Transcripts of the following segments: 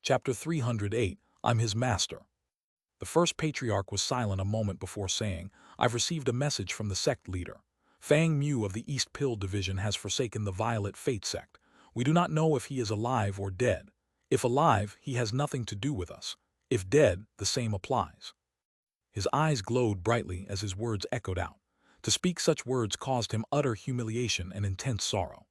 Chapter 308, I'm his master. The first patriarch was silent a moment before saying, I've received a message from the sect leader. Fang Mu of the East Pill Division has forsaken the Violet Fate sect. We do not know if he is alive or dead. If alive, he has nothing to do with us. If dead, the same applies. His eyes glowed brightly as his words echoed out. To speak such words caused him utter humiliation and intense sorrow.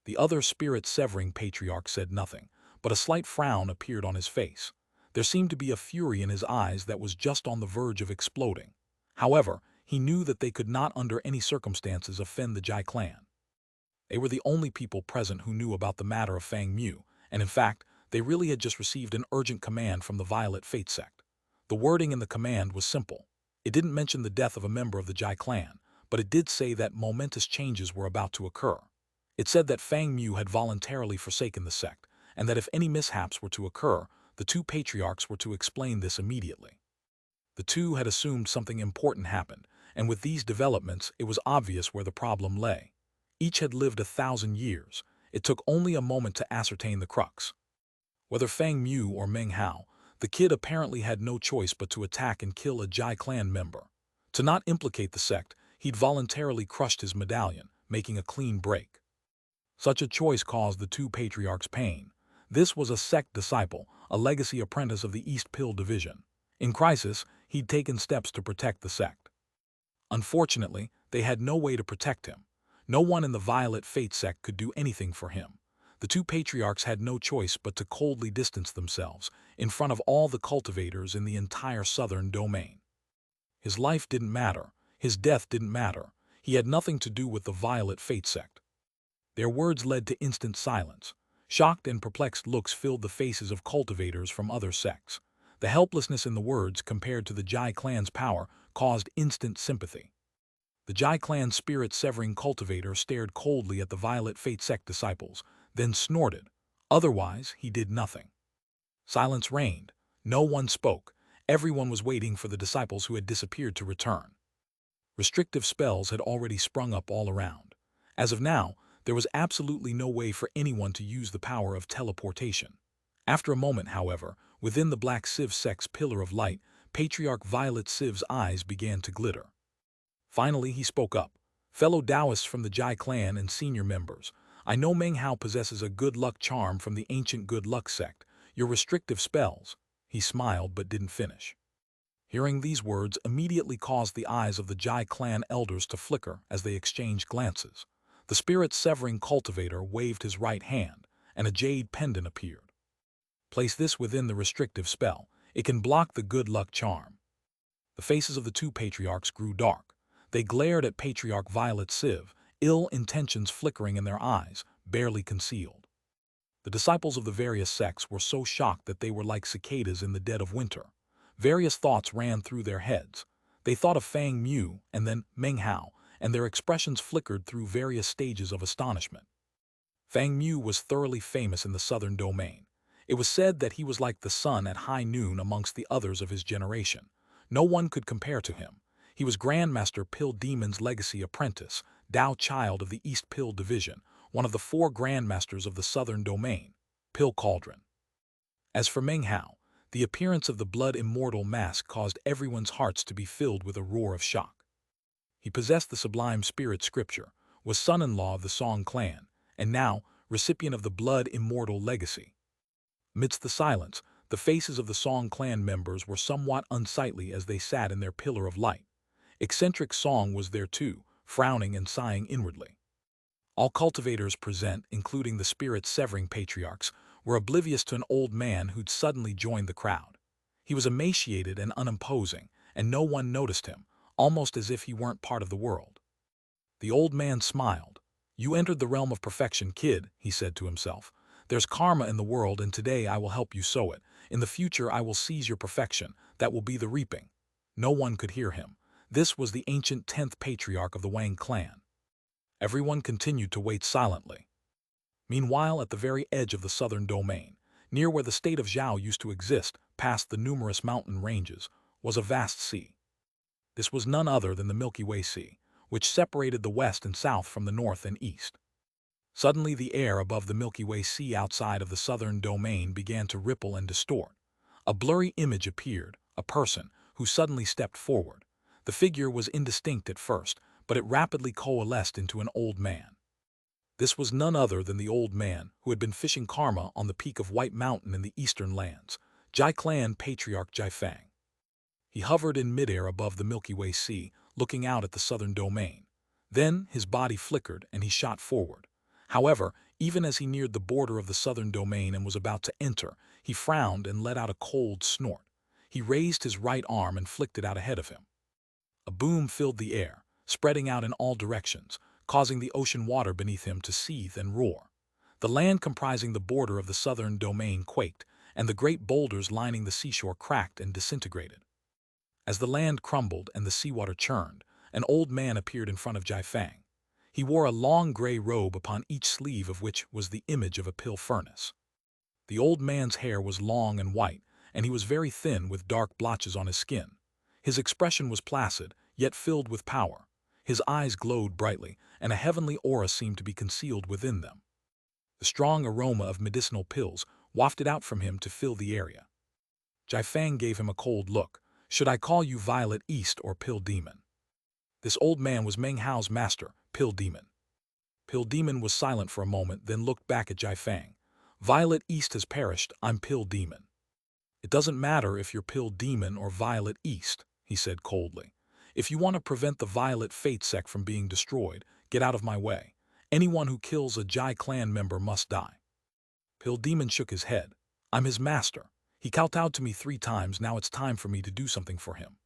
The other spirit-severing patriarch said nothing, but a slight frown appeared on his face. There seemed to be a fury in his eyes that was just on the verge of exploding. However, he knew that they could not under any circumstances offend the Jai clan. They were the only people present who knew about the matter of Fang Mu, and in fact, they really had just received an urgent command from the Violet Fate sect. The wording in the command was simple. It didn't mention the death of a member of the Jai clan, but it did say that momentous changes were about to occur. It said that Fang Mu had voluntarily forsaken the sect, and that if any mishaps were to occur, the two patriarchs were to explain this immediately. The two had assumed something important happened, and with these developments it was obvious where the problem lay. Each had lived 1,000 years. It took only a moment to ascertain the crux. Whether Fang Mu or Meng Hao, the kid apparently had no choice but to attack and kill a Jai clan member. To not implicate the sect, he'd voluntarily crushed his medallion, making a clean break. Such a choice caused the two patriarchs pain. This was a sect disciple, a legacy apprentice of the East Pill Division. In crisis, he'd taken steps to protect the sect. Unfortunately, they had no way to protect him. No one in the Violet Fate sect could do anything for him. The two patriarchs had no choice but to coldly distance themselves in front of all the cultivators in the entire southern domain. His life didn't matter. His death didn't matter. He had nothing to do with the Violet Fate sect. Their words led to instant silence. Shocked and perplexed looks filled the faces of cultivators from other sects. The helplessness in the words compared to the Jai clan's power caused instant sympathy. The Jai clan's spirit-severing cultivator stared coldly at the Violet Fate sect disciples, then snorted. Otherwise, he did nothing. Silence reigned. No one spoke. Everyone was waiting for the disciples who had disappeared to return. Restrictive spells had already sprung up all around. As of now, there was absolutely no way for anyone to use the power of teleportation. After a moment, however, within the Black Civ sect's pillar of light, Patriarch Violet Civ's eyes began to glitter. Finally, he spoke up. Fellow Taoists from the Jai clan and senior members, I know Meng Hao possesses a good luck charm from the ancient good luck sect. Your restrictive spells. He smiled but didn't finish. Hearing these words immediately caused the eyes of the Jai clan elders to flicker as they exchanged glances. The spirit-severing cultivator waved his right hand, and a jade pendant appeared. Place this within the restrictive spell. It can block the good luck charm. The faces of the two patriarchs grew dark. They glared at Patriarch Violet Civ, ill intentions flickering in their eyes, barely concealed. The disciples of the various sects were so shocked that they were like cicadas in the dead of winter. Various thoughts ran through their heads. They thought of Fang Mu and then Meng Hao, and their expressions flickered through various stages of astonishment. Fang Mu was thoroughly famous in the southern domain. It was said that he was like the sun at high noon amongst the others of his generation. No one could compare to him. He was Grandmaster Pill Demon's legacy apprentice, Tao Child of the East Pill Division, one of the 4 Grandmasters of the southern domain, Pill Cauldron. As for Meng Hao, the appearance of the blood immortal mask caused everyone's hearts to be filled with a roar of shock. He possessed the sublime spirit scripture, was son-in-law of the Song clan, and now recipient of the blood immortal legacy. Amidst the silence, the faces of the Song clan members were somewhat unsightly as they sat in their pillar of light. Eccentric Song was there too, frowning and sighing inwardly. All cultivators present, including the spirit-severing patriarchs, were oblivious to an old man who'd suddenly joined the crowd. He was emaciated and unimposing, and no one noticed him, almost as if he weren't part of the world. The old man smiled. You entered the realm of perfection, kid, he said to himself. There's karma in the world, and today I will help you sow it. In the future I will seize your perfection. That will be the reaping. No one could hear him. This was the ancient 10th patriarch of the Wang clan. Everyone continued to wait silently. Meanwhile, at the very edge of the southern domain, near where the state of Zhao used to exist, past the numerous mountain ranges, was a vast sea. This was none other than the Milky Way Sea, which separated the west and south from the north and east. Suddenly the air above the Milky Way Sea outside of the southern domain began to ripple and distort. A blurry image appeared, a person, who suddenly stepped forward. The figure was indistinct at first, but it rapidly coalesced into an old man. This was none other than the old man who had been fishing karma on the peak of White Mountain in the eastern lands, Jai clan patriarch Jiafang. He hovered in midair above the Milky Way Sea, looking out at the southern domain. Then his body flickered and he shot forward. However, even as he neared the border of the southern domain and was about to enter, he frowned and let out a cold snort. He raised his right arm and flicked it out ahead of him. A boom filled the air, spreading out in all directions, causing the ocean water beneath him to seethe and roar. The land comprising the border of the southern domain quaked, and the great boulders lining the seashore cracked and disintegrated. As the land crumbled and the seawater churned, an old man appeared in front of Jiafang. He wore a long gray robe upon each sleeve of which was the image of a pill furnace. The old man's hair was long and white, and he was very thin with dark blotches on his skin. His expression was placid, yet filled with power. His eyes glowed brightly, and a heavenly aura seemed to be concealed within them. The strong aroma of medicinal pills wafted out from him to fill the area. Jiafang gave him a cold look. "Should I call you Violet East or Pill Demon?" This old man was Meng Hao's master, Pill Demon. Pill Demon was silent for a moment, then looked back at Jiafang. "Violet East has perished, I'm Pill Demon." "It doesn't matter if you're Pill Demon or Violet East," he said coldly. "If you want to prevent the Violet Fate Sect from being destroyed, get out of my way. Anyone who kills a Jai clan member must die." Pill Demon shook his head. "I'm his master. He kowtowed to me 3 times, now it's time for me to do something for him."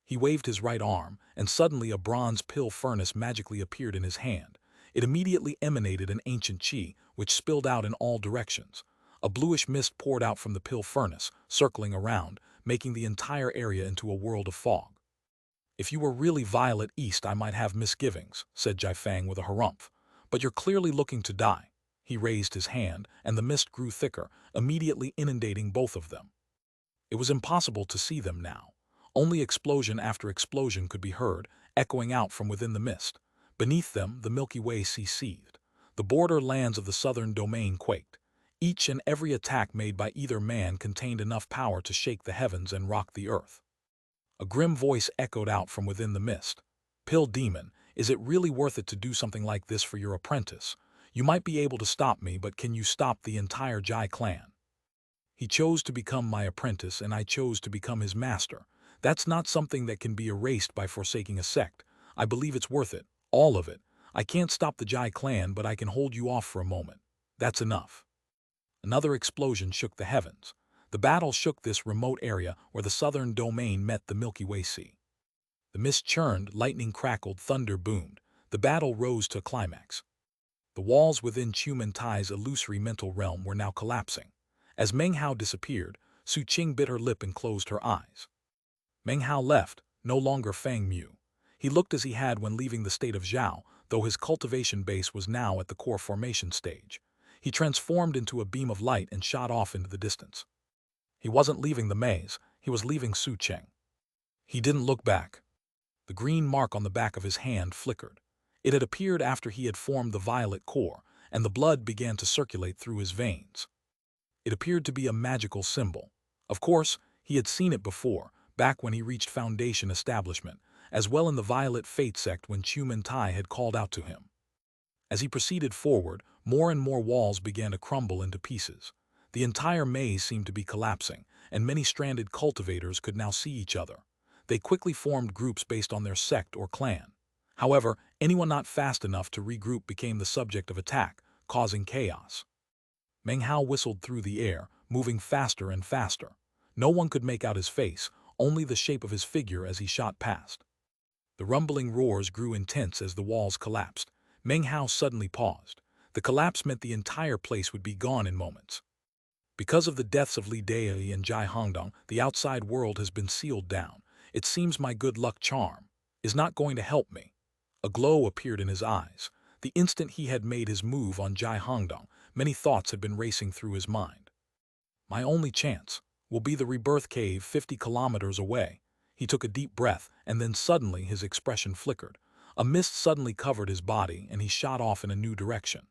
He waved his right arm, and suddenly a bronze pill furnace magically appeared in his hand. It immediately emanated an ancient qi, which spilled out in all directions. A bluish mist poured out from the pill furnace, circling around, making the entire area into a world of fog. "If you were really Violet East, I might have misgivings," said Jiafang with a harumph. "But you're clearly looking to die." He raised his hand, and the mist grew thicker, immediately inundating both of them. It was impossible to see them now. Only explosion after explosion could be heard, echoing out from within the mist. Beneath them, the Milky Way Sea seethed. The border lands of the southern domain quaked. Each and every attack made by either man contained enough power to shake the heavens and rock the earth. A grim voice echoed out from within the mist. "Pill Demon, is it really worth it to do something like this for your apprentice? You might be able to stop me, but can you stop the entire Jai clan?" "He chose to become my apprentice, and I chose to become his master. That's not something that can be erased by forsaking a sect. I believe it's worth it, all of it. I can't stop the Jai clan, but I can hold you off for a moment. That's enough." Another explosion shook the heavens. The battle shook this remote area where the southern domain met the Milky Way Sea. The mist churned, lightning crackled, thunder boomed. The battle rose to a climax. The walls within Chuman Tai's illusory mental realm were now collapsing. As Meng Hao disappeared, Su Qing bit her lip and closed her eyes. Meng Hao left, no longer Fang Mu. He looked as he had when leaving the state of Zhao, though his cultivation base was now at the core formation stage. He transformed into a beam of light and shot off into the distance. He wasn't leaving the maze, he was leaving Su Qing. He didn't look back. The green mark on the back of his hand flickered. It had appeared after he had formed the violet core, and the blood began to circulate through his veins. It appeared to be a magical symbol. Of course, he had seen it before, back when he reached Foundation Establishment, as well in the Violet Fate Sect when Chuman Tai had called out to him. As he proceeded forward, more and more walls began to crumble into pieces. The entire maze seemed to be collapsing, and many stranded cultivators could now see each other. They quickly formed groups based on their sect or clan. However, anyone not fast enough to regroup became the subject of attack, causing chaos. Meng Hao whistled through the air, moving faster and faster. No one could make out his face, only the shape of his figure as he shot past. The rumbling roars grew intense as the walls collapsed. Meng Hao suddenly paused. The collapse meant the entire place would be gone in moments. Because of the deaths of Li Dai and Jai Hongdong, the outside world has been sealed down. It seems my good luck charm is not going to help me. A glow appeared in his eyes. The instant he had made his move on Jai Hongdong, many thoughts had been racing through his mind. My only chance will be the rebirth cave 50 kilometers away. He took a deep breath, and then suddenly his expression flickered. A mist suddenly covered his body, and he shot off in a new direction.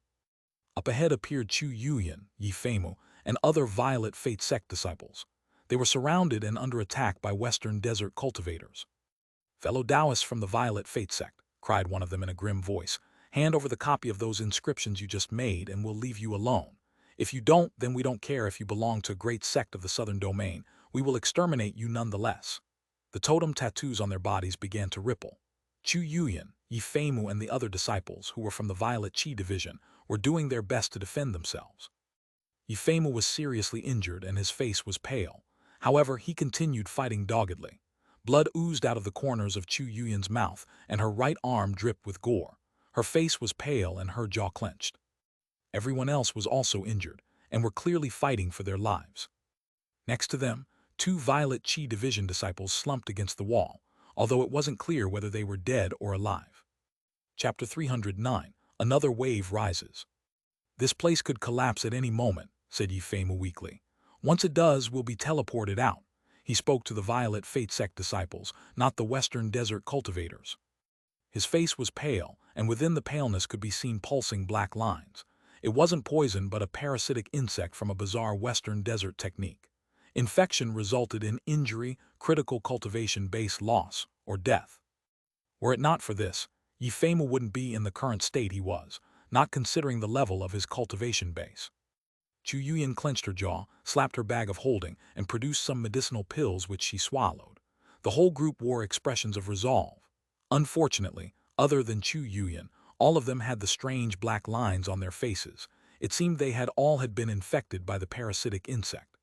Up ahead appeared Chu Yuyan, Yi Feimu, and other Violet Fate sect disciples. They were surrounded and under attack by Western Desert cultivators. "Fellow Taoists from the Violet Fate sect," cried one of them in a grim voice, "hand over the copy of those inscriptions you just made and we'll leave you alone. If you don't, then we don't care if you belong to a great sect of the Southern Domain. We will exterminate you nonetheless." The totem tattoos on their bodies began to ripple. Chu Yuyan, Yi Feimu, and the other disciples, who were from the Violet Qi division, were doing their best to defend themselves. Yi Feimu was seriously injured and his face was pale. However, he continued fighting doggedly. Blood oozed out of the corners of Chu Yuyan's mouth, and her right arm dripped with gore. Her face was pale and her jaw clenched. Everyone else was also injured, and were clearly fighting for their lives. Next to them, two Violet Qi division disciples slumped against the wall, although it wasn't clear whether they were dead or alive. Chapter 309. Another wave rises. "This place could collapse at any moment," said Yi Feimu weakly. "Once it does, we'll be teleported out." He spoke to the Violet Fate sect disciples, not the Western Desert cultivators. His face was pale, and within the paleness could be seen pulsing black lines. It wasn't poison but a parasitic insect from a bizarre Western Desert technique. Infection resulted in injury, critical cultivation base loss, or death. Were it not for this, Yi Feimu wouldn't be in the current state he was, not considering the level of his cultivation base. Chu Yuyan clenched her jaw, slapped her bag of holding, and produced some medicinal pills which she swallowed. The whole group wore expressions of resolve. Unfortunately, other than Chu Yuyan, all of them had the strange black lines on their faces. It seemed they had all been infected by the parasitic insect.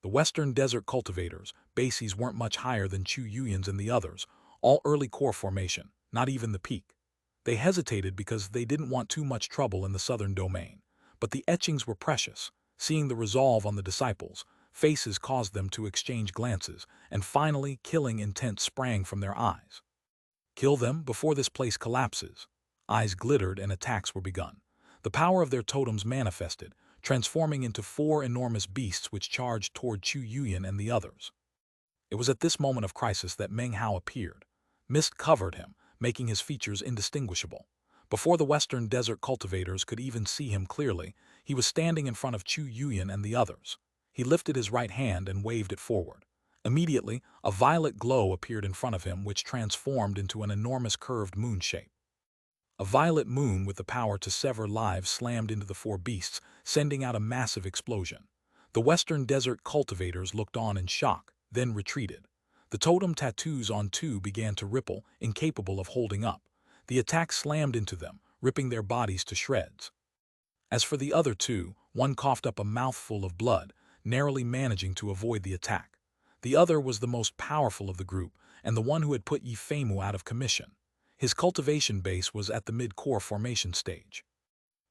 The Western Desert cultivators, bases weren't much higher than Chu Yuyan's and the others, all early core formation, not even the peak. They hesitated because they didn't want too much trouble in the Southern Domain. But the etchings were precious. Seeing the resolve on the disciples, faces caused them to exchange glances, and finally killing intent sprang from their eyes. "Kill them before this place collapses." Eyes glittered and attacks were begun. The power of their totems manifested, transforming into four enormous beasts which charged toward Chu Yuyan and the others. It was at this moment of crisis that Meng Hao appeared. Mist covered him, making his features indistinguishable. Before the Western Desert cultivators could even see him clearly, he was standing in front of Chu Yuyan and the others. He lifted his right hand and waved it forward. Immediately, a violet glow appeared in front of him which transformed into an enormous curved moon shape. A violet moon with the power to sever lives slammed into the four beasts, sending out a massive explosion. The Western Desert cultivators looked on in shock, then retreated. The totem tattoos on two began to ripple, incapable of holding up. The attack slammed into them, ripping their bodies to shreds. As for the other two, one coughed up a mouthful of blood, narrowly managing to avoid the attack. The other was the most powerful of the group, and the one who had put Yi Feimu out of commission. His cultivation base was at the mid-core formation stage.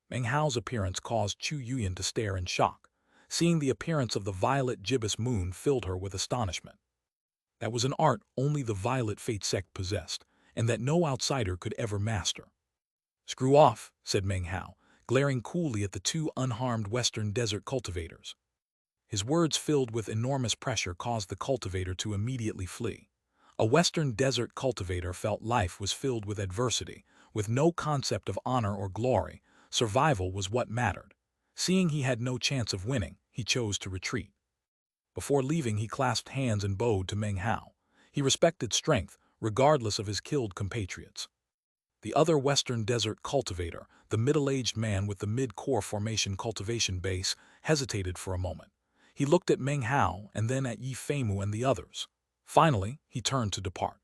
Meng Hao's appearance caused Chu Yuyan to stare in shock. Seeing the appearance of the violet gibbous moon filled her with astonishment. That was an art only the Violet Fate sect possessed, and that no outsider could ever master. "Screw off," said Meng Hao, glaring coolly at the two unharmed Western Desert cultivators. His words filled with enormous pressure caused the cultivator to immediately flee. A Western Desert cultivator felt life was filled with adversity, with no concept of honor or glory. Survival was what mattered. Seeing he had no chance of winning, he chose to retreat. Before leaving, he clasped hands and bowed to Meng Hao. He respected strength, regardless of his killed compatriots. The other Western Desert cultivator, the middle-aged man with the mid-core formation cultivation base, hesitated for a moment. He looked at Meng Hao and then at Yi Feimu and the others. Finally, he turned to depart.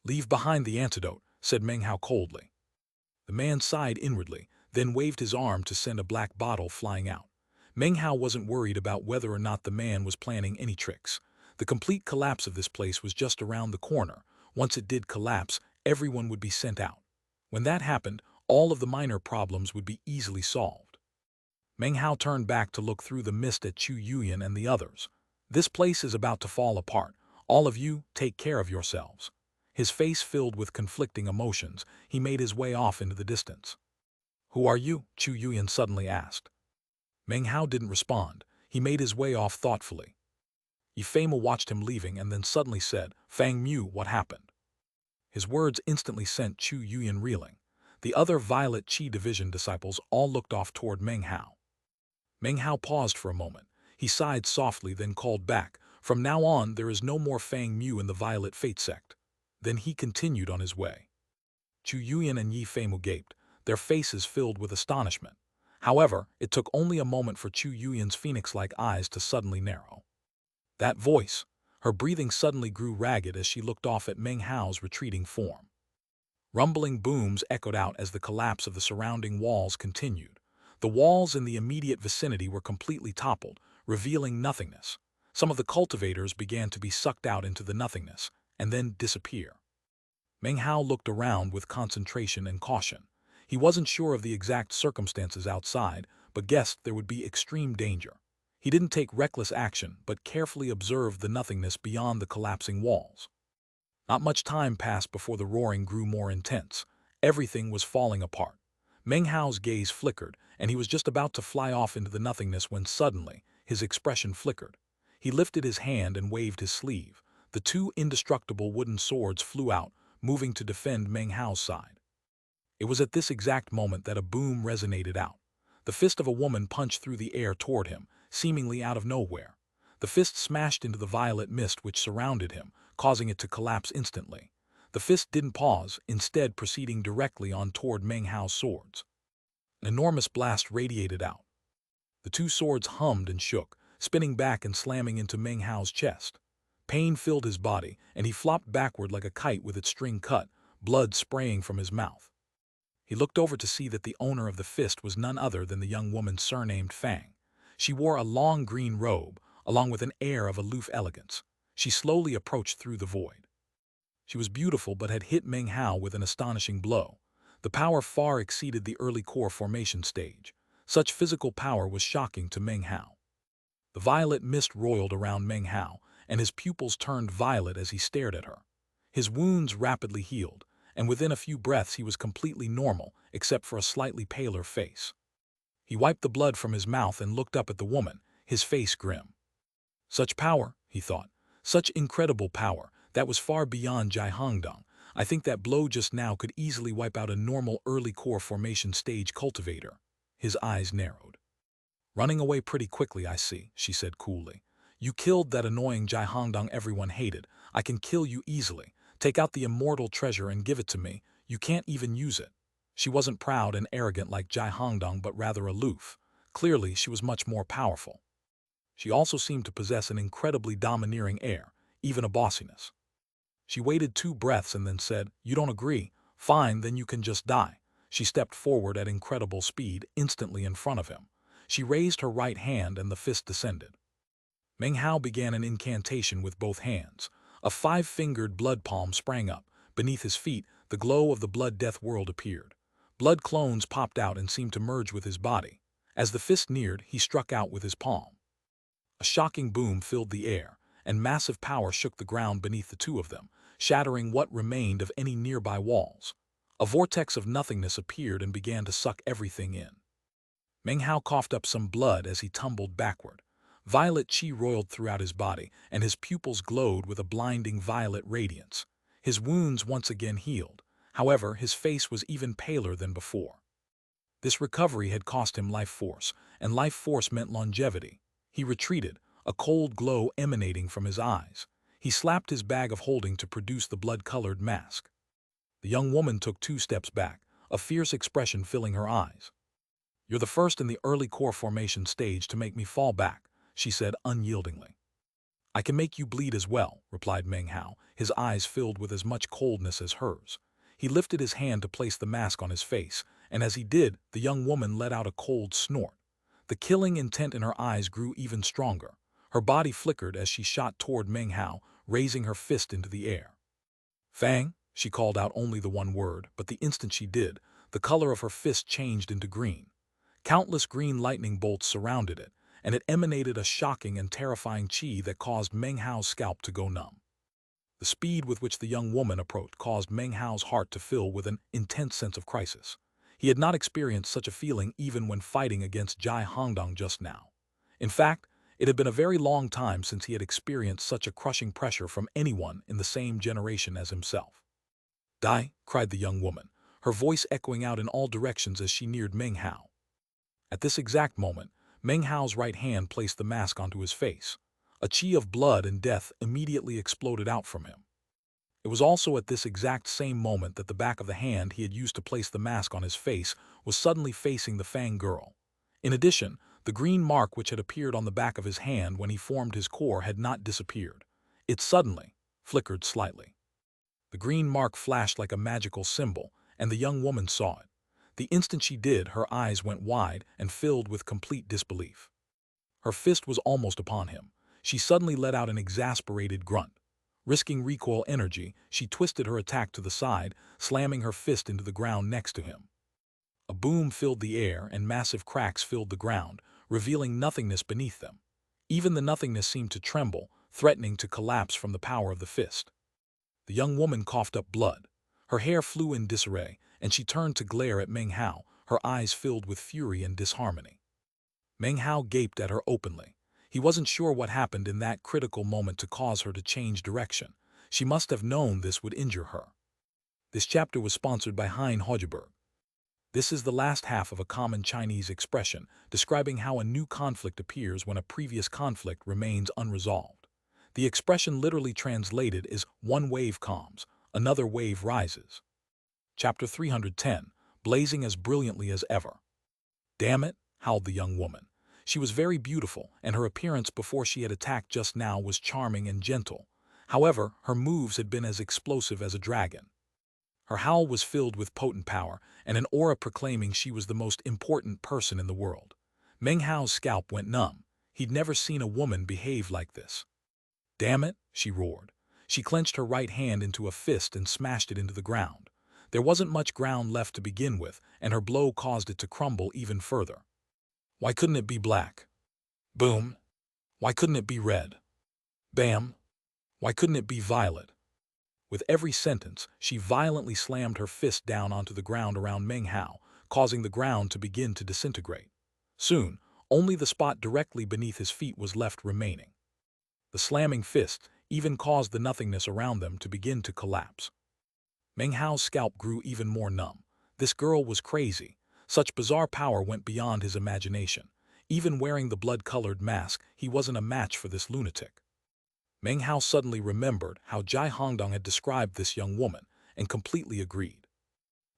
"Leave behind the antidote," said Meng Hao coldly. The man sighed inwardly, then waved his arm to send a black bottle flying out. Meng Hao wasn't worried about whether or not the man was planning any tricks. The complete collapse of this place was just around the corner. Once it did collapse, everyone would be sent out. When that happened, all of the minor problems would be easily solved. Meng Hao turned back to look through the mist at Chu Yuyan and the others. "This place is about to fall apart. All of you, take care of yourselves." His face filled with conflicting emotions, he made his way off into the distance. "Who are you?" Chu Yuyan suddenly asked. Meng Hao didn't respond. He made his way off thoughtfully. Yi Feimu watched him leaving and then suddenly said, "Fang Mu, what happened?" His words instantly sent Chu Yuyan reeling. The other Violet Chi Division disciples all looked off toward Meng Hao. Meng Hao paused for a moment. He sighed softly, then called back, "From now on, there is no more Fang Mu in the Violet Fate sect." Then he continued on his way. Chu Yuyan and Yi Feimu gaped, their faces filled with astonishment. However, it took only a moment for Chu Yuyan's phoenix-like eyes to suddenly narrow. That voice! Her breathing suddenly grew ragged as she looked off at Meng Hao's retreating form. Rumbling booms echoed out as the collapse of the surrounding walls continued. The walls in the immediate vicinity were completely toppled, revealing nothingness. Some of the cultivators began to be sucked out into the nothingness, and then disappear. Meng Hao looked around with concentration and caution. He wasn't sure of the exact circumstances outside, but guessed there would be extreme danger. He didn't take reckless action, but carefully observed the nothingness beyond the collapsing walls. Not much time passed before the roaring grew more intense. Everything was falling apart. Meng Hao's gaze flickered, and he was just about to fly off into the nothingness when suddenly, his expression flickered. He lifted his hand and waved his sleeve. The two indestructible wooden swords flew out, moving to defend Meng Hao's side. It was at this exact moment that a boom resonated out. The fist of a woman punched through the air toward him, seemingly out of nowhere. The fist smashed into the violet mist which surrounded him, causing it to collapse instantly. The fist didn't pause, instead proceeding directly on toward Meng Hao's swords. An enormous blast radiated out. The two swords hummed and shook, spinning back and slamming into Meng Hao's chest. Pain filled his body, and he flopped backward like a kite with its string cut, blood spraying from his mouth. He looked over to see that the owner of the fist was none other than the young woman surnamed Fang. She wore a long green robe, along with an air of aloof elegance. She slowly approached through the void. She was beautiful but had hit Meng Hao with an astonishing blow. The power far exceeded the early core formation stage. Such physical power was shocking to Meng Hao. The violet mist roiled around Meng Hao, and his pupils turned violet as he stared at her. His wounds rapidly healed, and within a few breaths he was completely normal, except for a slightly paler face. He wiped the blood from his mouth and looked up at the woman, his face grim. Such power, he thought. Such incredible power, that was far beyond Jai Hongdong. I think that blow just now could easily wipe out a normal early core formation stage cultivator. His eyes narrowed. "Running away pretty quickly, I see," she said coolly. "You killed that annoying Jai Hongdong everyone hated. I can kill you easily. Take out the immortal treasure and give it to me. You can't even use it." She wasn't proud and arrogant like Jai Hongdong, but rather aloof. Clearly, she was much more powerful. She also seemed to possess an incredibly domineering air, even a bossiness. She waited 2 breaths and then said, "You don't agree? Fine, then you can just die." She stepped forward at incredible speed, instantly in front of him. She raised her right hand and the fist descended. Meng Hao began an incantation with both hands. A 5-fingered blood palm sprang up. Beneath his feet, the glow of the blood death world appeared. Blood clones popped out and seemed to merge with his body. As the fist neared, he struck out with his palm. A shocking boom filled the air, and massive power shook the ground beneath the two of them, shattering what remained of any nearby walls. A vortex of nothingness appeared and began to suck everything in. Meng Hao coughed up some blood as he tumbled backward. Violet chi roiled throughout his body, and his pupils glowed with a blinding violet radiance. His wounds once again healed. However, his face was even paler than before. This recovery had cost him life force, and life force meant longevity. He retreated, a cold glow emanating from his eyes. He slapped his bag of holding to produce the blood-colored mask. The young woman took 2 steps back, a fierce expression filling her eyes. "You're the first in the early core formation stage to make me fall back," she said unyieldingly. "I can make you bleed as well," replied Meng Hao, his eyes filled with as much coldness as hers. He lifted his hand to place the mask on his face, and as he did, the young woman let out a cold snort. The killing intent in her eyes grew even stronger. Her body flickered as she shot toward Meng Hao, raising her fist into the air. "Fang," she called out only the one word, but the instant she did, the color of her fist changed into green. Countless green lightning bolts surrounded it, and it emanated a shocking and terrifying chi that caused Meng Hao's scalp to go numb. The speed with which the young woman approached caused Meng Hao's heart to fill with an intense sense of crisis. He had not experienced such a feeling even when fighting against Jai Hongdong just now. In fact, it had been a very long time since he had experienced such a crushing pressure from anyone in the same generation as himself. "Die!" cried the young woman. her voice echoing out in all directions as she neared Meng Hao. At this exact moment, Meng Hao's right hand placed the mask onto his face. A chi of blood and death immediately exploded out from him. It was also at this exact same moment that the back of the hand he had used to place the mask on his face was suddenly facing the Fang girl. In addition, the green mark which had appeared on the back of his hand when he formed his core had not disappeared. It suddenly flickered slightly. The green mark flashed like a magical symbol, and the young woman saw it. The instant she did, her eyes went wide and filled with complete disbelief. Her fist was almost upon him. She suddenly let out an exasperated grunt. Risking recoil energy, she twisted her attack to the side, slamming her fist into the ground next to him. A boom filled the air and massive cracks filled the ground, revealing nothingness beneath them. Even the nothingness seemed to tremble, threatening to collapse from the power of the fist. The young woman coughed up blood. Her hair flew in disarray, and she turned to glare at Meng Hao, her eyes filled with fury and disharmony. Meng Hao gaped at her openly. He wasn't sure what happened in that critical moment to cause her to change direction. She must have known this would injure her. This chapter was sponsored by Audiobook. This is the last half of a common Chinese expression describing how a new conflict appears when a previous conflict remains unresolved. The expression literally translated is one wave calms, another wave rises. Chapter 310, blazing as brilliantly as ever. Damn it, howled the young woman. She was very beautiful, and her appearance before she had attacked just now was charming and gentle. However, her moves had been as explosive as a dragon. Her howl was filled with potent power, and an aura proclaiming she was the most important person in the world. Meng Hao's scalp went numb. He'd never seen a woman behave like this. Damn it, she roared. She clenched her right hand into a fist and smashed it into the ground. There wasn't much ground left to begin with, and her blow caused it to crumble even further. Why couldn't it be black? Boom. Why couldn't it be red? Bam. Why couldn't it be violet? With every sentence, she violently slammed her fist down onto the ground around Meng Hao, causing the ground to begin to disintegrate. Soon, only the spot directly beneath his feet was left remaining. The slamming fist even caused the nothingness around them to begin to collapse. Meng Hao's scalp grew even more numb. This girl was crazy. Such bizarre power went beyond his imagination. Even wearing the blood-colored mask, he wasn't a match for this lunatic. Meng Hao suddenly remembered how Jai Hongdong had described this young woman, and completely agreed.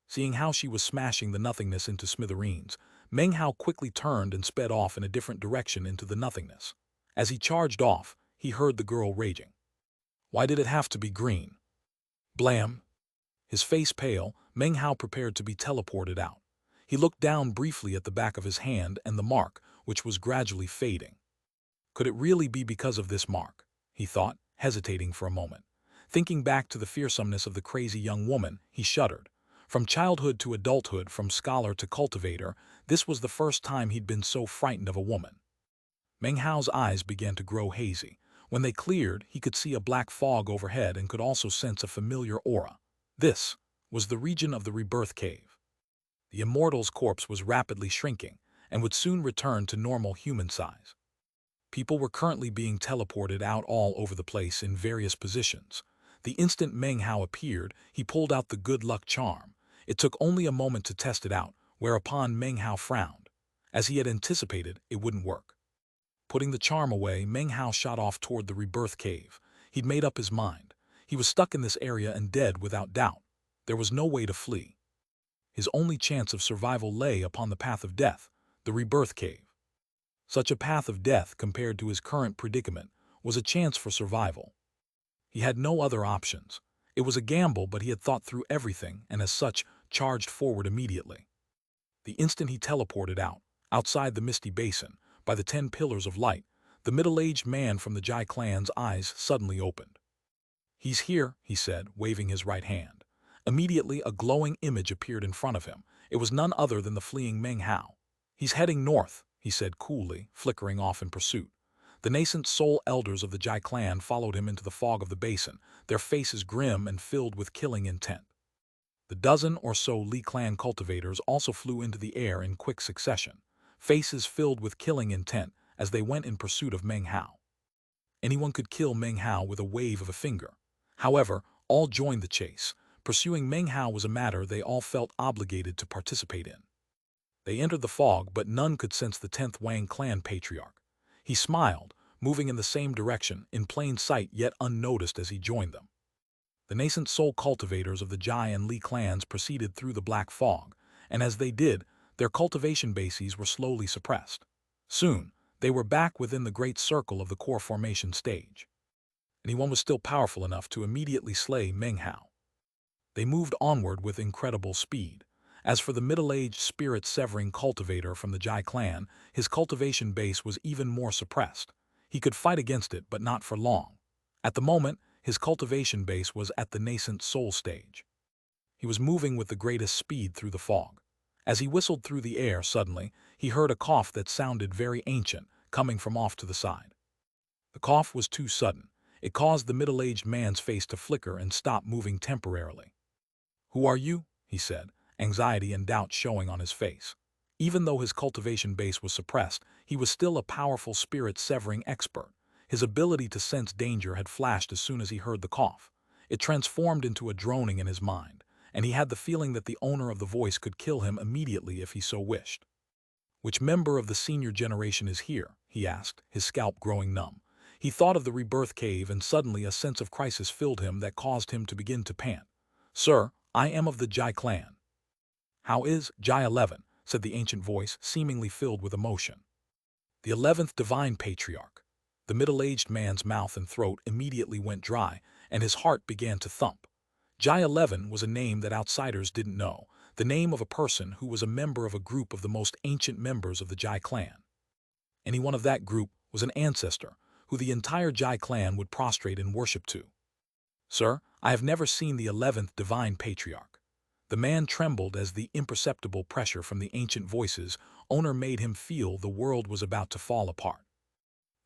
Seeing how she was smashing the nothingness into smithereens, Meng Hao quickly turned and sped off in a different direction into the nothingness. As he charged off, he heard the girl raging. Why did it have to be green? Blam! His face pale, Meng Hao prepared to be teleported out. He looked down briefly at the back of his hand and the mark, which was gradually fading. Could it really be because of this mark? He thought, hesitating for a moment. Thinking back to the fearsomeness of the crazy young woman, he shuddered. From childhood to adulthood, from scholar to cultivator, this was the first time he'd been so frightened of a woman. Meng Hao's eyes began to grow hazy. When they cleared, he could see a black fog overhead and could also sense a familiar aura. This was the region of the rebirth cave. The immortal's corpse was rapidly shrinking and would soon return to normal human size. People were currently being teleported out all over the place in various positions. The instant Meng Hao appeared, he pulled out the good luck charm. It took only a moment to test it out, whereupon Meng Hao frowned. As he had anticipated, it wouldn't work. Putting the charm away, Meng Hao shot off toward the rebirth cave. He'd made up his mind. He was stuck in this area and dead without doubt. There was no way to flee. His only chance of survival lay upon the path of death, the rebirth cave. Such a path of death, compared to his current predicament, was a chance for survival. He had no other options. It was a gamble, but he had thought through everything and as such charged forward immediately. The instant he teleported out, outside the misty basin, by the 10 pillars of light, the middle-aged man from the Jai clan's eyes suddenly opened. "He's here," he said, waving his right hand. Immediately, a glowing image appeared in front of him. It was none other than the fleeing Meng Hao. "He's heading north," he said coolly, flickering off in pursuit. The nascent soul elders of the Jai clan followed him into the fog of the basin, their faces grim and filled with killing intent. The dozen or so Li clan cultivators also flew into the air in quick succession, faces filled with killing intent as they went in pursuit of Meng Hao. Anyone could kill Meng Hao with a wave of a finger. However, all joined the chase, Pursuing Meng Hao was a matter they all felt obligated to participate in. They entered the fog, but none could sense the 10th Wang clan patriarch. He smiled, moving in the same direction, in plain sight yet unnoticed as he joined them. The nascent soul cultivators of the Jai and Li clans proceeded through the black fog, and as they did, their cultivation bases were slowly suppressed. Soon, they were back within the great circle of the core formation stage. Anyone was still powerful enough to immediately slay Meng Hao. They moved onward with incredible speed. As for the middle-aged spirit-severing cultivator from the Jai clan, his cultivation base was even more suppressed. He could fight against it, but not for long. At the moment, his cultivation base was at the nascent soul stage. He was moving with the greatest speed through the fog. As he whistled through the air, suddenly, he heard a cough that sounded very ancient, coming from off to the side. The cough was too sudden. It caused the middle-aged man's face to flicker and stop moving temporarily. "Who are you?" he said, anxiety and doubt showing on his face. Even though his cultivation base was suppressed, he was still a powerful spirit-severing expert. His ability to sense danger had flashed as soon as he heard the cough. It transformed into a droning in his mind, and he had the feeling that the owner of the voice could kill him immediately if he so wished. "Which member of the senior generation is here?" he asked, his scalp growing numb. He thought of the rebirth cave, and suddenly a sense of crisis filled him that caused him to begin to pant. "Sir, I am of the Jai clan." "How is Jai 11?" said the ancient voice, seemingly filled with emotion. "The 11th divine patriarch." The middle-aged man's mouth and throat immediately went dry, and his heart began to thump. Jai 11 was a name that outsiders didn't know, the name of a person who was a member of a group of the most ancient members of the Jai clan. Any one of that group was an ancestor, who the entire Jai clan would prostrate in worship to. "Sir, I have never seen the 11th divine patriarch." The man trembled as the imperceptible pressure from the ancient voice's owner made him feel the world was about to fall apart.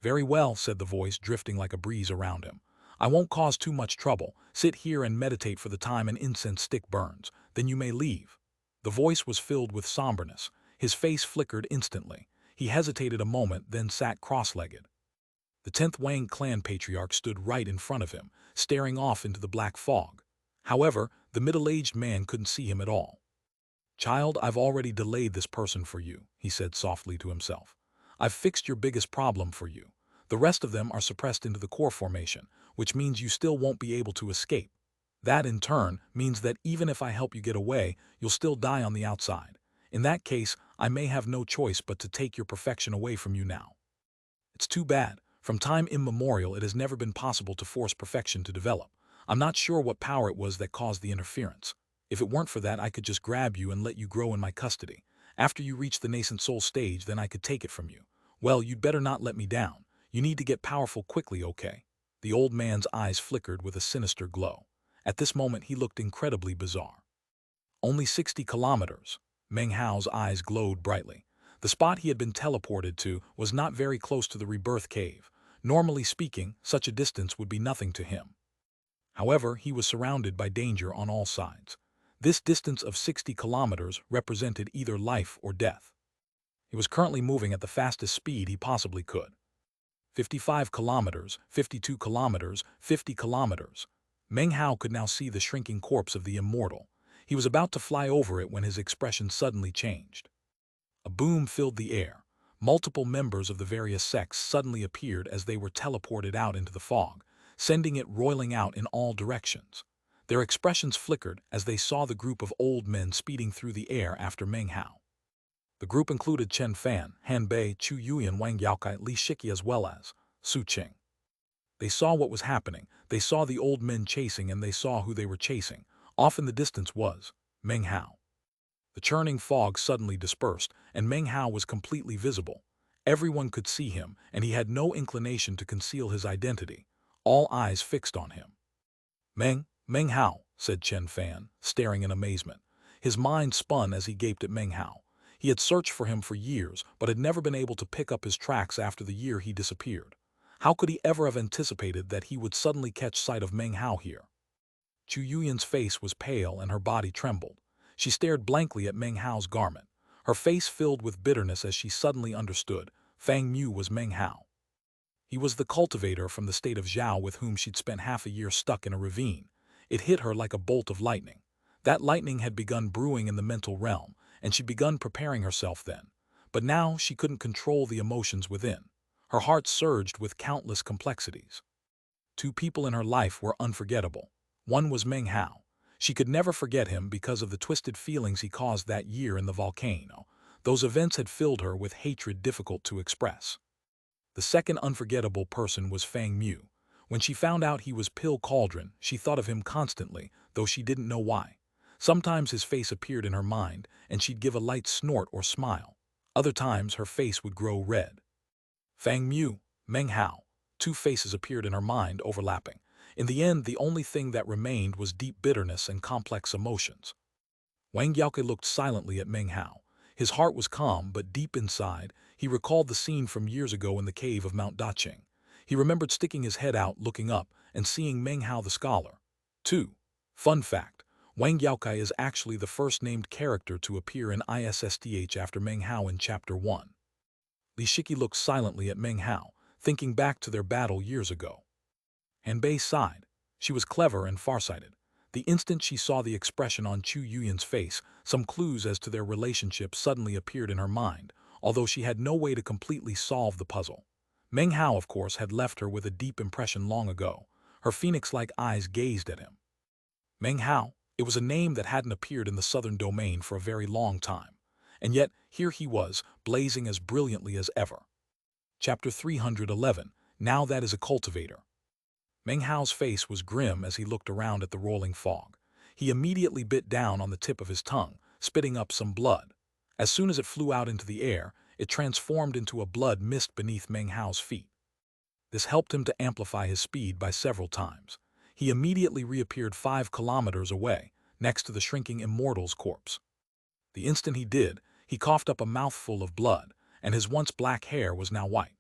"Very well," said the voice, drifting like a breeze around him. "I won't cause too much trouble. Sit here and meditate for the time an incense stick burns. Then you may leave." The voice was filled with somberness. His face flickered instantly. He hesitated a moment, then sat cross-legged. The 10th Wang clan patriarch stood right in front of him, staring off into the black fog. However, the middle-aged man couldn't see him at all. "Child, I've already delayed this person for you," he said softly to himself. "I've fixed your biggest problem for you. The rest of them are suppressed into the core formation, which means you still won't be able to escape. That, in turn, means that even if I help you get away, you'll still die on the outside. In that case, I may have no choice but to take your perfection away from you now. It's too bad. From time immemorial, it has never been possible to force perfection to develop. I'm not sure what power it was that caused the interference. If it weren't for that, I could just grab you and let you grow in my custody. After you reach the nascent soul stage, then I could take it from you. Well, you'd better not let me down. You need to get powerful quickly, okay?" The old man's eyes flickered with a sinister glow. At this moment, he looked incredibly bizarre. "Only 60 kilometers." Meng Hao's eyes glowed brightly. The spot he had been teleported to was not very close to the rebirth cave. Normally speaking, such a distance would be nothing to him. However, he was surrounded by danger on all sides. This distance of 60 kilometers represented either life or death. He was currently moving at the fastest speed he possibly could. 55 kilometers, 52 kilometers, 50 kilometers. Meng Hao could now see the shrinking corpse of the immortal. He was about to fly over it when his expression suddenly changed. A boom filled the air. Multiple members of the various sects suddenly appeared as they were teleported out into the fog, sending it roiling out in all directions. Their expressions flickered as they saw the group of old men speeding through the air after Meng Hao. The group included Chen Fan, Han Bei, Chu Yuyan, Wang Yaokai, Li Shiqi, as well as Su Qing. They saw what was happening. They saw the old men chasing, and they saw who they were chasing. Off in the distance was Meng Hao. The churning fog suddenly dispersed, and Meng Hao was completely visible. Everyone could see him, and he had no inclination to conceal his identity. All eyes fixed on him. Meng Hao," said Chen Fan, staring in amazement. His mind spun as he gaped at Meng Hao. He had searched for him for years, but had never been able to pick up his tracks after the year he disappeared. How could he ever have anticipated that he would suddenly catch sight of Meng Hao here? Chu Yuyan's face was pale and her body trembled. She stared blankly at Meng Hao's garment. Her face filled with bitterness as she suddenly understood. Fang Mu was Meng Hao. He was the cultivator from the state of Zhao with whom she'd spent half a year stuck in a ravine. It hit her like a bolt of lightning. That lightning had begun brewing in the mental realm, and she'd begun preparing herself then. But now she couldn't control the emotions within. Her heart surged with countless complexities. Two people in her life were unforgettable. One was Meng Hao. She could never forget him because of the twisted feelings he caused that year in the volcano. Those events had filled her with hatred difficult to express. The second unforgettable person was Fang Mu. When she found out he was Pill Cauldron, she thought of him constantly, though she didn't know why. Sometimes his face appeared in her mind, and she'd give a light snort or smile. Other times her face would grow red. Fang Mu, Meng Hao. Two faces appeared in her mind, overlapping. In the end, the only thing that remained was deep bitterness and complex emotions. Wang Yaoke looked silently at Meng Hao. His heart was calm, but deep inside, he recalled the scene from years ago in the cave of Mount Daqing. He remembered sticking his head out, looking up, and seeing Meng Hao the scholar. 2. Fun fact: Wang Yaokai is actually the first named character to appear in ISSTH after Meng Hao in Chapter 1. Li Shiki looked silently at Meng Hao, thinking back to their battle years ago. Hanbei sighed. She was clever and farsighted. The instant she saw the expression on Chu Yuyan's face, some clues as to their relationship suddenly appeared in her mind, although she had no way to completely solve the puzzle. Meng Hao, of course, had left her with a deep impression long ago. Her phoenix-like eyes gazed at him. Meng Hao, it was a name that hadn't appeared in the southern domain for a very long time. And yet, here he was, blazing as brilliantly as ever. Chapter 311, Now That Is a Cultivator. Meng Hao's face was grim as he looked around at the rolling fog. He immediately bit down on the tip of his tongue, spitting up some blood. As soon as it flew out into the air, it transformed into a blood mist beneath Meng Hao's feet. This helped him to amplify his speed by several times. He immediately reappeared 5 kilometers away, next to the shrinking immortal's corpse. The instant he did, he coughed up a mouthful of blood, and his once black hair was now white.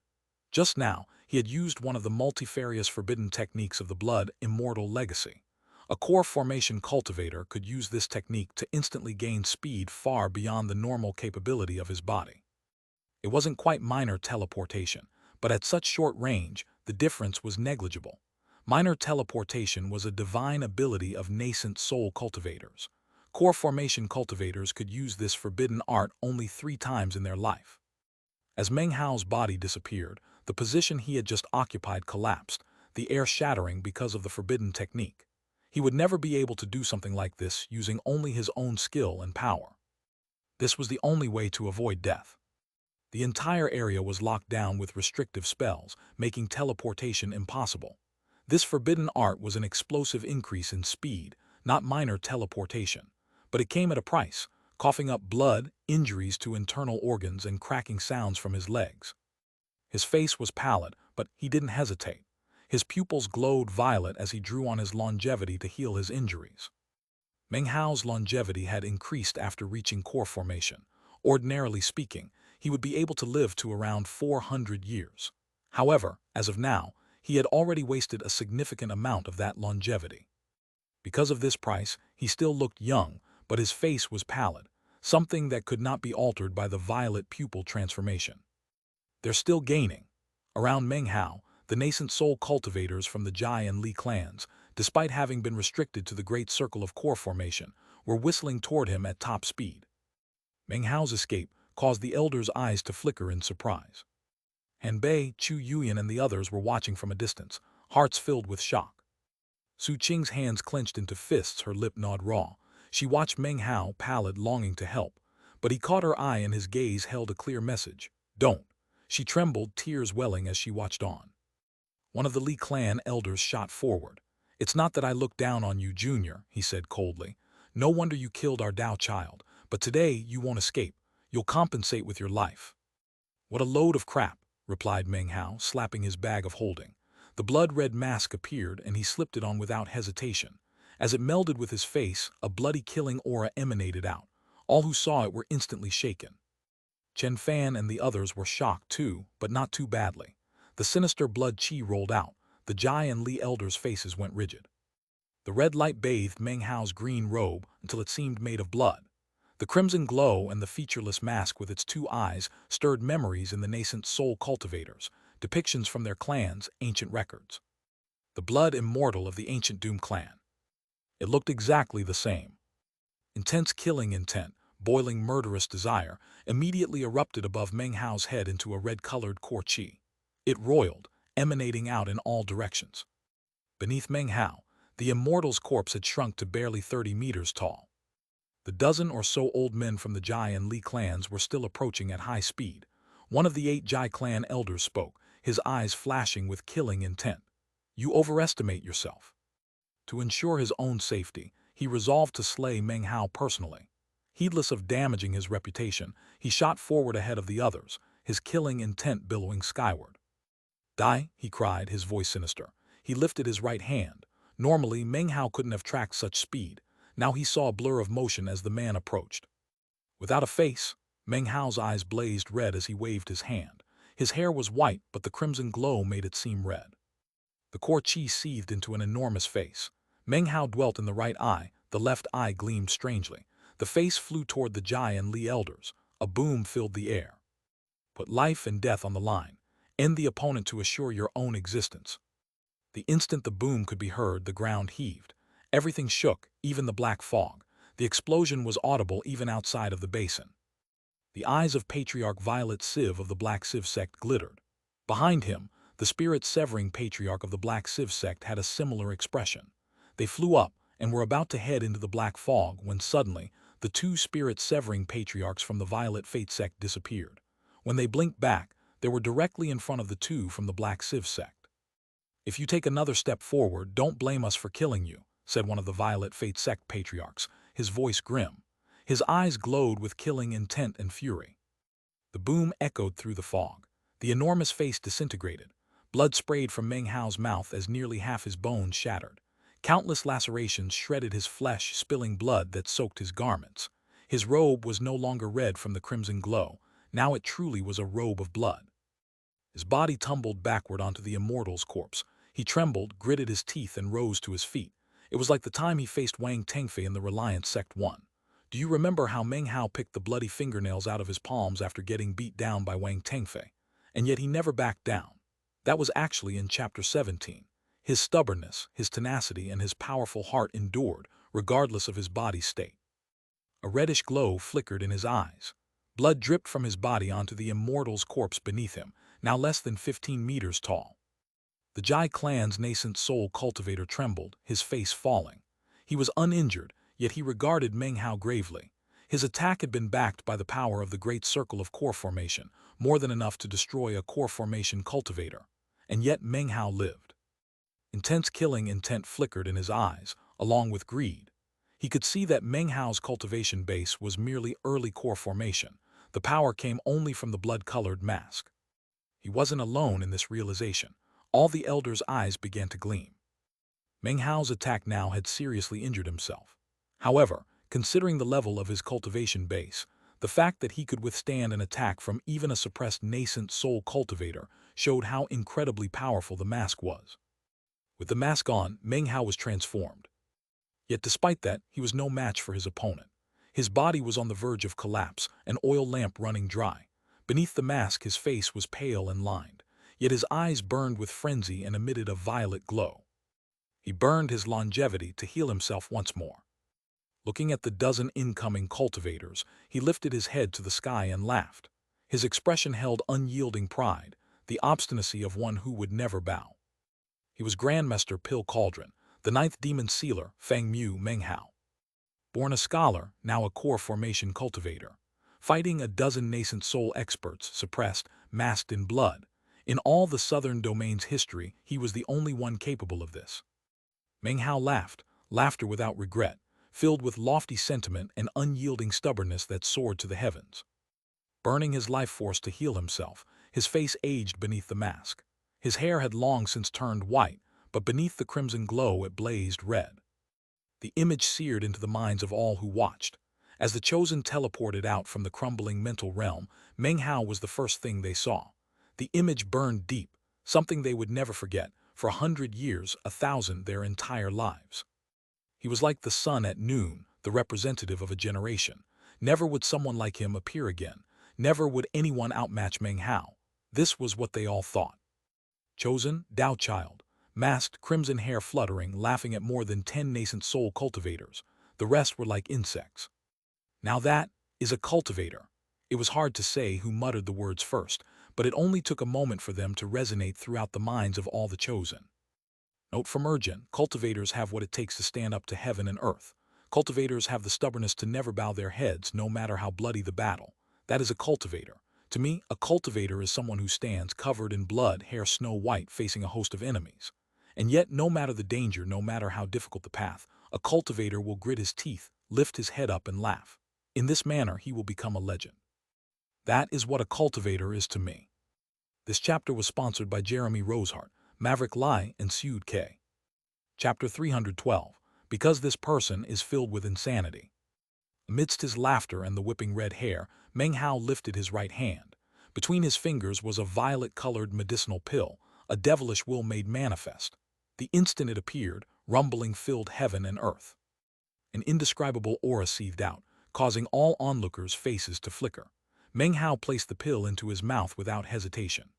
Just now, he had used one of the multifarious forbidden techniques of the blood immortal legacy. A core formation cultivator could use this technique to instantly gain speed far beyond the normal capability of his body. It wasn't quite minor teleportation, but at such short range, the difference was negligible. Minor teleportation was a divine ability of nascent soul cultivators. Core formation cultivators could use this forbidden art only 3 times in their life. As Meng Hao's body disappeared, the position he had just occupied collapsed, the air shattering because of the forbidden technique. He would never be able to do something like this using only his own skill and power. This was the only way to avoid death. The entire area was locked down with restrictive spells, making teleportation impossible. This forbidden art was an explosive increase in speed, not minor teleportation. But it came at a price, coughing up blood, injuries to internal organs, and cracking sounds from his legs. His face was pallid, but he didn't hesitate. His pupils glowed violet as he drew on his longevity to heal his injuries. Meng Hao's longevity had increased after reaching core formation. Ordinarily speaking, he would be able to live to around 400 years. However, as of now, he had already wasted a significant amount of that longevity. Because of this price, he still looked young, but his face was pallid, something that could not be altered by the violet pupil transformation. They're still gaining. Around Meng Hao, the nascent soul cultivators from the Jai and Li clans, despite having been restricted to the great circle of core formation, were whistling toward him at top speed. Meng Hao's escape caused the elders' eyes to flicker in surprise. Hanbei, Chu Yuyan, and the others were watching from a distance, hearts filled with shock. Su Qing's hands clenched into fists, her lip gnawed raw. She watched Meng Hao, pallid, longing to help, but he caught her eye and his gaze held a clear message: "Don't." She trembled, tears welling as she watched on. One of the Li clan elders shot forward. "It's not that I look down on you, Junior," he said coldly. "No wonder you killed our Dao child, but today you won't escape. You'll compensate with your life." "What a load of crap," replied Meng Hao, slapping his bag of holding. The blood-red mask appeared and he slipped it on without hesitation. As it melded with his face, a bloody killing aura emanated out. All who saw it were instantly shaken. Chen Fan and the others were shocked too, but not too badly. The sinister blood chi rolled out. The Jai and Li elders' faces went rigid. The red light bathed Meng Hao's green robe until it seemed made of blood. The crimson glow and the featureless mask with its 2 eyes stirred memories in the nascent soul cultivators, depictions from their clans' ancient records. The blood immortal of the ancient Doom clan. It looked exactly the same. Intense killing intent, boiling murderous desire, immediately erupted above Meng Hao's head into a red-colored core qi. It roiled, emanating out in all directions. Beneath Meng Hao, the immortal's corpse had shrunk to barely 30 meters tall. The dozen or so old men from the Jai and Li clans were still approaching at high speed. One of the 8 Jai clan elders spoke, his eyes flashing with killing intent. "You overestimate yourself." To ensure his own safety, he resolved to slay Meng Hao personally. Heedless of damaging his reputation, he shot forward ahead of the others, his killing intent billowing skyward. "Die," he cried, his voice sinister. He lifted his right hand. Normally, Meng Hao couldn't have tracked such speed. Now he saw a blur of motion as the man approached. Without a face, Meng Hao's eyes blazed red as he waved his hand. His hair was white, but the crimson glow made it seem red. The core qi seethed into an enormous face. Meng Hao dwelt in the right eye, the left eye gleamed strangely. The face flew toward the Jai and Li elders. A boom filled the air. "Put life and death on the line. End the opponent to assure your own existence." The instant the boom could be heard, the ground heaved. Everything shook, even the black fog. The explosion was audible even outside of the basin. The eyes of Patriarch Violet Civ of the Black Civ sect glittered. Behind him, the spirit-severing Patriarch of the Black Civ sect had a similar expression. They flew up and were about to head into the black fog when suddenly, the 2 spirit-severing Patriarchs from the Violet Fate sect disappeared. When they blinked back, they were directly in front of the 2 from the Black Civ sect. "If you take another step forward, don't blame us for killing you," said one of the Violet Fate sect Patriarchs, his voice grim. His eyes glowed with killing intent and fury. The boom echoed through the fog. The enormous face disintegrated. Blood sprayed from Meng Hao's mouth as nearly half his bones shattered. Countless lacerations shredded his flesh, spilling blood that soaked his garments. His robe was no longer red from the crimson glow. Now it truly was a robe of blood. His body tumbled backward onto the immortal's corpse. He trembled, gritted his teeth, and rose to his feet. It was like the time he faced Wang Tengfei in the Reliance Sect 1. Do you remember how Meng Hao picked the bloody fingernails out of his palms after getting beat down by Wang Tengfei? And yet he never backed down. That was actually in Chapter 17. His stubbornness, his tenacity, and his powerful heart endured, regardless of his body's state. A reddish glow flickered in his eyes. Blood dripped from his body onto the immortal's corpse beneath him, now less than 15 meters tall. The Jai clan's nascent soul cultivator trembled, his face falling. He was uninjured, yet he regarded Meng Hao gravely. His attack had been backed by the power of the Great Circle of Core Formation, more than enough to destroy a Core Formation cultivator. And yet Meng Hao lived. Intense killing intent flickered in his eyes, along with greed. He could see that Meng Hao's cultivation base was merely early core formation. The power came only from the blood-colored mask. He wasn't alone in this realization. All the elders' eyes began to gleam. Meng Hao's attack now had seriously injured himself. However, considering the level of his cultivation base, the fact that he could withstand an attack from even a suppressed nascent soul cultivator showed how incredibly powerful the mask was. With the mask on, Meng Hao was transformed. Yet despite that, he was no match for his opponent. His body was on the verge of collapse, an oil lamp running dry. Beneath the mask, his face was pale and lined, yet his eyes burned with frenzy and emitted a violet glow. He burned his longevity to heal himself once more. Looking at the dozen incoming cultivators, he lifted his head to the sky and laughed. His expression held unyielding pride, the obstinacy of one who would never bow. He was Grandmaster Pill Cauldron, the 9th Demon Sealer, Feng Mu Meng Hao. Born a scholar, now a core formation cultivator. Fighting a dozen nascent soul experts, suppressed, masked in blood. In all the Southern Domain's history, he was the only one capable of this. Meng Hao laughed, laughter without regret, filled with lofty sentiment and unyielding stubbornness that soared to the heavens. Burning his life force to heal himself, his face aged beneath the mask. His hair had long since turned white, but beneath the crimson glow it blazed red. The image seared into the minds of all who watched. As the Chosen teleported out from the crumbling mental realm, Meng Hao was the first thing they saw. The image burned deep, something they would never forget, for 100 years, 1,000, their entire lives. He was like the sun at noon, the representative of a generation. Never would someone like him appear again. Never would anyone outmatch Meng Hao. This was what they all thought. Chosen, Tao Child. masked, crimson hair fluttering, laughing at more than 10 nascent soul cultivators. The rest were like insects. Now that is a cultivator. It was hard to say who muttered the words first, but it only took a moment for them to resonate throughout the minds of all the chosen. Note from Urgent, cultivators have what it takes to stand up to heaven and earth. Cultivators have the stubbornness to never bow their heads, no matter how bloody the battle. That is a cultivator. To me, a cultivator is someone who stands covered in blood, hair snow white, facing a host of enemies. And yet, no matter the danger, no matter how difficult the path, a cultivator will grit his teeth, lift his head up, and laugh. In this manner, he will become a legend. That is what a cultivator is to me. This chapter was sponsored by Jeremy Rosehart, Maverick Lai, and Sued K. Chapter 312. Because this person is filled with insanity. Amidst his laughter and the whipping red hair, Meng Hao lifted his right hand. Between his fingers was a violet-colored medicinal pill, a devilish will made manifest. The instant it appeared, rumbling filled heaven and earth. An indescribable aura seethed out, causing all onlookers' faces to flicker. Meng Hao placed the pill into his mouth without hesitation.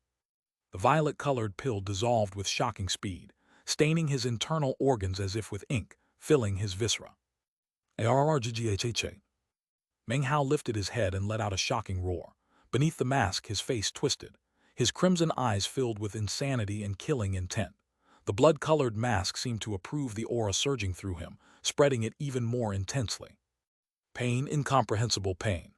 The violet-colored pill dissolved with shocking speed, staining his internal organs as if with ink, filling his viscera. Arrgghha. Meng Hao lifted his head and let out a shocking roar. Beneath the mask, his face twisted, his crimson eyes filled with insanity and killing intent. The blood-colored mask seemed to approve the aura surging through him, spreading it even more intensely. Pain, incomprehensible pain.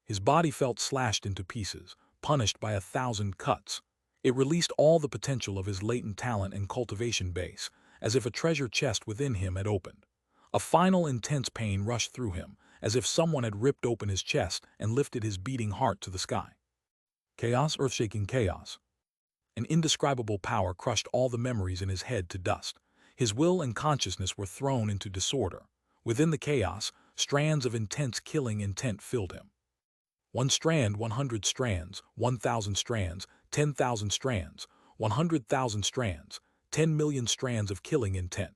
His body felt slashed into pieces, punished by 1,000 cuts. It released all the potential of his latent talent and cultivation base, as if a treasure chest within him had opened. A final intense pain rushed through him, as if someone had ripped open his chest and lifted his beating heart to the sky. Chaos, earth-shaking chaos. An indescribable power crushed all the memories in his head to dust. His will and consciousness were thrown into disorder. Within the chaos, strands of intense killing intent filled him. 1 strand, 100 strands, 1,000 strands, 10,000 strands, 100,000 strands, 10 million strands of killing intent.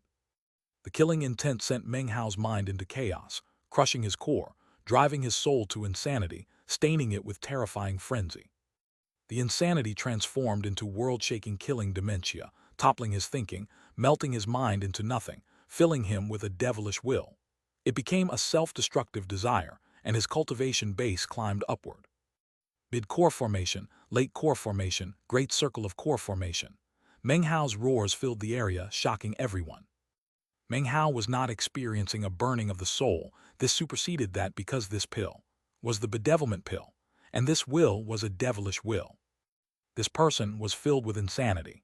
The killing intent sent Meng Hao's mind into chaos, crushing his core, driving his soul to insanity, staining it with terrifying frenzy. The insanity transformed into world-shaking killing dementia, toppling his thinking, melting his mind into nothing, filling him with a devilish will. It became a self-destructive desire, and his cultivation base climbed upward. Mid-core formation, late core formation, great circle of core formation. Meng Hao's roars filled the area, shocking everyone. Meng Hao was not experiencing a burning of the soul. This superseded that because this pill was the bedevilment pill, and this will was a devilish will. This person was filled with insanity.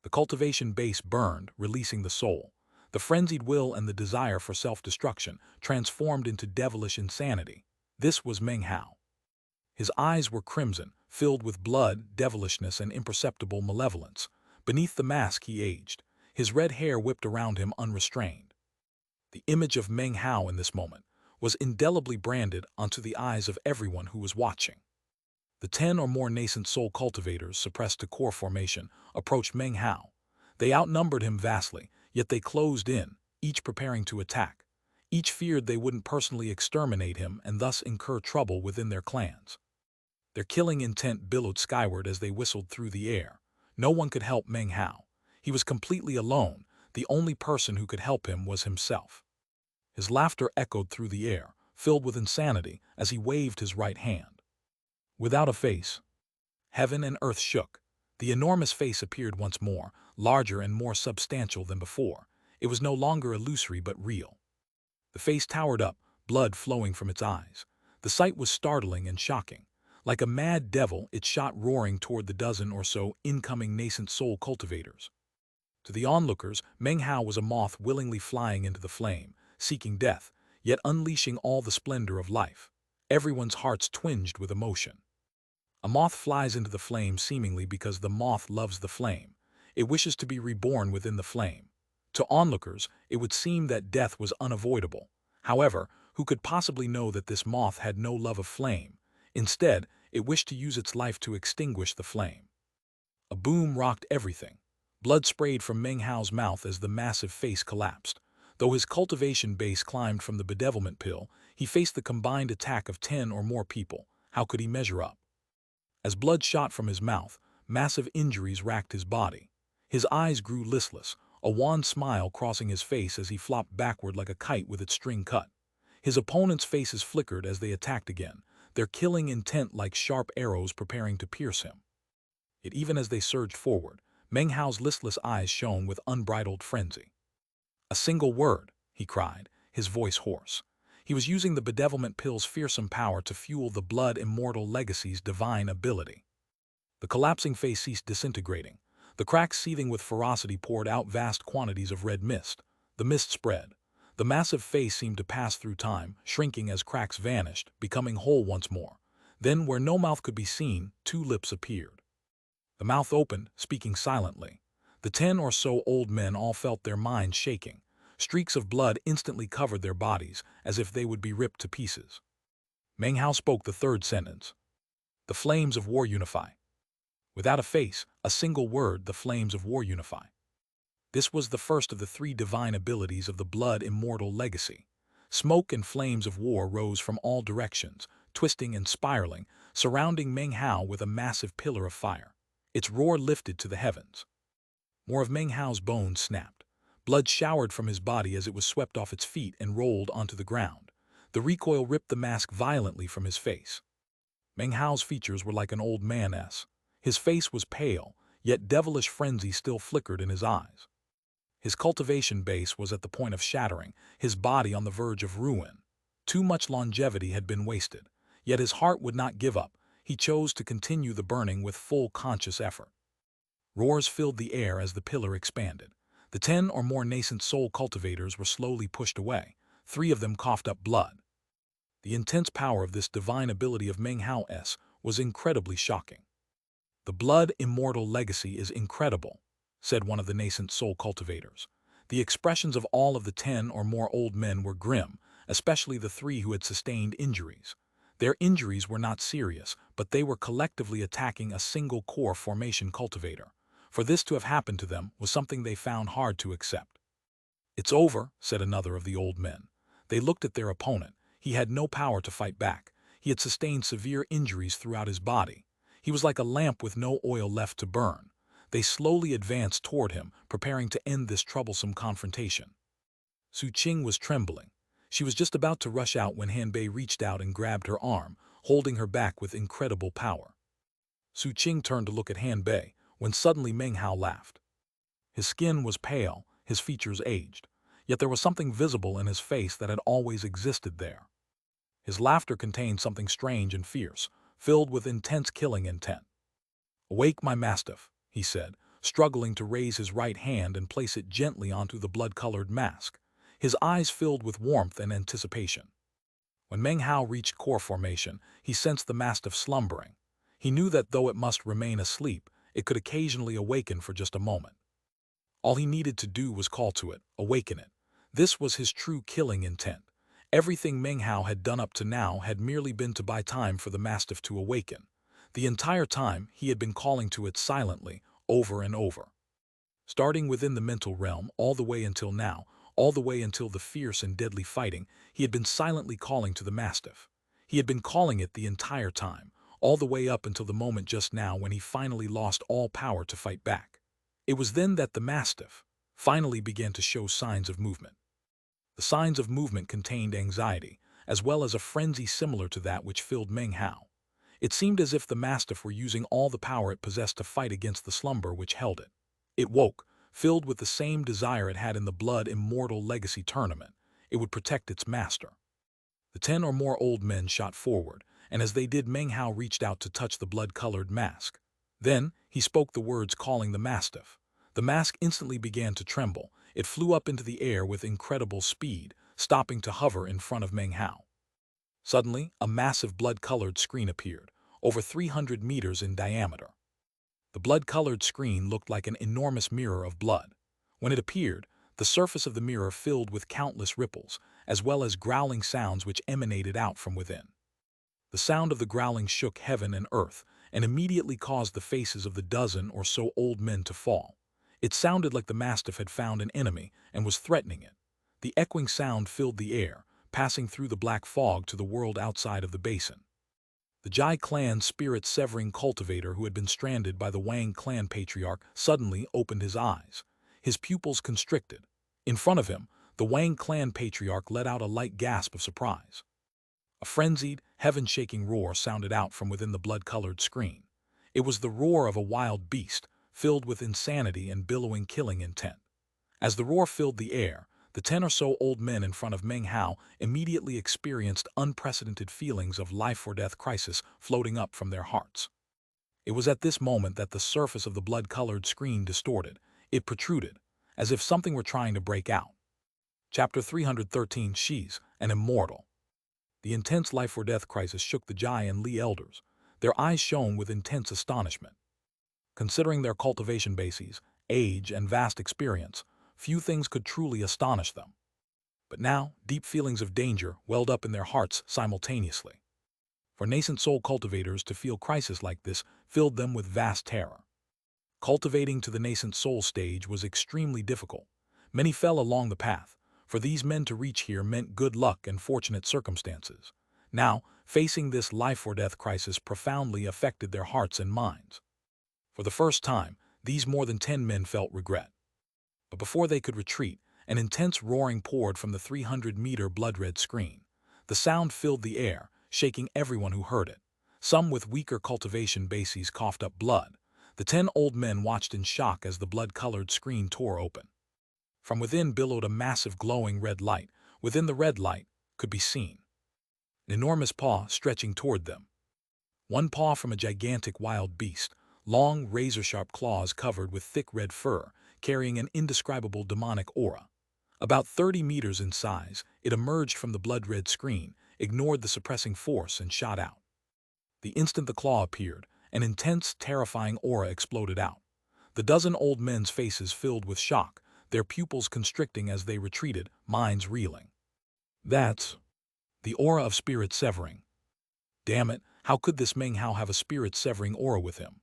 The cultivation base burned, releasing the soul. The frenzied will and the desire for self-destruction transformed into devilish insanity. This was Meng Hao. His eyes were crimson, filled with blood, devilishness, and imperceptible malevolence. Beneath the mask he aged. His red hair whipped around him unrestrained. The image of Meng Hao in this moment was indelibly branded onto the eyes of everyone who was watching. The 10 or more nascent soul cultivators suppressed to core formation approached Meng Hao. They outnumbered him vastly, yet they closed in, each preparing to attack. Each feared they wouldn't personally exterminate him and thus incur trouble within their clans. Their killing intent billowed skyward as they whistled through the air. No one could help Meng Hao. He was completely alone. The only person who could help him was himself. His laughter echoed through the air, filled with insanity, as he waved his right hand. Without a face. Heaven and earth shook. The enormous face appeared once more, larger and more substantial than before. It was no longer illusory but real. The face towered up, blood flowing from its eyes. The sight was startling and shocking. Like a mad devil, it shot roaring toward the dozen or so incoming nascent soul cultivators. To the onlookers, Meng Hao was a moth willingly flying into the flame, seeking death, yet unleashing all the splendor of life. Everyone's hearts twinged with emotion. A moth flies into the flame seemingly because the moth loves the flame. It wishes to be reborn within the flame. To onlookers, it would seem that death was unavoidable. However, who could possibly know that this moth had no love of flame? Instead, it wished to use its life to extinguish the flame. A boom rocked everything. Blood sprayed from Meng Hao's mouth as the massive face collapsed. Though his cultivation base climbed from the bedevilment pill, he faced the combined attack of 10 or more people. How could he measure up? As blood shot from his mouth, massive injuries racked his body. His eyes grew listless, a wan smile crossing his face as he flopped backward like a kite with its string cut. His opponents' faces flickered as they attacked again, their killing intent like sharp arrows preparing to pierce him. Yet even as they surged forward, Meng Hao's listless eyes shone with unbridled frenzy. "A single word," he cried, his voice hoarse. He was using the bedevilment pill's fearsome power to fuel the blood immortal legacy's divine ability. The collapsing face ceased disintegrating. The cracks seething with ferocity poured out vast quantities of red mist. The mist spread. The massive face seemed to pass through time, shrinking as cracks vanished, becoming whole once more. Then, where no mouth could be seen, two lips appeared. The mouth opened, speaking silently. The 10 or so old men all felt their minds shaking. Streaks of blood instantly covered their bodies, as if they would be ripped to pieces. Meng Hao spoke the third sentence. "The flames of war unify." Without a face, a single word, the flames of war unify. This was the first of the three divine abilities of the blood immortal legacy. Smoke and flames of war rose from all directions, twisting and spiraling, surrounding Meng Hao with a massive pillar of fire. Its roar lifted to the heavens. More of Meng Hao's bones snapped. Blood showered from his body as it was swept off its feet and rolled onto the ground. The recoil ripped the mask violently from his face. Meng Hao's features were like an old man's. His face was pale, yet devilish frenzy still flickered in his eyes. His cultivation base was at the point of shattering, his body on the verge of ruin. Too much longevity had been wasted, yet his heart would not give up. He chose to continue the burning with full conscious effort. Roars filled the air as the pillar expanded. The 10 or more nascent soul cultivators were slowly pushed away. 3 of them coughed up blood. The intense power of this divine ability of Meng Hao's was incredibly shocking. "The blood immortal legacy is incredible," said one of the nascent soul cultivators. The expressions of all of the 10 or more old men were grim, especially the 3 who had sustained injuries. Their injuries were not serious, but they were collectively attacking a single core formation cultivator. For this to have happened to them was something they found hard to accept. "It's over," said another of the old men. They looked at their opponent. He had no power to fight back. He had sustained severe injuries throughout his body. He was like a lamp with no oil left to burn. They slowly advanced toward him, preparing to end this troublesome confrontation. Su Qing was trembling. She was just about to rush out when Han Bei reached out and grabbed her arm, holding her back with incredible power. Su Qing turned to look at Han Bei, when suddenly Meng Hao laughed. His skin was pale, his features aged, yet there was something visible in his face that had always existed there. His laughter contained something strange and fierce, filled with intense killing intent. "Awake, my mastiff," he said, struggling to raise his right hand and place it gently onto the blood-colored mask. His eyes filled with warmth and anticipation. When Meng Hao reached core formation, he sensed the mastiff slumbering. He knew that though it must remain asleep, it could occasionally awaken for just a moment. All he needed to do was call to it, awaken it. This was his true killing intent. Everything Meng Hao had done up to now had merely been to buy time for the mastiff to awaken. The entire time, he had been calling to it silently, over and over. Starting within the mental realm, all the way until now, all the way until the fierce and deadly fighting, he had been silently calling to the mastiff. He had been calling it the entire time, all the way up until the moment just now when he finally lost all power to fight back. It was then that the mastiff finally began to show signs of movement. The signs of movement contained anxiety, as well as a frenzy similar to that which filled Meng Hao. It seemed as if the mastiff were using all the power it possessed to fight against the slumber which held it. It woke, filled with the same desire it had in the blood immortal legacy tournament. It would protect its master. The 10 or more old men shot forward, and as they did, Meng Hao reached out to touch the blood-colored mask. Then, he spoke the words calling the mastiff. The mask instantly began to tremble. It flew up into the air with incredible speed, stopping to hover in front of Meng Hao. Suddenly, a massive blood-colored screen appeared, over 300 meters in diameter. The blood-colored screen looked like an enormous mirror of blood. When it appeared, the surface of the mirror filled with countless ripples, as well as growling sounds which emanated out from within. The sound of the growling shook heaven and earth, and immediately caused the faces of the dozen or so old men to fall. It sounded like the mastiff had found an enemy and was threatening it. The echoing sound filled the air, passing through the black fog to the world outside of the basin. The Jai clan's spirit-severing cultivator who had been stranded by the Wang clan patriarch suddenly opened his eyes. His pupils constricted. In front of him, the Wang clan patriarch let out a light gasp of surprise. A frenzied, heaven-shaking roar sounded out from within the blood-colored screen. It was the roar of a wild beast, filled with insanity and billowing killing intent. As the roar filled the air, the 10 or so old men in front of Meng Hao immediately experienced unprecedented feelings of life-or-death crisis floating up from their hearts. It was at this moment that the surface of the blood-colored screen distorted. It protruded, as if something were trying to break out. Chapter 313. She's an immortal. The intense life-or-death crisis shook the Jai and Li elders. Their eyes shone with intense astonishment. Considering their cultivation bases, age, and vast experience, few things could truly astonish them. But now, deep feelings of danger welled up in their hearts simultaneously. For nascent soul cultivators to feel crisis like this filled them with vast terror. Cultivating to the nascent soul stage was extremely difficult. Many fell along the path. For these men to reach here meant good luck and fortunate circumstances. Now, facing this life-or-death crisis profoundly affected their hearts and minds. For the first time, these more than 10 men felt regret. But before they could retreat, an intense roaring poured from the 300-meter blood-red screen. The sound filled the air, shaking everyone who heard it. Some with weaker cultivation bases coughed up blood. The 10 old men watched in shock as the blood-colored screen tore open. From within billowed a massive glowing red light. Within the red light could be seen an enormous paw stretching toward them. One paw from a gigantic wild beast, long, razor-sharp claws covered with thick red fur, carrying an indescribable demonic aura. About 30 meters in size, it emerged from the blood-red screen, ignored the suppressing force, and shot out. The instant the claw appeared, an intense, terrifying aura exploded out. The dozen old men's faces filled with shock, their pupils constricting as they retreated, minds reeling. That's the aura of spirit severing. Damn it, how could this Meng Hao have a spirit-severing aura with him?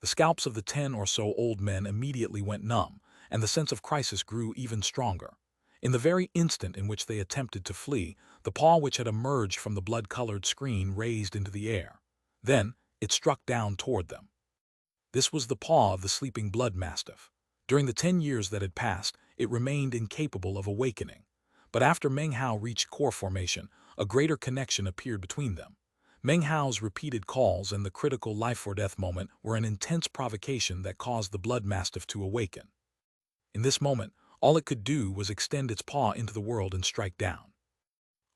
The scalps of the 10 or so old men immediately went numb, and the sense of crisis grew even stronger. In the very instant in which they attempted to flee, the paw which had emerged from the blood-colored screen raised into the air. Then, it struck down toward them. This was the paw of the sleeping blood mastiff. During the 10 years that had passed, it remained incapable of awakening. But after Meng Hao reached core formation, a greater connection appeared between them. Meng Hao's repeated calls and the critical life-or-death moment were an intense provocation that caused the blood mastiff to awaken. In this moment, all it could do was extend its paw into the world and strike down.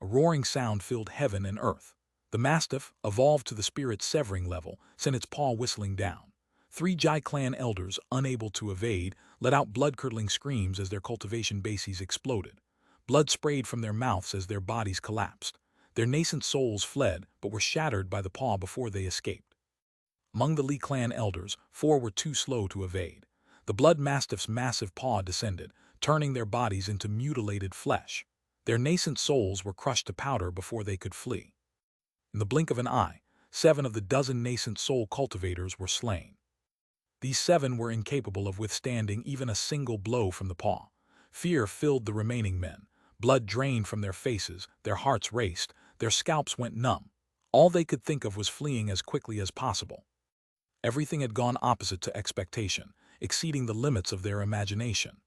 A roaring sound filled heaven and earth. The mastiff, evolved to the spirit-severing level, sent its paw whistling down. 3 Jai clan elders, unable to evade, let out blood-curdling screams as their cultivation bases exploded. Blood sprayed from their mouths as their bodies collapsed. Their nascent souls fled, but were shattered by the paw before they escaped. Among the Li clan elders, 4 were too slow to evade. The blood mastiff's massive paw descended, turning their bodies into mutilated flesh. Their nascent souls were crushed to powder before they could flee. In the blink of an eye, 7 of the dozen nascent soul cultivators were slain. These 7 were incapable of withstanding even a single blow from the paw. Fear filled the remaining men. Blood drained from their faces, their hearts raced, their scalps went numb. All they could think of was fleeing as quickly as possible. Everything had gone opposite to expectation, exceeding the limits of their imagination.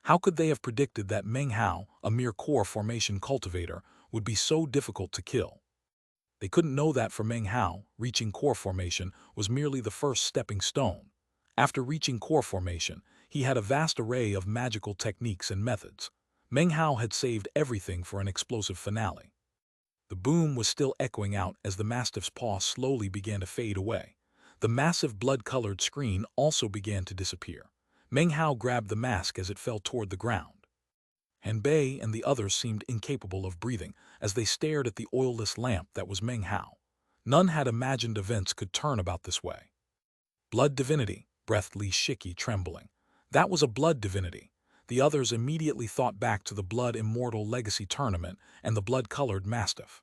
How could they have predicted that Meng Hao, a mere core formation cultivator, would be so difficult to kill? They couldn't know that for Meng Hao, reaching core formation was merely the first stepping stone. After reaching core formation, he had a vast array of magical techniques and methods. Meng Hao had saved everything for an explosive finale. The boom was still echoing out as the mastiff's paw slowly began to fade away. The massive blood-colored screen also began to disappear. Meng Hao grabbed the mask as it fell toward the ground. Hanbei and the others seemed incapable of breathing as they stared at the oilless lamp that was Meng Hao. None had imagined events could turn about this way. Blood divinity, breathed Li Shiki, trembling. That was a blood divinity. The others immediately thought back to the Blood Immortal Legacy Tournament and the blood-colored mastiff.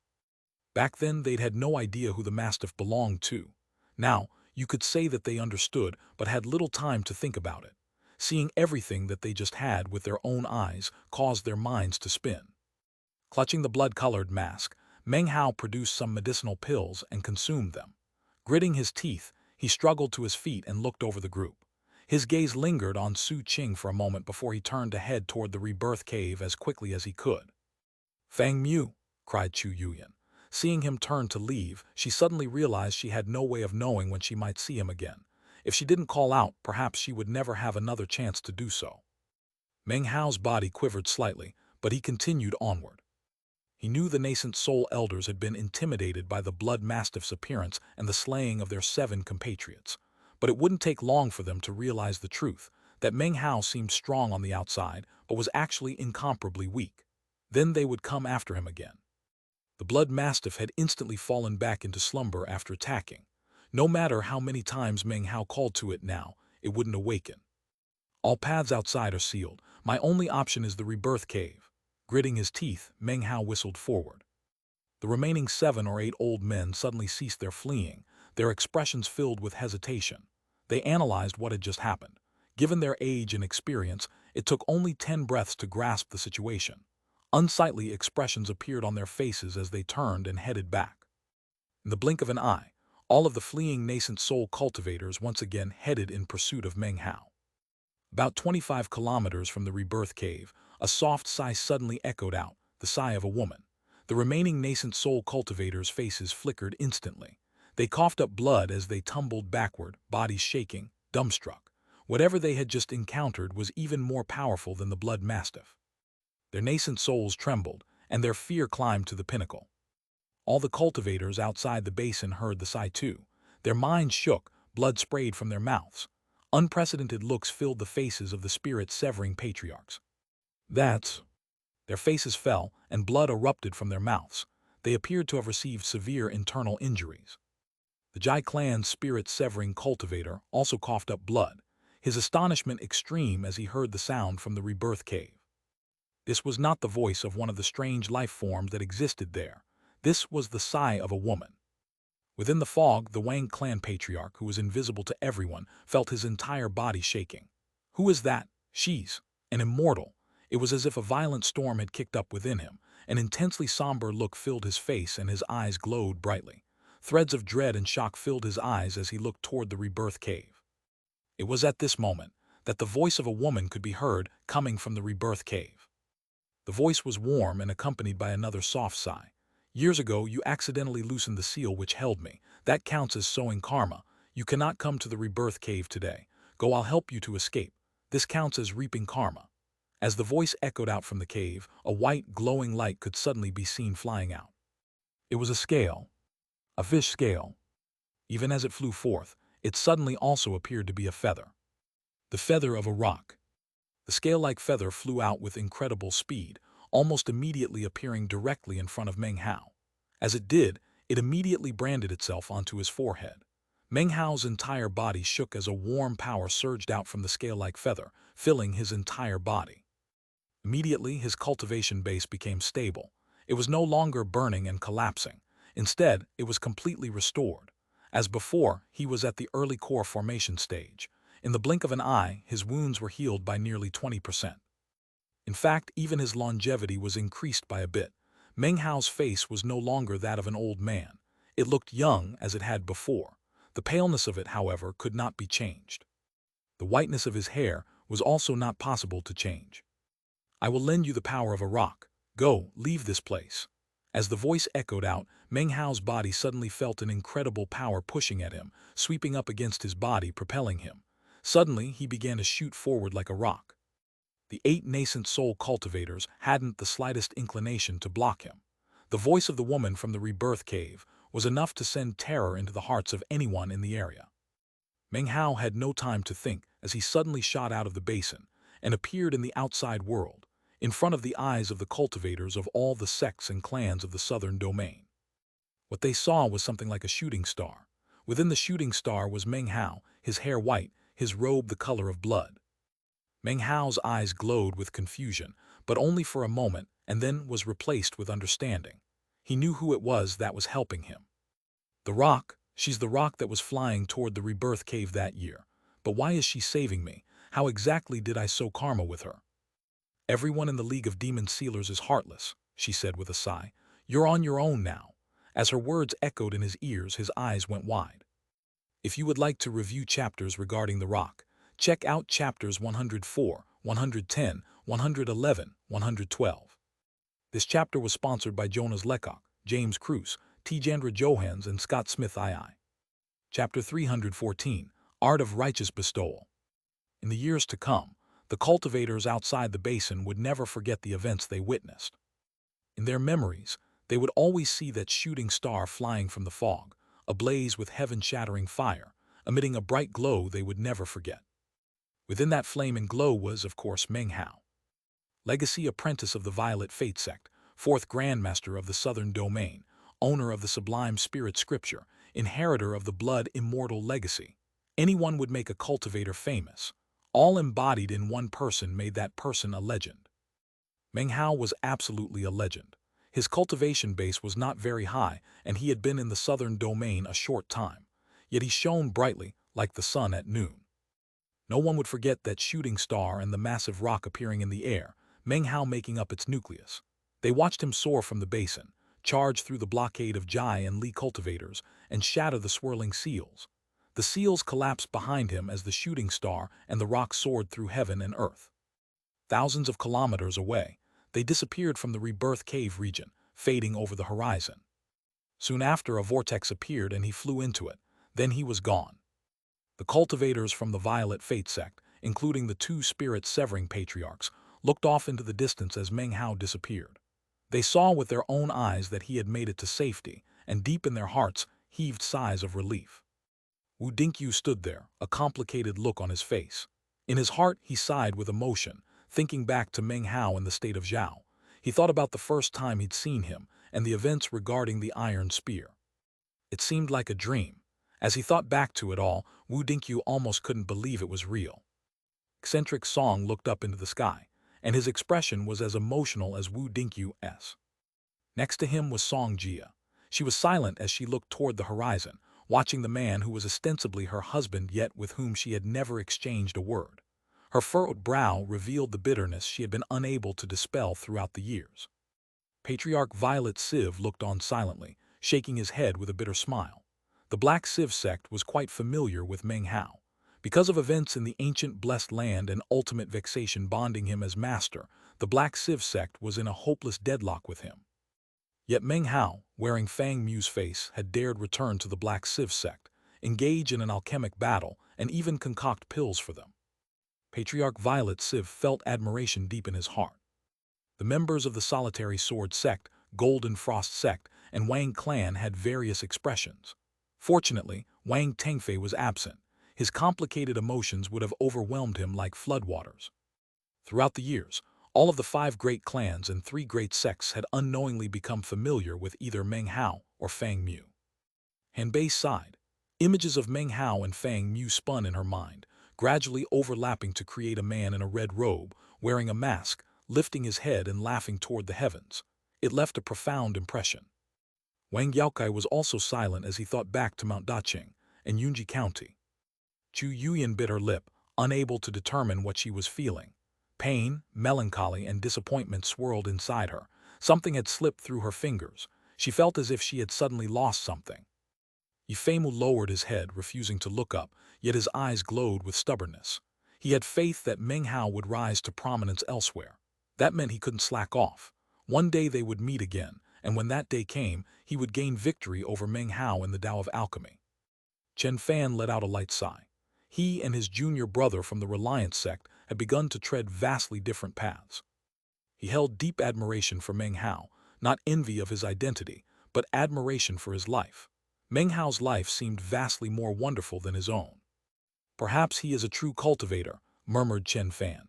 Back then, they'd had no idea who the mastiff belonged to. Now, you could say that they understood, but had little time to think about it. Seeing everything that they just had with their own eyes caused their minds to spin. Clutching the blood-colored mask, Meng Hao produced some medicinal pills and consumed them. Gritting his teeth, he struggled to his feet and looked over the group. His gaze lingered on Su Qing for a moment before he turned to head toward the rebirth cave as quickly as he could. "Fang Mu!" cried Chu Yuyan. Seeing him turn to leave, she suddenly realized she had no way of knowing when she might see him again. If she didn't call out, perhaps she would never have another chance to do so. Meng Hao's body quivered slightly, but he continued onward. He knew the nascent soul elders had been intimidated by the blood mastiff's appearance and the slaying of their 7 compatriots. But it wouldn't take long for them to realize the truth, that Meng Hao seemed strong on the outside, but was actually incomparably weak. Then they would come after him again. The blood mastiff had instantly fallen back into slumber after attacking. No matter how many times Meng Hao called to it now, it wouldn't awaken. "All paths outside are sealed. My only option is the rebirth cave." Gritting his teeth, Meng Hao whistled forward. The remaining 7 or 8 old men suddenly ceased their fleeing, their expressions filled with hesitation. They analyzed what had just happened. Given their age and experience, it took only 10 breaths to grasp the situation. Unsightly expressions appeared on their faces as they turned and headed back. In the blink of an eye, all of the fleeing nascent soul cultivators once again headed in pursuit of Meng Hao. About 25 kilometers from the rebirth cave, a soft sigh suddenly echoed out, the sigh of a woman. The remaining nascent soul cultivators' faces flickered instantly. They coughed up blood as they tumbled backward, bodies shaking, dumbstruck. Whatever they had just encountered was even more powerful than the blood mastiff. Their nascent souls trembled, and their fear climbed to the pinnacle. All the cultivators outside the basin heard the sigh too. Their minds shook, blood sprayed from their mouths. Unprecedented looks filled the faces of the spirit-severing patriarchs. "That's—" Their faces fell, and blood erupted from their mouths. They appeared to have received severe internal injuries. The Jai clan's spirit-severing cultivator also coughed up blood, his astonishment extreme as he heard the sound from the rebirth cave. This was not the voice of one of the strange life forms that existed there. This was the sigh of a woman. Within the fog, the Wang clan patriarch, who was invisible to everyone, felt his entire body shaking. "Who is that?" "She's an immortal." It was as if a violent storm had kicked up within him. An intensely somber look filled his face and his eyes glowed brightly. Threads of dread and shock filled his eyes as he looked toward the rebirth cave. It was at this moment that the voice of a woman could be heard coming from the rebirth cave. The voice was warm and accompanied by another soft sigh. "Years ago, you accidentally loosened the seal which held me. That counts as sowing karma. You cannot come to the rebirth cave today. Go, I'll help you to escape. This counts as reaping karma." As the voice echoed out from the cave, a white, glowing light could suddenly be seen flying out. It was a scale, a fish scale. Even as it flew forth, it suddenly also appeared to be a feather. The feather of a rock. The scale-like feather flew out with incredible speed, almost immediately appearing directly in front of Meng Hao. As it did, it immediately branded itself onto his forehead. Meng Hao's entire body shook as a warm power surged out from the scale-like feather, filling his entire body. Immediately, his cultivation base became stable. It was no longer burning and collapsing. Instead, it was completely restored. As before, he was at the early core formation stage. In the blink of an eye, his wounds were healed by nearly 20%. In fact, even his longevity was increased by a bit. Meng Hao's face was no longer that of an old man. It looked young as it had before. The paleness of it, however, could not be changed. The whiteness of his hair was also not possible to change. "I will lend you the power of a rock. Go, leave this place." As the voice echoed out, Meng Hao's body suddenly felt an incredible power pushing at him, sweeping up against his body, propelling him. Suddenly, he began to shoot forward like a rock. The 8 nascent soul cultivators hadn't the slightest inclination to block him. The voice of the woman from the rebirth cave was enough to send terror into the hearts of anyone in the area. Meng Hao had no time to think as he suddenly shot out of the basin and appeared in the outside world, in front of the eyes of the cultivators of all the sects and clans of the southern domain. What they saw was something like a shooting star. Within the shooting star was Meng Hao, his hair white, his robe the color of blood. Meng Hao's eyes glowed with confusion, but only for a moment, and then was replaced with understanding. He knew who it was that was helping him. "The rock, she's the rock that was flying toward the rebirth cave that year. But why is she saving me? How exactly did I sow karma with her?" "Everyone in the League of Demon Sealers is heartless," she said with a sigh. "You're on your own now." As her words echoed in his ears, his eyes went wide. If you would like to review chapters regarding the rock, check out chapters 104, 110, 111, 112. This chapter was sponsored by Jonas Lecoq, James Kruse, T. Jandra Johans, and Scott Smith II. Chapter 314, Art of Righteous Bestowal. In the years to come, the cultivators outside the basin would never forget the events they witnessed. In their memories, they would always see that shooting star flying from the fog, ablaze with heaven-shattering fire, emitting a bright glow they would never forget. Within that flame and glow was, of course, Meng Hao, legacy apprentice of the Violet Fate sect, fourth Grandmaster of the Southern Domain, owner of the Sublime Spirit Scripture, inheritor of the Blood Immortal Legacy. Anyone would make a cultivator famous. All embodied in one person made that person a legend. Meng Hao was absolutely a legend. His cultivation base was not very high, and he had been in the Southern Domain a short time. Yet he shone brightly, like the sun at noon. No one would forget that shooting star and the massive rock appearing in the air, Meng Hao making up its nucleus. They watched him soar from the basin, charge through the blockade of Jai and Li cultivators, and shatter the swirling seals. The seals collapsed behind him as the shooting star and the rock soared through heaven and earth. Thousands of kilometers away, they disappeared from the rebirth cave region, fading over the horizon. Soon after, a vortex appeared and he flew into it. Then he was gone. The cultivators from the Violet Fate sect, including the two spirit-severing patriarchs, looked off into the distance as Meng Hao disappeared. They saw with their own eyes that he had made it to safety, and deep in their hearts heaved sighs of relief. Wu Dinkyu stood there, a complicated look on his face. In his heart, he sighed with emotion, thinking back to Meng Hao in the state of Zhao. He thought about the first time he'd seen him and the events regarding the iron spear. It seemed like a dream. As he thought back to it all, Wu Dinkyu almost couldn't believe it was real. Eccentric Song looked up into the sky, and his expression was as emotional as Wu Dinkyu's. Next to him was Song Jia. She was silent as she looked toward the horizon, watching the man who was ostensibly her husband yet with whom she had never exchanged a word. Her furrowed brow revealed the bitterness she had been unable to dispel throughout the years. Patriarch Violet Civ looked on silently, shaking his head with a bitter smile. The Black Civ sect was quite familiar with Meng Hao. Because of events in the ancient blessed land and ultimate vexation bonding him as master, the Black Civ sect was in a hopeless deadlock with him. Yet Meng Hao, wearing Fang Mu's face, had dared return to the Black Civ sect, engage in an alchemic battle, and even concoct pills for them. Patriarch Violet Civ felt admiration deep in his heart. The members of the Solitary Sword sect, Golden Frost sect, and Wang clan had various expressions. Fortunately, Wang Tengfei was absent. His complicated emotions would have overwhelmed him like floodwaters. Throughout the years, all of the 5 great clans and 3 great sects had unknowingly become familiar with either Meng Hao or Fang Mu. Hanbei sighed. Images of Meng Hao and Fang Mu spun in her mind, gradually overlapping to create a man in a red robe, wearing a mask, lifting his head and laughing toward the heavens. It left a profound impression. Wang Yaokai was also silent as he thought back to Mount Daqing and Yunji County. Chu Yuyan bit her lip, unable to determine what she was feeling. Pain, melancholy, and disappointment swirled inside her. Something had slipped through her fingers. She felt as if she had suddenly lost something. Yifeimu lowered his head, refusing to look up, yet his eyes glowed with stubbornness. He had faith that Meng Hao would rise to prominence elsewhere. That meant he couldn't slack off. One day they would meet again, and when that day came, he would gain victory over Meng Hao in the Tao of Alchemy. Chen Fan let out a light sigh. He and his junior brother from the Reliance sect had begun to tread vastly different paths. He held deep admiration for Meng Hao, not envy of his identity, but admiration for his life. Meng Hao's life seemed vastly more wonderful than his own. Perhaps he is a true cultivator, murmured Chen Fan.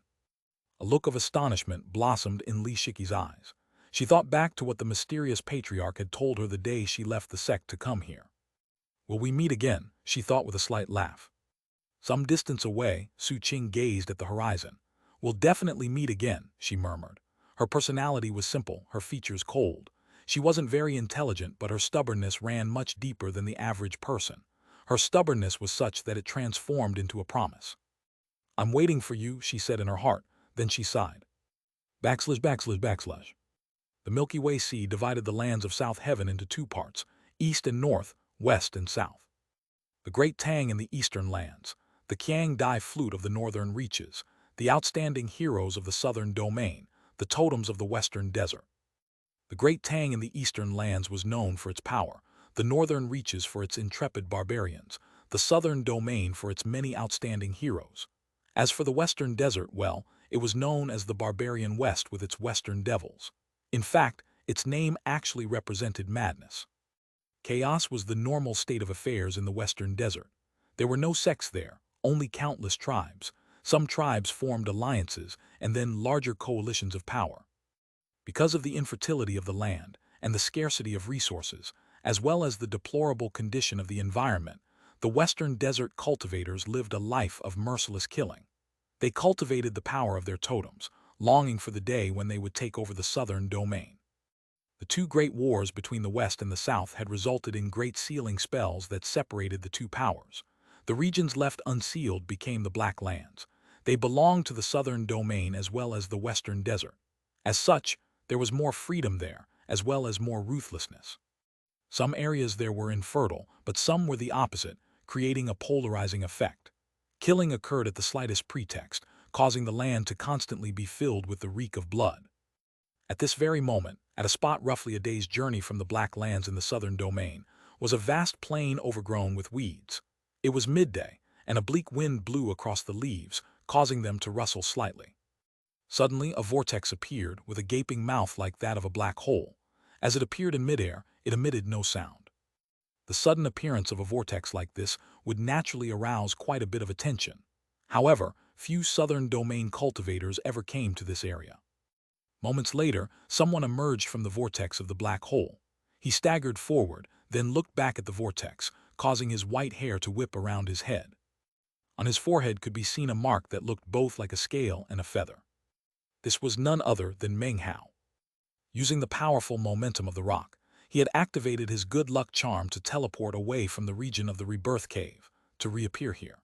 A look of astonishment blossomed in Li Shiki's eyes. She thought back to what the mysterious patriarch had told her the day she left the sect to come here. Will we meet again? She thought with a slight laugh. Some distance away, Su Qing gazed at the horizon. We'll definitely meet again, she murmured. Her personality was simple, her features cold. She wasn't very intelligent, but her stubbornness ran much deeper than the average person. Her stubbornness was such that it transformed into a promise. I'm waiting for you, she said in her heart. Then she sighed. ///. The Milky Way Sea divided the lands of South Heaven into two parts, east and north, west and south. The Great Tang in the eastern lands, the Qiang Dai Flute of the northern reaches, the outstanding heroes of the southern domain, the totems of the western desert. The Great Tang in the eastern lands was known for its power, the northern reaches for its intrepid barbarians, the southern domain for its many outstanding heroes. As for the western desert, well, it was known as the barbarian West with its western devils. In fact, its name actually represented madness. Chaos was the normal state of affairs in the western desert. There were no sects there, only countless tribes. Some tribes formed alliances and then larger coalitions of power. Because of the infertility of the land and the scarcity of resources, as well as the deplorable condition of the environment, the western desert cultivators lived a life of merciless killing. They cultivated the power of their totems, longing for the day when they would take over the southern domain. The two great wars between the West and the South had resulted in great sealing spells that separated the two powers. The regions left unsealed became the Black Lands. They belonged to the southern domain as well as the western desert. As such, there was more freedom there, as well as more ruthlessness. Some areas there were infertile, but some were the opposite, creating a polarizing effect. Killing occurred at the slightest pretext, causing the land to constantly be filled with the reek of blood. At this very moment, at a spot roughly a day's journey from the Black Lands in the southern domain, was a vast plain overgrown with weeds. It was midday, and a bleak wind blew across the leaves, causing them to rustle slightly. Suddenly, a vortex appeared with a gaping mouth like that of a black hole. As it appeared in midair, it emitted no sound. The sudden appearance of a vortex like this would naturally arouse quite a bit of attention. However, few southern domain cultivators ever came to this area. Moments later, someone emerged from the vortex of the black hole. He staggered forward, then looked back at the vortex, causing his white hair to whip around his head. On his forehead could be seen a mark that looked both like a scale and a feather. This was none other than Meng Hao. Using the powerful momentum of the rock, he had activated his good luck charm to teleport away from the region of the rebirth cave, to reappear here.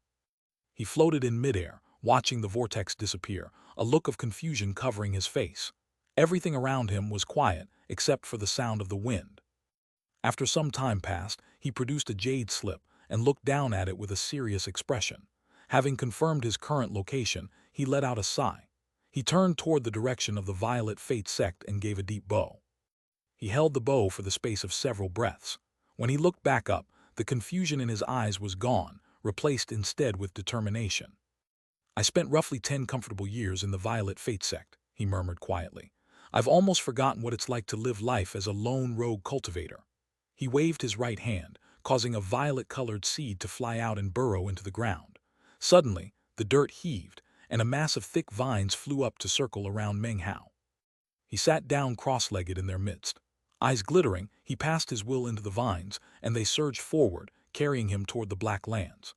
He floated in midair, watching the vortex disappear, a look of confusion covering his face. Everything around him was quiet, except for the sound of the wind. After some time passed, he produced a jade slip and looked down at it with a serious expression. Having confirmed his current location, he let out a sigh. He turned toward the direction of the Violet Fate sect and gave a deep bow. He held the bow for the space of several breaths. When he looked back up, the confusion in his eyes was gone, replaced instead with determination. "I spent roughly 10 comfortable years in the Violet Fate sect," he murmured quietly. "I've almost forgotten what it's like to live life as a lone rogue cultivator." He waved his right hand, causing a violet-colored seed to fly out and burrow into the ground. Suddenly, the dirt heaved, and a mass of thick vines flew up to circle around Meng Hao. He sat down cross-legged in their midst. Eyes glittering, he passed his will into the vines, and they surged forward, carrying him toward the Black Lands.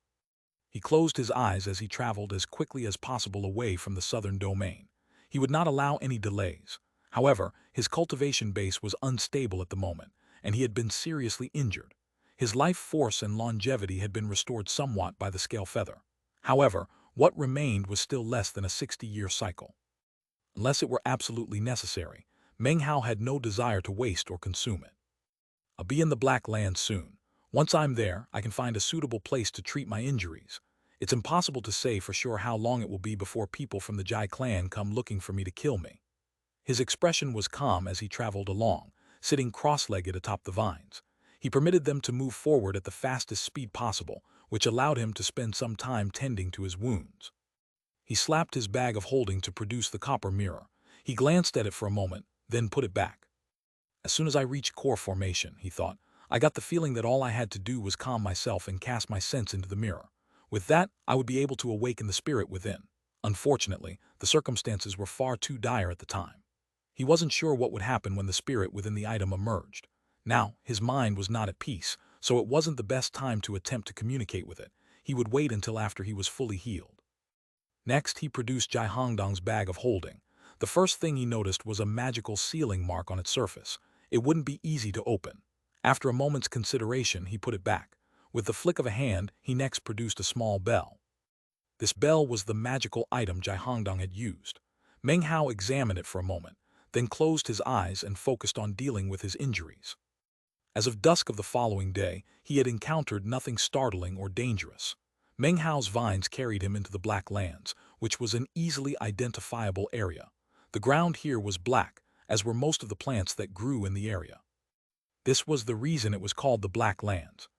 He closed his eyes as he traveled as quickly as possible away from the southern domain. He would not allow any delays. However, his cultivation base was unstable at the moment, and he had been seriously injured. His life force and longevity had been restored somewhat by the scale feather. However, what remained was still less than a 60-year cycle. Unless it were absolutely necessary, Meng Hao had no desire to waste or consume it. "I'll be in the Black Lands soon. Once I'm there, I can find a suitable place to treat my injuries. It's impossible to say for sure how long it will be before people from the Jai clan come looking for me to kill me." His expression was calm as he traveled along, sitting cross-legged atop the vines. He permitted them to move forward at the fastest speed possible, which allowed him to spend some time tending to his wounds. He slapped his bag of holding to produce the copper mirror. He glanced at it for a moment, then put it back. "As soon as I reach core formation," he thought, "I got the feeling that all I had to do was calm myself and cast my sense into the mirror. With that, I would be able to awaken the spirit within." Unfortunately, the circumstances were far too dire at the time. He wasn't sure what would happen when the spirit within the item emerged. Now, his mind was not at peace, so it wasn't the best time to attempt to communicate with it. He would wait until after he was fully healed. Next, he produced Jai Hongdong's bag of holding. The first thing he noticed was a magical sealing mark on its surface. It wouldn't be easy to open. After a moment's consideration, he put it back. With the flick of a hand, he next produced a small bell. This bell was the magical item Jai Hongdong had used. Meng Hao examined it for a moment. then closed his eyes and focused on dealing with his injuries. As of dusk of the following day, he had encountered nothing startling or dangerous. Meng Hao's vines carried him into the Black Lands, which was an easily identifiable area. The ground here was black, as were most of the plants that grew in the area. This was the reason it was called the Black Lands.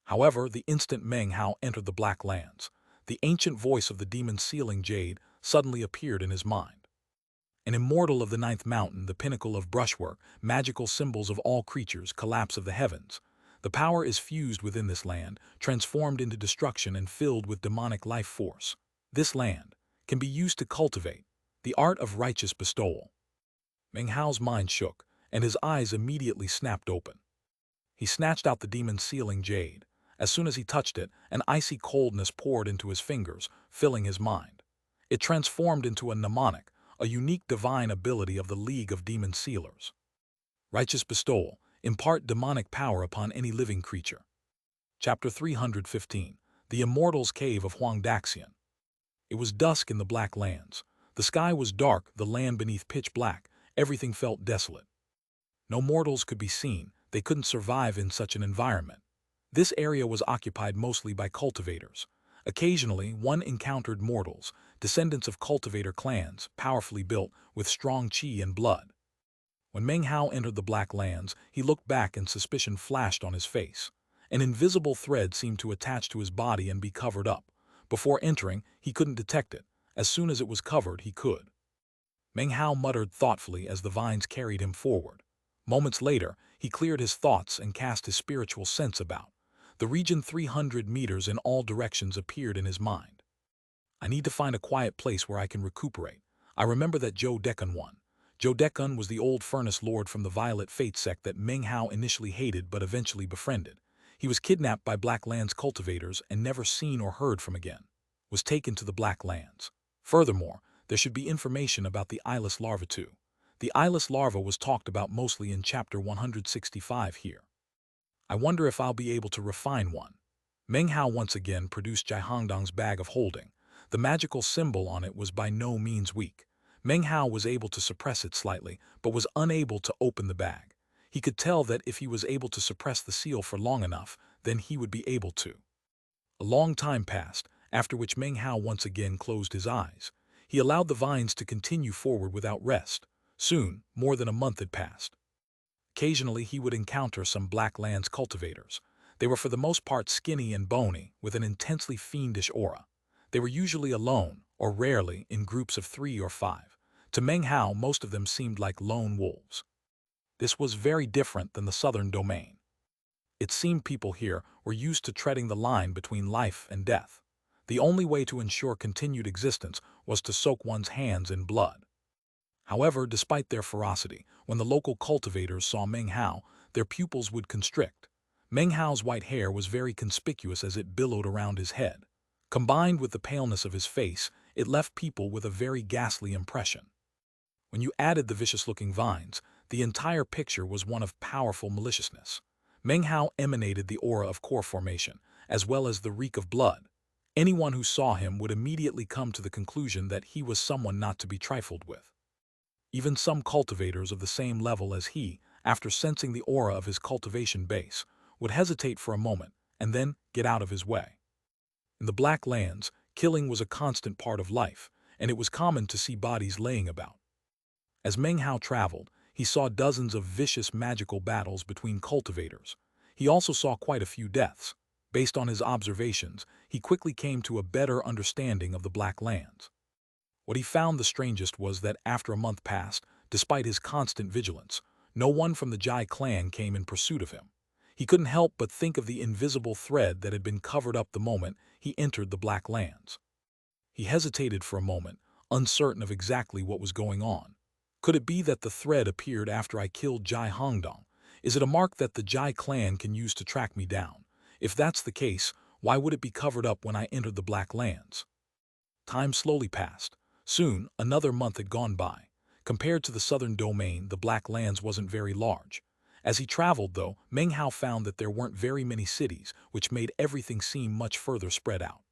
However, the instant Meng Hao entered the Black Lands, the ancient voice of the demon sealing Jade suddenly appeared in his mind. An immortal of the ninth mountain, the pinnacle of brushwork, magical symbols of all creatures, collapse of the heavens. The power is fused within this land, transformed into destruction and filled with demonic life force. This land can be used to cultivate the art of righteous bestowal. Meng Hao's mind shook, and his eyes immediately snapped open. He snatched out the demon sealing Jade. As soon as he touched it, an icy coldness poured into his fingers, filling his mind. It transformed into a mnemonic, a unique divine ability of the League of Demon Sealers. Righteous bestowal, impart demonic power upon any living creature. Chapter 315, The Immortal's Cave of Huangdaxian. It was dusk in the Black Lands. The sky was dark, the land beneath pitch black, everything felt desolate. No mortals could be seen, they couldn't survive in such an environment. This area was occupied mostly by cultivators. Occasionally, one encountered mortals, descendants of cultivator clans, powerfully built, with strong qi and blood. When Meng Hao entered the Black Lands, he looked back and suspicion flashed on his face. An invisible thread seemed to attach to his body and be covered up. Before entering, he couldn't detect it. As soon as it was covered, he could. Meng Hao muttered thoughtfully as the vines carried him forward. Moments later, he cleared his thoughts and cast his spiritual sense about. The region 300 meters in all directions appeared in his mind. I need to find a quiet place where I can recuperate. I remember that Zhou Dekun won. Zhou Dekun was the old furnace lord from the Violet Fate sect that Meng Hao initially hated but eventually befriended. He was kidnapped by Black Lands cultivators and never seen or heard from again. Was taken to the Black Lands. Furthermore, there should be information about the eyeless larva too. The eyeless larva was talked about mostly in chapter 165 here. I wonder if I'll be able to refine one. Meng Hao once again produced Jai Hongdong's bag of holding. The magical symbol on it was by no means weak. Meng Hao was able to suppress it slightly, but was unable to open the bag. He could tell that if he was able to suppress the seal for long enough, then he would be able to. A long time passed, after which Meng Hao once again closed his eyes. He allowed the vines to continue forward without rest. Soon, more than a month had passed. Occasionally he would encounter some Black Lands cultivators. They were for the most part skinny and bony, with an intensely fiendish aura. They were usually alone, or rarely in groups of 3 or 5. To Meng Hao, most of them seemed like lone wolves. This was very different than the southern domain. It seemed people here were used to treading the line between life and death. The only way to ensure continued existence was to soak one's hands in blood. However, despite their ferocity, when the local cultivators saw Meng Hao, their pupils would constrict. Meng Hao's white hair was very conspicuous as it billowed around his head. Combined with the paleness of his face, it left people with a very ghastly impression. When you added the vicious-looking vines, the entire picture was one of powerful maliciousness. Meng Hao emanated the aura of core formation, as well as the reek of blood. Anyone who saw him would immediately come to the conclusion that he was someone not to be trifled with. Even some cultivators of the same level as he, after sensing the aura of his cultivation base, would hesitate for a moment and then get out of his way. In the Black Lands, killing was a constant part of life, and it was common to see bodies laying about. As Meng Hao traveled, he saw dozens of vicious magical battles between cultivators. He also saw quite a few deaths. Based on his observations, he quickly came to a better understanding of the Black Lands. What he found the strangest was that after a month passed, despite his constant vigilance, no one from the Jai clan came in pursuit of him. He couldn't help but think of the invisible thread that had been covered up the moment he entered the Black Lands. He hesitated for a moment, uncertain of exactly what was going on. Could it be that the thread appeared after I killed Jai Hongdong? Is it a mark that the Jai clan can use to track me down? If that's the case, why would it be covered up when I entered the Black Lands? Time slowly passed. Soon, another month had gone by. Compared to the southern domain, the Black Lands wasn't very large. As he traveled, though, Meng Hao found that there weren't very many cities, which made everything seem much further spread out.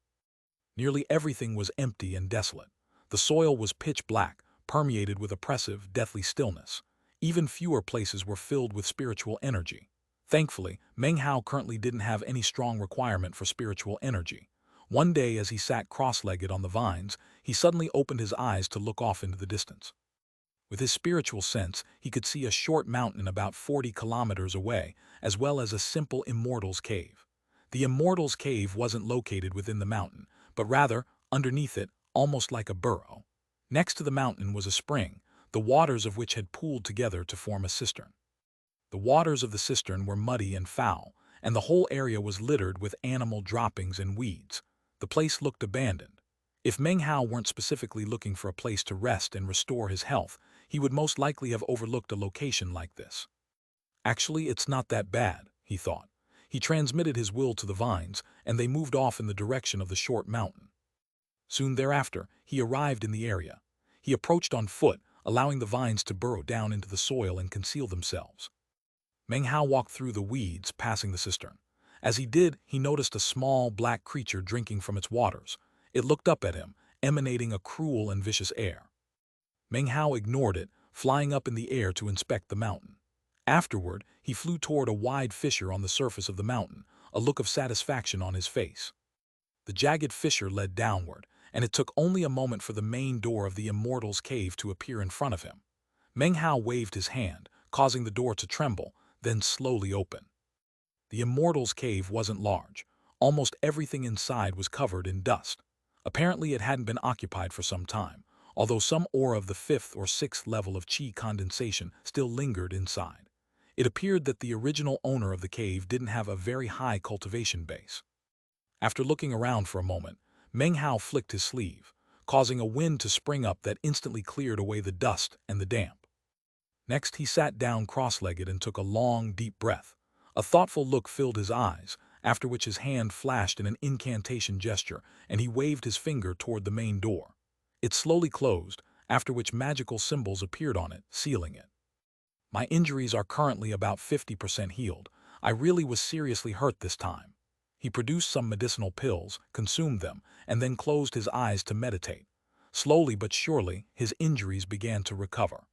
Nearly everything was empty and desolate. The soil was pitch black, permeated with oppressive, deathly stillness. Even fewer places were filled with spiritual energy. Thankfully, Meng Hao currently didn't have any strong requirement for spiritual energy. One day, as he sat cross-legged on the vines, he suddenly opened his eyes to look off into the distance. With his spiritual sense, he could see a short mountain about 40 kilometers away, as well as a simple immortal's cave. The immortal's cave wasn't located within the mountain, but rather underneath it, almost like a burrow. Next to the mountain was a spring, the waters of which had pooled together to form a cistern. The waters of the cistern were muddy and foul, and the whole area was littered with animal droppings and weeds. The place looked abandoned. If Meng Hao weren't specifically looking for a place to rest and restore his health, he would most likely have overlooked a location like this. Actually, it's not that bad, he thought. He transmitted his will to the vines, and they moved off in the direction of the short mountain. Soon thereafter, he arrived in the area. He approached on foot, allowing the vines to burrow down into the soil and conceal themselves. Meng Hao walked through the weeds, passing the cistern. As he did, he noticed a small, black creature drinking from its waters. It looked up at him, emanating a cruel and vicious air. Meng Hao ignored it, flying up in the air to inspect the mountain. Afterward, he flew toward a wide fissure on the surface of the mountain, a look of satisfaction on his face. The jagged fissure led downward, and it took only a moment for the main door of the immortal's cave to appear in front of him. Meng Hao waved his hand, causing the door to tremble, then slowly open. The immortal's cave wasn't large. Almost everything inside was covered in dust. Apparently it hadn't been occupied for some time, although some aura of the 5th or 6th level of qi condensation still lingered inside. It appeared that the original owner of the cave didn't have a very high cultivation base. After looking around for a moment, Meng Hao flicked his sleeve, causing a wind to spring up that instantly cleared away the dust and the damp. Next, he sat down cross-legged and took a long, deep breath. A thoughtful look filled his eyes, after which his hand flashed in an incantation gesture, and he waved his finger toward the main door. It slowly closed, after which magical symbols appeared on it, sealing it. My injuries are currently about 50% healed. I really was seriously hurt this time. He produced some medicinal pills, consumed them, and then closed his eyes to meditate. Slowly but surely, his injuries began to recover.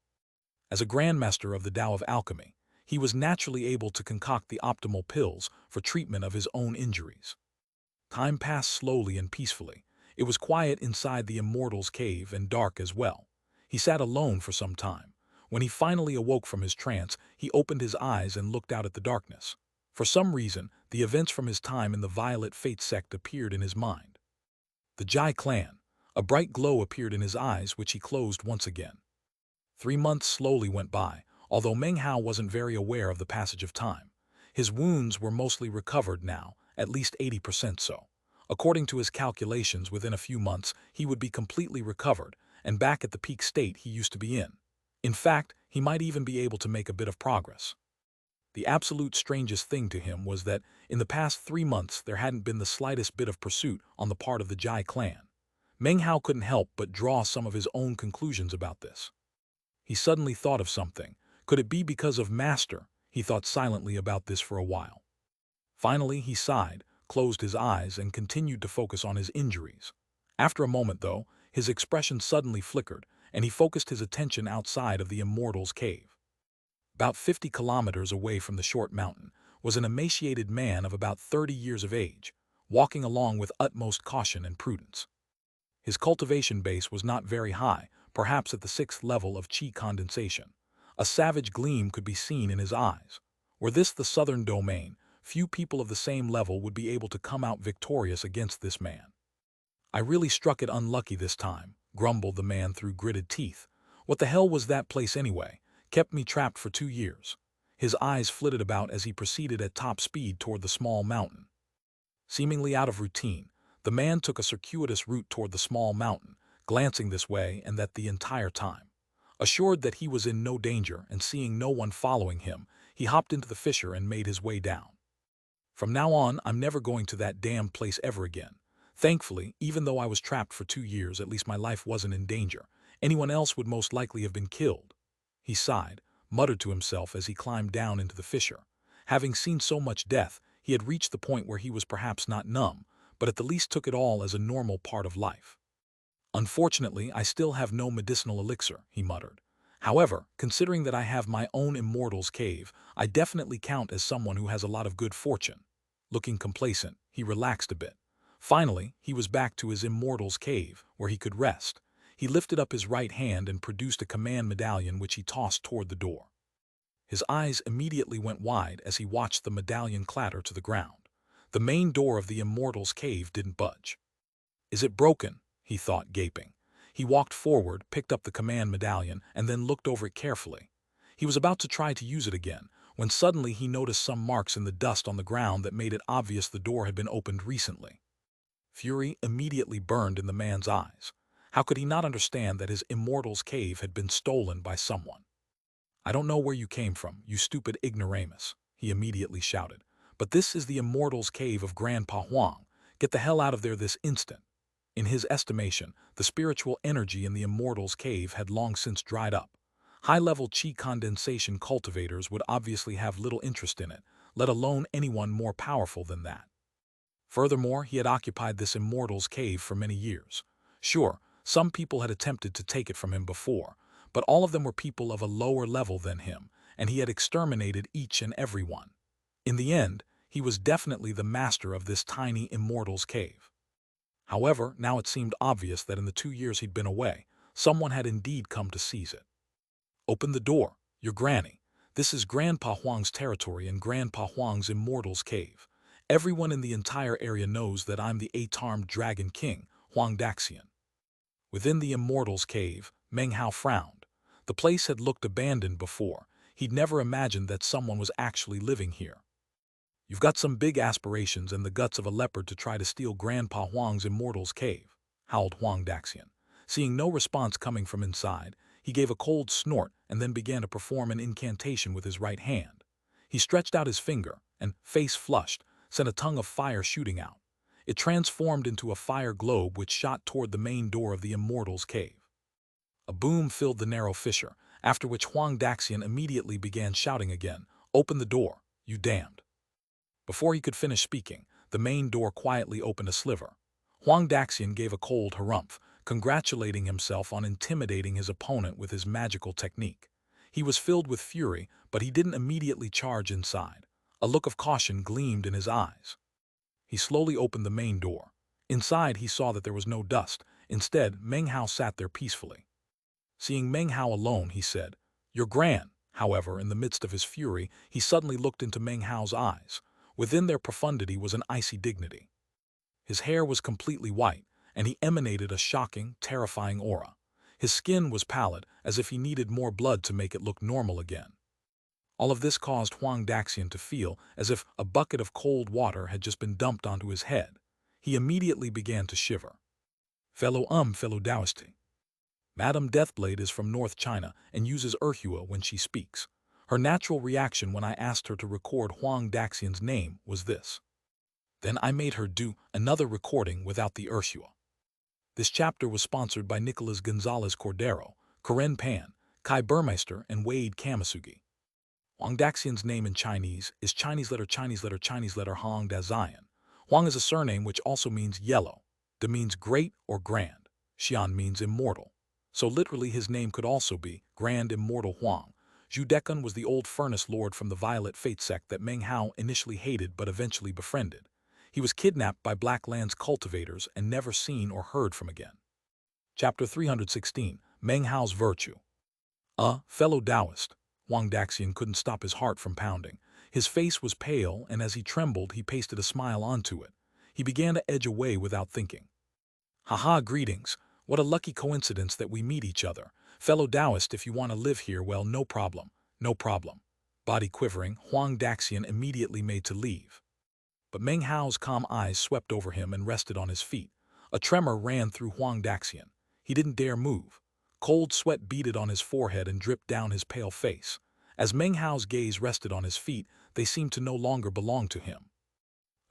As a grandmaster of the Tao of Alchemy, he was naturally able to concoct the optimal pills for treatment of his own injuries. Time passed slowly and peacefully. It was quiet inside the immortal's cave and dark as well. He sat alone for some time. When he finally awoke from his trance, he opened his eyes and looked out at the darkness. For some reason, the events from his time in the Violet Fate sect appeared in his mind. The Jai clan. A bright glow appeared in his eyes, which he closed once again. 3 months slowly went by, although Meng Hao wasn't very aware of the passage of time. His wounds were mostly recovered now, at least 80% so. According to his calculations, within a few months, he would be completely recovered and back at the peak state he used to be in. In fact, he might even be able to make a bit of progress. The absolute strangest thing to him was that, in the past 3 months, there hadn't been the slightest bit of pursuit on the part of the Jai clan. Meng Hao couldn't help but draw some of his own conclusions about this. He suddenly thought of something. Could it be because of Master? He thought silently about this for a while. Finally, he sighed, closed his eyes, and continued to focus on his injuries. After a moment, though, his expression suddenly flickered, and he focused his attention outside of the immortal's cave. About 50 kilometers away from the short mountain was an emaciated man of about 30 years of age, walking along with utmost caution and prudence. His cultivation base was not very high, perhaps at the 6th level of qi condensation. A savage gleam could be seen in his eyes. Were this the southern domain, few people of the same level would be able to come out victorious against this man. I really struck it unlucky this time, grumbled the man through gritted teeth. What the hell was that place anyway? Kept me trapped for 2 years. His eyes flitted about as he proceeded at top speed toward the small mountain. Seemingly out of routine, the man took a circuitous route toward the small mountain, glancing this way and that the entire time. Assured that he was in no danger and seeing no one following him, he hopped into the fissure and made his way down. From now on, I'm never going to that damned place ever again. Thankfully, even though I was trapped for 2 years, at least my life wasn't in danger. Anyone else would most likely have been killed. He sighed, muttered to himself as he climbed down into the fissure. Having seen so much death, he had reached the point where he was perhaps not numb, but at the least took it all as a normal part of life. Unfortunately, I still have no medicinal elixir, he muttered. However, considering that I have my own immortal's cave, I definitely count as someone who has a lot of good fortune. Looking complacent, he relaxed a bit. Finally, he was back to his immortal's cave, where he could rest. He lifted up his right hand and produced a command medallion which he tossed toward the door. His eyes immediately went wide as he watched the medallion clatter to the ground. The main door of the immortal's cave didn't budge. Is it broken? He thought, gaping. He walked forward, picked up the command medallion, and then looked over it carefully. He was about to try to use it again, when suddenly he noticed some marks in the dust on the ground that made it obvious the door had been opened recently. Fury immediately burned in the man's eyes. How could he not understand that his immortal's cave had been stolen by someone? I don't know where you came from, you stupid ignoramus, he immediately shouted. But this is the immortal's cave of Grandpa Huang. Get the hell out of there this instant. In his estimation, the spiritual energy in the immortal's cave had long since dried up. High-level chi condensation cultivators would obviously have little interest in it, let alone anyone more powerful than that. Furthermore, he had occupied this immortal's cave for many years. Sure, some people had attempted to take it from him before, but all of them were people of a lower level than him, and he had exterminated each and every one. In the end, he was definitely the master of this tiny immortal's cave. However, now it seemed obvious that in the 2 years he'd been away, someone had indeed come to seize it. Open the door, your granny. This is Grandpa Huang's territory and Grandpa Huang's immortal's cave. Everyone in the entire area knows that I'm the 8-armed dragon king, Huang Daxian. Within the immortal's cave, Meng Hao frowned. The place had looked abandoned before. He'd never imagined that someone was actually living here. You've got some big aspirations and the guts of a leopard to try to steal Grandpa Huang's immortal's cave, howled Huang Daxian. Seeing no response coming from inside, he gave a cold snort and then began to perform an incantation with his right hand. He stretched out his finger and, face flushed, sent a tongue of fire shooting out. It transformed into a fire globe which shot toward the main door of the immortal's cave. A boom filled the narrow fissure, after which Huang Daxian immediately began shouting again, "Open the door, you damned." Before he could finish speaking, the main door quietly opened a sliver. Huang Daxian gave a cold harumph, congratulating himself on intimidating his opponent with his magical technique. He was filled with fury, but he didn't immediately charge inside. A look of caution gleamed in his eyes. He slowly opened the main door. Inside, he saw that there was no dust. Instead, Meng Hao sat there peacefully. Seeing Meng Hao alone, he said, "You're grand." However, in the midst of his fury, he suddenly looked into Meng Hao's eyes. Within their profundity was an icy dignity. His hair was completely white, and he emanated a shocking, terrifying aura. His skin was pallid, as if he needed more blood to make it look normal again. All of this caused Huang Daxian to feel as if a bucket of cold water had just been dumped onto his head. He immediately began to shiver. Fellow Taoist. Madame Deathblade is from North China and uses Erhua when she speaks. Her natural reaction when I asked her to record Huang Daxian's name was this. Then I made her do another recording without the Erhua. This chapter was sponsored by Nicolas Gonzalez Cordero, Karen Pan, Kai Burmeister, and Wade Kamasugi. Huang Daxian's name in Chinese is Chinese letter Hong Daxian. Huang is a surname which also means yellow. Da means great or grand. Xian means immortal. So literally his name could also be Grand Immortal Huang. Zhu Dekun was the old furnace lord from the Violet Fate sect that Meng Hao initially hated but eventually befriended. He was kidnapped by Black Land's cultivators and never seen or heard from again. Chapter 316, Meng Hao's Virtue. Fellow Taoist. Huang Daxian couldn't stop his heart from pounding. His face was pale, and as he trembled, he pasted a smile onto it. He began to edge away without thinking. Haha, greetings. What a lucky coincidence that we meet each other. Fellow Taoist, if you want to live here, well, no problem. No problem. Body quivering, Huang Daxian immediately made to leave. But Meng Hao's calm eyes swept over him and rested on his feet. A tremor ran through Huang Daxian. He didn't dare move. Cold sweat beaded on his forehead and dripped down his pale face. As Meng Hao's gaze rested on his feet, they seemed to no longer belong to him.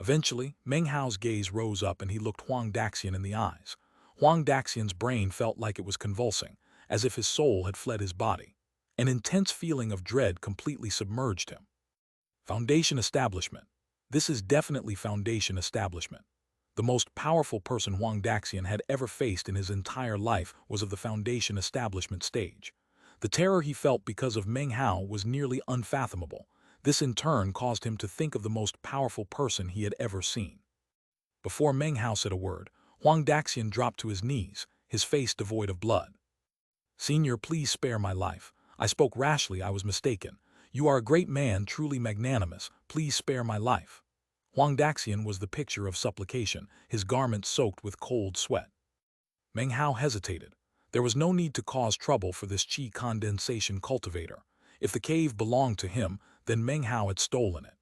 Eventually, Meng Hao's gaze rose up and he looked Huang Daxian in the eyes. Huang Daxian's brain felt like it was convulsing, as if his soul had fled his body. An intense feeling of dread completely submerged him. Foundation establishment. This is definitely Foundation establishment. The most powerful person Huang Daxian had ever faced in his entire life was of the Foundation establishment stage. The terror he felt because of Meng Hao was nearly unfathomable. This in turn caused him to think of the most powerful person he had ever seen. Before Meng Hao said a word, Huang Daxian dropped to his knees, his face devoid of blood. "Senior, please spare my life. I spoke rashly, I was mistaken. You are a great man, truly magnanimous. Please spare my life." Huang Daxian was the picture of supplication, his garments soaked with cold sweat. Meng Hao hesitated. There was no need to cause trouble for this qi condensation cultivator. If the cave belonged to him, then Meng Hao had stolen it.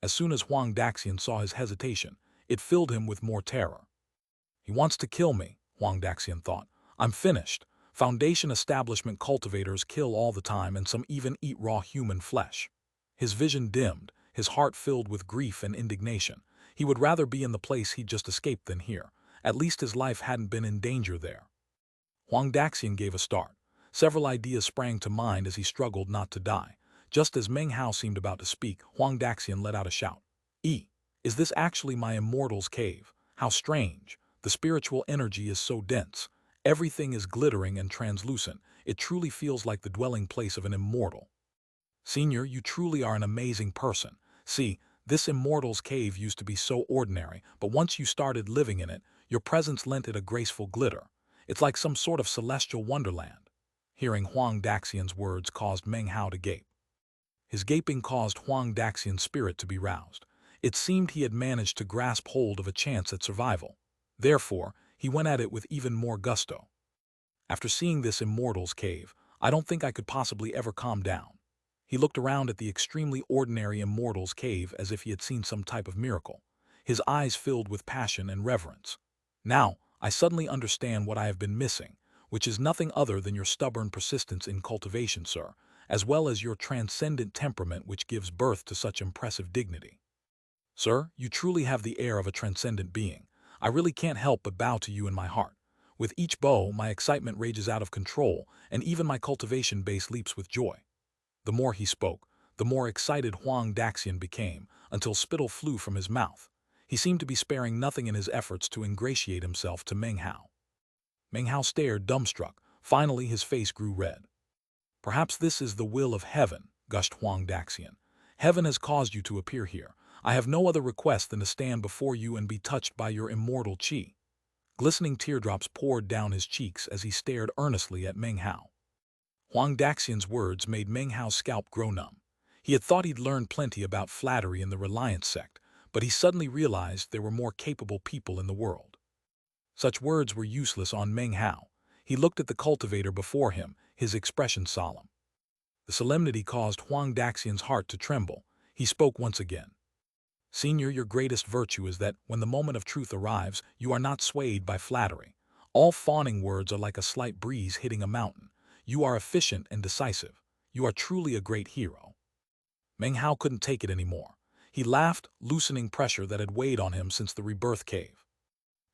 As soon as Huang Daxian saw his hesitation, it filled him with more terror. "He wants to kill me," Huang Daxian thought. "I'm finished. Foundation establishment cultivators kill all the time, and some even eat raw human flesh." His vision dimmed, his heart filled with grief and indignation. He would rather be in the place he'd just escaped than here. At least his life hadn't been in danger there. Huang Daxian gave a start. Several ideas sprang to mind as he struggled not to die. Just as Meng Hao seemed about to speak, Huang Daxian let out a shout. Is this actually my immortal's cave? How strange. The spiritual energy is so dense. Everything is glittering and translucent. It truly feels like the dwelling place of an immortal. Senior, you truly are an amazing person. See, this immortal's cave used to be so ordinary, but once you started living in it, your presence lent it a graceful glitter. It's like some sort of celestial wonderland. Hearing Huang Daxian's words caused Meng Hao to gape. His gaping caused Huang Daxian's spirit to be roused. It seemed he had managed to grasp hold of a chance at survival. Therefore, he went at it with even more gusto. "After seeing this immortal's cave, I don't think I could possibly ever calm down." He looked around at the extremely ordinary immortal's cave as if he had seen some type of miracle. His eyes filled with passion and reverence. "Now, I suddenly understand what I have been missing, which is nothing other than your stubborn persistence in cultivation, sir, as well as your transcendent temperament which gives birth to such impressive dignity. Sir, you truly have the air of a transcendent being. I really can't help but bow to you in my heart. With each bow, my excitement rages out of control, and even my cultivation base leaps with joy." The more he spoke, the more excited Huang Daxian became, until spittle flew from his mouth. He seemed to be sparing nothing in his efforts to ingratiate himself to Meng Hao. Meng Hao stared dumbstruck. Finally, his face grew red. "Perhaps this is the will of heaven," gushed Huang Daxian. "Heaven has caused you to appear here. I have no other request than to stand before you and be touched by your immortal qi." Glistening teardrops poured down his cheeks as he stared earnestly at Meng Hao. Huang Daxian's words made Meng Hao's scalp grow numb. He had thought he'd learned plenty about flattery in the Reliance sect, but he suddenly realized there were more capable people in the world. Such words were useless on Meng Hao. He looked at the cultivator before him, his expression solemn. The solemnity caused Huang Daxian's heart to tremble. He spoke once again. "Senior, your greatest virtue is that, when the moment of truth arrives, you are not swayed by flattery. All fawning words are like a slight breeze hitting a mountain. You are efficient and decisive. You are truly a great hero." Meng Hao couldn't take it anymore. He laughed, loosening pressure that had weighed on him since the rebirth cave.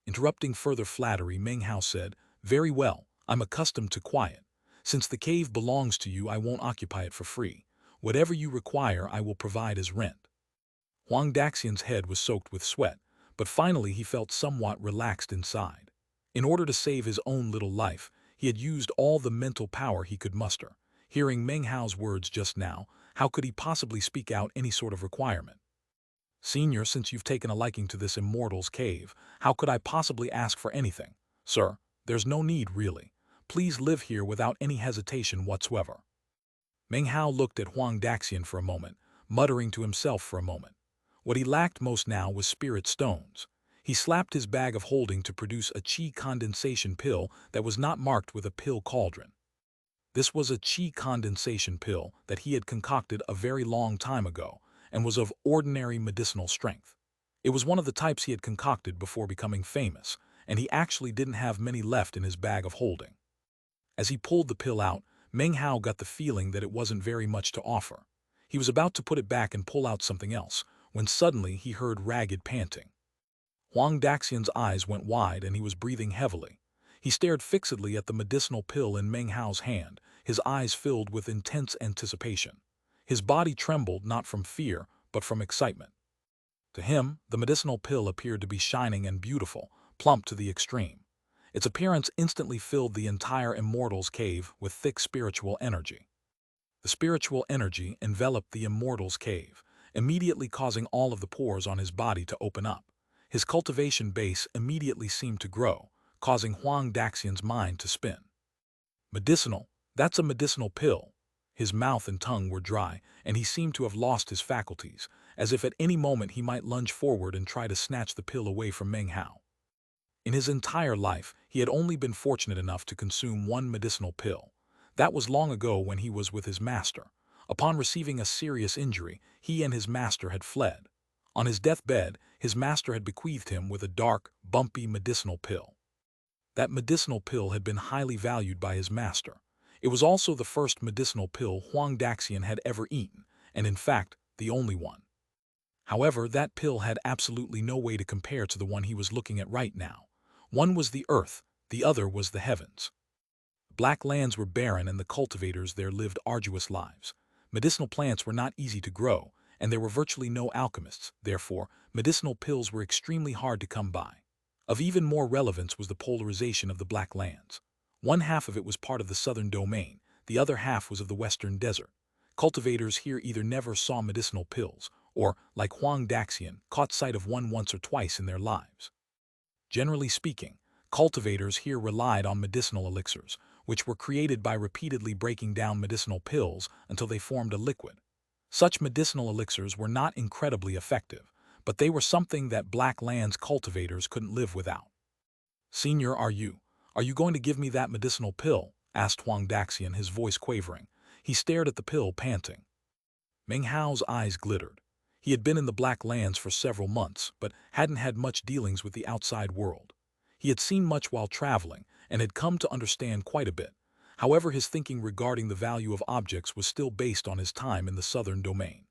Interrupting further flattery, Meng Hao said, "Very well, I'm accustomed to quiet. Since the cave belongs to you, I won't occupy it for free. Whatever you require, I will provide as rent." Huang Daxian's head was soaked with sweat, but finally he felt somewhat relaxed inside. In order to save his own little life, he had used all the mental power he could muster. Hearing Meng Hao's words just now, how could he possibly speak out any sort of requirement? "Senior, since you've taken a liking to this immortal's cave, how could I possibly ask for anything? Sir, there's no need, really. Please live here without any hesitation whatsoever." Meng Hao looked at Huang Daxian for a moment, muttering to himself for a moment. What he lacked most now was spirit stones. He slapped his bag of holding to produce a qi condensation pill that was not marked with a pill cauldron. This was a qi condensation pill that he had concocted a very long time ago and was of ordinary medicinal strength. It was one of the types he had concocted before becoming famous, and he actually didn't have many left in his bag of holding. As he pulled the pill out, Meng Hao got the feeling that it wasn't very much to offer. He was about to put it back and pull out something else, when suddenly he heard ragged panting. Huang Daxian's eyes went wide and he was breathing heavily. He stared fixedly at the medicinal pill in Meng Hao's hand, his eyes filled with intense anticipation. His body trembled not from fear, but from excitement. To him, the medicinal pill appeared to be shining and beautiful, plump to the extreme. Its appearance instantly filled the entire immortal's cave with thick spiritual energy. The spiritual energy enveloped the immortal's cave, immediately causing all of the pores on his body to open up. His cultivation base immediately seemed to grow, causing Huang Daxian's mind to spin. Medicinal? That's a medicinal pill. His mouth and tongue were dry, and he seemed to have lost his faculties, as if at any moment he might lunge forward and try to snatch the pill away from Meng Hao. In his entire life, he had only been fortunate enough to consume one medicinal pill. That was long ago when he was with his master. Upon receiving a serious injury, he and his master had fled. On his deathbed, his master had bequeathed him with a dark, bumpy medicinal pill. That medicinal pill had been highly valued by his master. It was also the first medicinal pill Huang Daxian had ever eaten, and in fact, the only one. However, that pill had absolutely no way to compare to the one he was looking at right now. One was the earth, the other was the heavens. Black lands were barren and the cultivators there lived arduous lives. Medicinal plants were not easy to grow, and there were virtually no alchemists. Therefore, medicinal pills were extremely hard to come by. Of even more relevance was the polarization of the Black Lands. One half of it was part of the southern domain, the other half was of the western desert. Cultivators here either never saw medicinal pills, or, like Huang Daxian, caught sight of one once or twice in their lives. Generally speaking, cultivators here relied on medicinal elixirs, which were created by repeatedly breaking down medicinal pills until they formed a liquid. Such medicinal elixirs were not incredibly effective, but they were something that Black Lands cultivators couldn't live without. "Senior, are you going to give me that medicinal pill?" asked Huang Daxian, his voice quavering. He stared at the pill, panting. Meng Hao's eyes glittered. He had been in the Black Lands for several months, but hadn't had much dealings with the outside world. He had seen much while traveling, and had come to understand quite a bit. However, his thinking regarding the value of objects was still based on his time in the southern domain.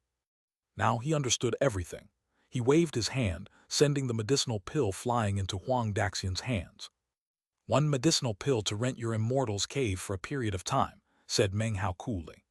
Now he understood everything. He waved his hand, sending the medicinal pill flying into Huang Daxian's hands. "One medicinal pill to rent your immortal's cave for a period of time," said Meng Hao coolly.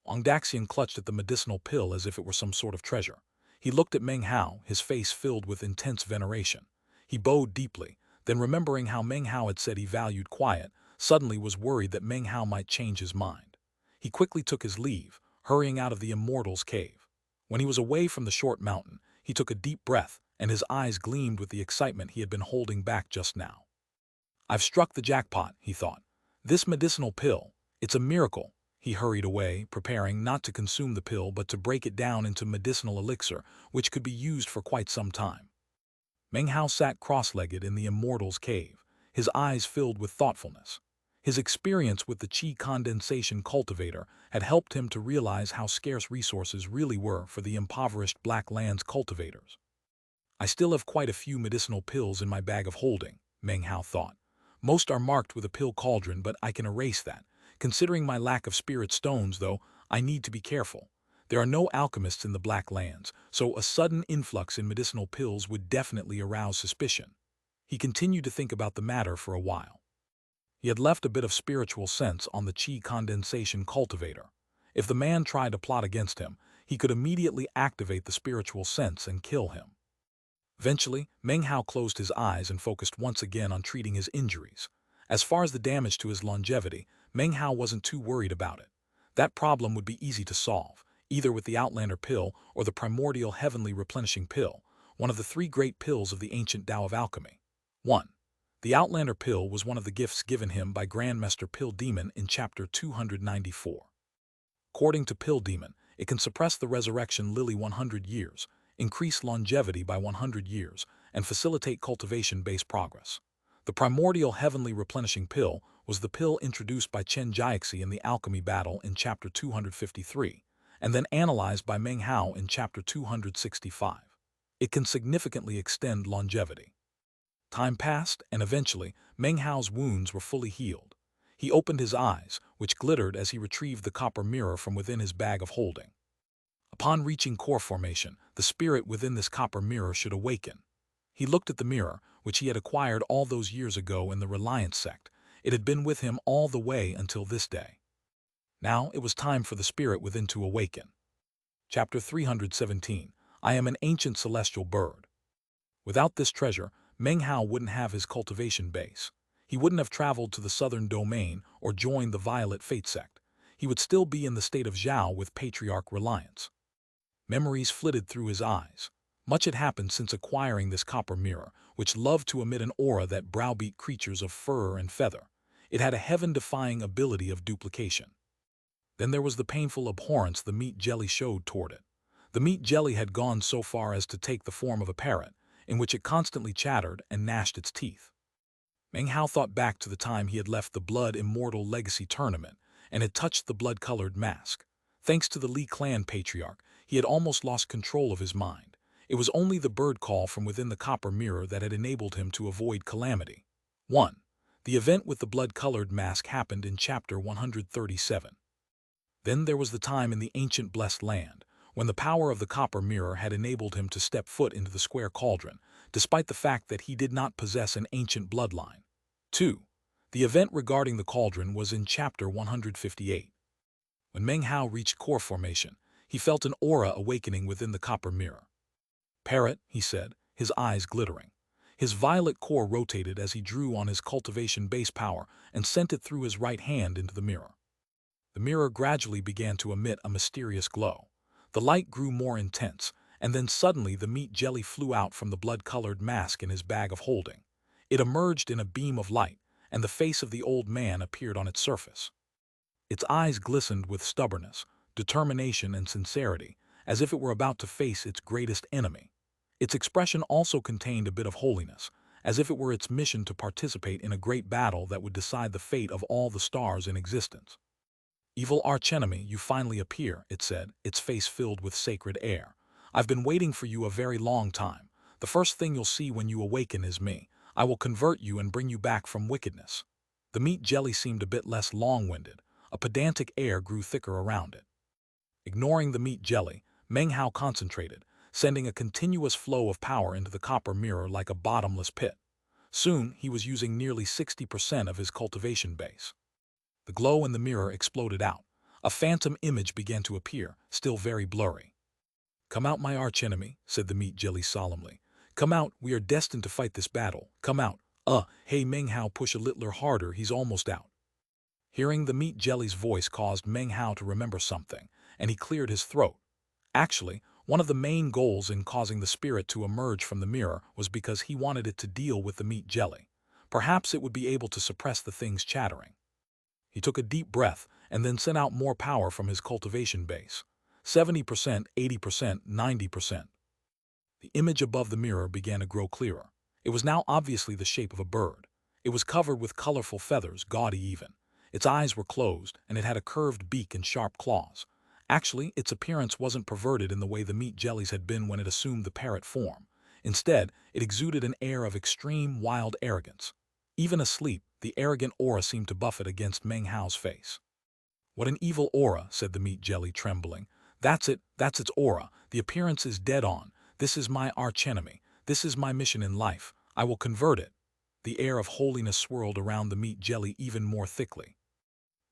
Huang Daxian clutched at the medicinal pill as if it were some sort of treasure. He looked at Meng Hao, his face filled with intense veneration. He bowed deeply, then remembering how Meng Hao had said he valued quiet, suddenly was worried that Meng Hao might change his mind. He quickly took his leave, hurrying out of the immortal's cave. When he was away from the short mountain, he took a deep breath, and his eyes gleamed with the excitement he had been holding back just now. "I've struck the jackpot," he thought. "This medicinal pill, it's a miracle." He hurried away, preparing not to consume the pill but to break it down into medicinal elixir, which could be used for quite some time. Meng Hao sat cross-legged in the immortal's cave, his eyes filled with thoughtfulness. His experience with the qi condensation cultivator had helped him to realize how scarce resources really were for the impoverished Black Lands cultivators. "I still have quite a few medicinal pills in my bag of holding," Meng Hao thought. "Most are marked with a pill cauldron, but I can erase that. Considering my lack of spirit stones, though, I need to be careful. There are no alchemists in the Black Lands, so a sudden influx in medicinal pills would definitely arouse suspicion." He continued to think about the matter for a while. He had left a bit of spiritual sense on the qi condensation cultivator. If the man tried to plot against him, he could immediately activate the spiritual sense and kill him. Eventually, Meng Hao closed his eyes and focused once again on treating his injuries. As far as the damage to his longevity, Meng Hao wasn't too worried about it. That problem would be easy to solve, either with the Outlander pill or the primordial heavenly replenishing pill, one of the three great pills of the ancient Tao of alchemy. 1. The Outlander pill was one of the gifts given him by Grandmaster Pill Demon in Chapter 294. According to Pill Demon, it can suppress the resurrection lily 100 years, increase longevity by 100 years, and facilitate cultivation-based progress. The primordial heavenly replenishing pill was the pill introduced by Chen Jiaxi in the alchemy battle in Chapter 253, and then analyzed by Meng Hao in Chapter 265. It can significantly extend longevity. Time passed, and eventually, Meng Hao's wounds were fully healed. He opened his eyes, which glittered as he retrieved the copper mirror from within his bag of holding. Upon reaching core formation, the spirit within this copper mirror should awaken. He looked at the mirror, which he had acquired all those years ago in the Reliance sect. It had been with him all the way until this day. Now it was time for the spirit within to awaken. Chapter 317. I am an ancient celestial bird. Without this treasure, Meng Hao wouldn't have his cultivation base. He wouldn't have traveled to the southern domain or joined the Violet Fate sect. He would still be in the state of Zhao with patriarch reliance. Memories flitted through his eyes. Much had happened since acquiring this copper mirror, which loved to emit an aura that browbeat creatures of fur and feather. It had a heaven-defying ability of duplication. Then there was the painful abhorrence the meat jelly showed toward it. The meat jelly had gone so far as to take the form of a parrot, in which it constantly chattered and gnashed its teeth. Meng Hao thought back to the time he had left the Blood Immortal Legacy Tournament and had touched the blood-colored mask. Thanks to the Li clan patriarch, he had almost lost control of his mind. It was only the bird call from within the copper mirror that had enabled him to avoid calamity. 1. The event with the blood-colored mask happened in Chapter 137. Then there was the time in the ancient blessed land, when the power of the copper mirror had enabled him to step foot into the square cauldron, despite the fact that he did not possess an ancient bloodline. 2. The event regarding the cauldron was in Chapter 158. When Meng Hao reached core formation, he felt an aura awakening within the copper mirror. "Parrot," he said, his eyes glittering. His violet core rotated as he drew on his cultivation base power and sent it through his right hand into the mirror. The mirror gradually began to emit a mysterious glow. The light grew more intense, and then suddenly the meat jelly flew out from the blood-colored mask in his bag of holding. It emerged in a beam of light, and the face of the old man appeared on its surface. Its eyes glistened with stubbornness, determination, and sincerity, as if it were about to face its greatest enemy. Its expression also contained a bit of holiness, as if it were its mission to participate in a great battle that would decide the fate of all the stars in existence. "Evil archenemy, you finally appear," it said, its face filled with sacred air. "I've been waiting for you a very long time. The first thing you'll see when you awaken is me. I will convert you and bring you back from wickedness." The meat jelly seemed a bit less long-winded. A pedantic air grew thicker around it. Ignoring the meat jelly, Meng Hao concentrated, sending a continuous flow of power into the copper mirror like a bottomless pit. Soon, he was using nearly 60% of his cultivation base. The glow in the mirror exploded out. A phantom image began to appear, still very blurry. "Come out, my archenemy," said the meat jelly solemnly. "Come out, we are destined to fight this battle. Come out." Hey, Meng Hao, push a little harder, he's almost out." Hearing the meat jelly's voice caused Meng Hao to remember something, and he cleared his throat. Actually, one of the main goals in causing the spirit to emerge from the mirror was because he wanted it to deal with the meat jelly. Perhaps it would be able to suppress the thing's chattering. He took a deep breath and then sent out more power from his cultivation base. 70%, 80%, 90%. The image above the mirror began to grow clearer. It was now obviously the shape of a bird. It was covered with colorful feathers, gaudy even. Its eyes were closed, and it had a curved beak and sharp claws. Actually, its appearance wasn't perverted in the way the meat jellies had been when it assumed the parrot form. Instead, it exuded an air of extreme, wild arrogance. Even asleep, the arrogant aura seemed to buffet against Meng Hao's face. "What an evil aura," said the meat jelly, trembling. That's its aura. The appearance is dead on. This is my archenemy. This is my mission in life. I will convert it." The air of holiness swirled around the meat jelly even more thickly.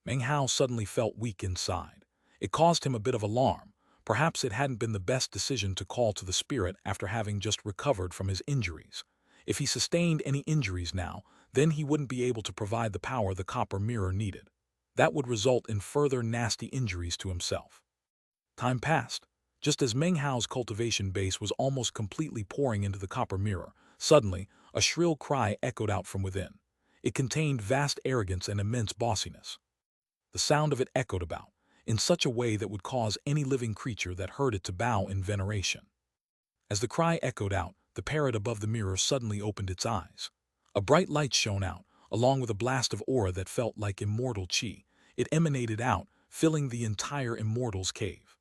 Meng Hao suddenly felt weak inside. It caused him a bit of alarm. Perhaps it hadn't been the best decision to call to the spirit after having just recovered from his injuries. If he sustained any injuries now, then he wouldn't be able to provide the power the copper mirror needed. That would result in further nasty injuries to himself. Time passed. Just as Meng Hao's cultivation base was almost completely pouring into the copper mirror, suddenly, a shrill cry echoed out from within. It contained vast arrogance and immense bossiness. The sound of it echoed about, in such a way that would cause any living creature that heard it to bow in veneration. As the cry echoed out, the parrot above the mirror suddenly opened its eyes. A bright light shone out, along with a blast of aura that felt like immortal chi. It emanated out, filling the entire immortal's cave.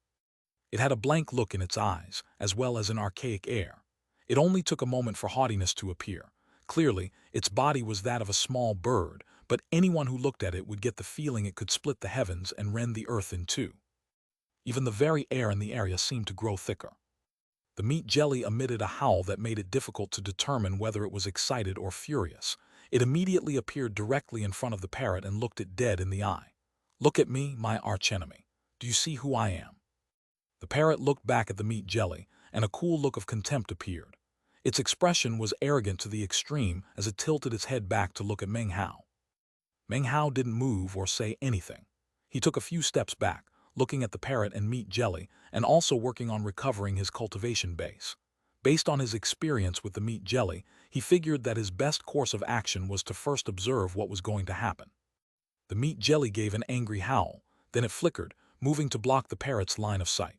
It had a blank look in its eyes, as well as an archaic air. It only took a moment for haughtiness to appear. Clearly, its body was that of a small bird, but anyone who looked at it would get the feeling it could split the heavens and rend the earth in two. Even the very air in the area seemed to grow thicker. The meat jelly emitted a howl that made it difficult to determine whether it was excited or furious. It immediately appeared directly in front of the parrot and looked it dead in the eye. "Look at me, my archenemy. Do you see who I am?" The parrot looked back at the meat jelly, and a cool look of contempt appeared. Its expression was arrogant to the extreme as it tilted its head back to look at Meng Hao. Meng Hao didn't move or say anything. He took a few steps back, looking at the parrot and meat jelly, and also working on recovering his cultivation base. Based on his experience with the meat jelly, he figured that his best course of action was to first observe what was going to happen. The meat jelly gave an angry howl, then it flickered, moving to block the parrot's line of sight.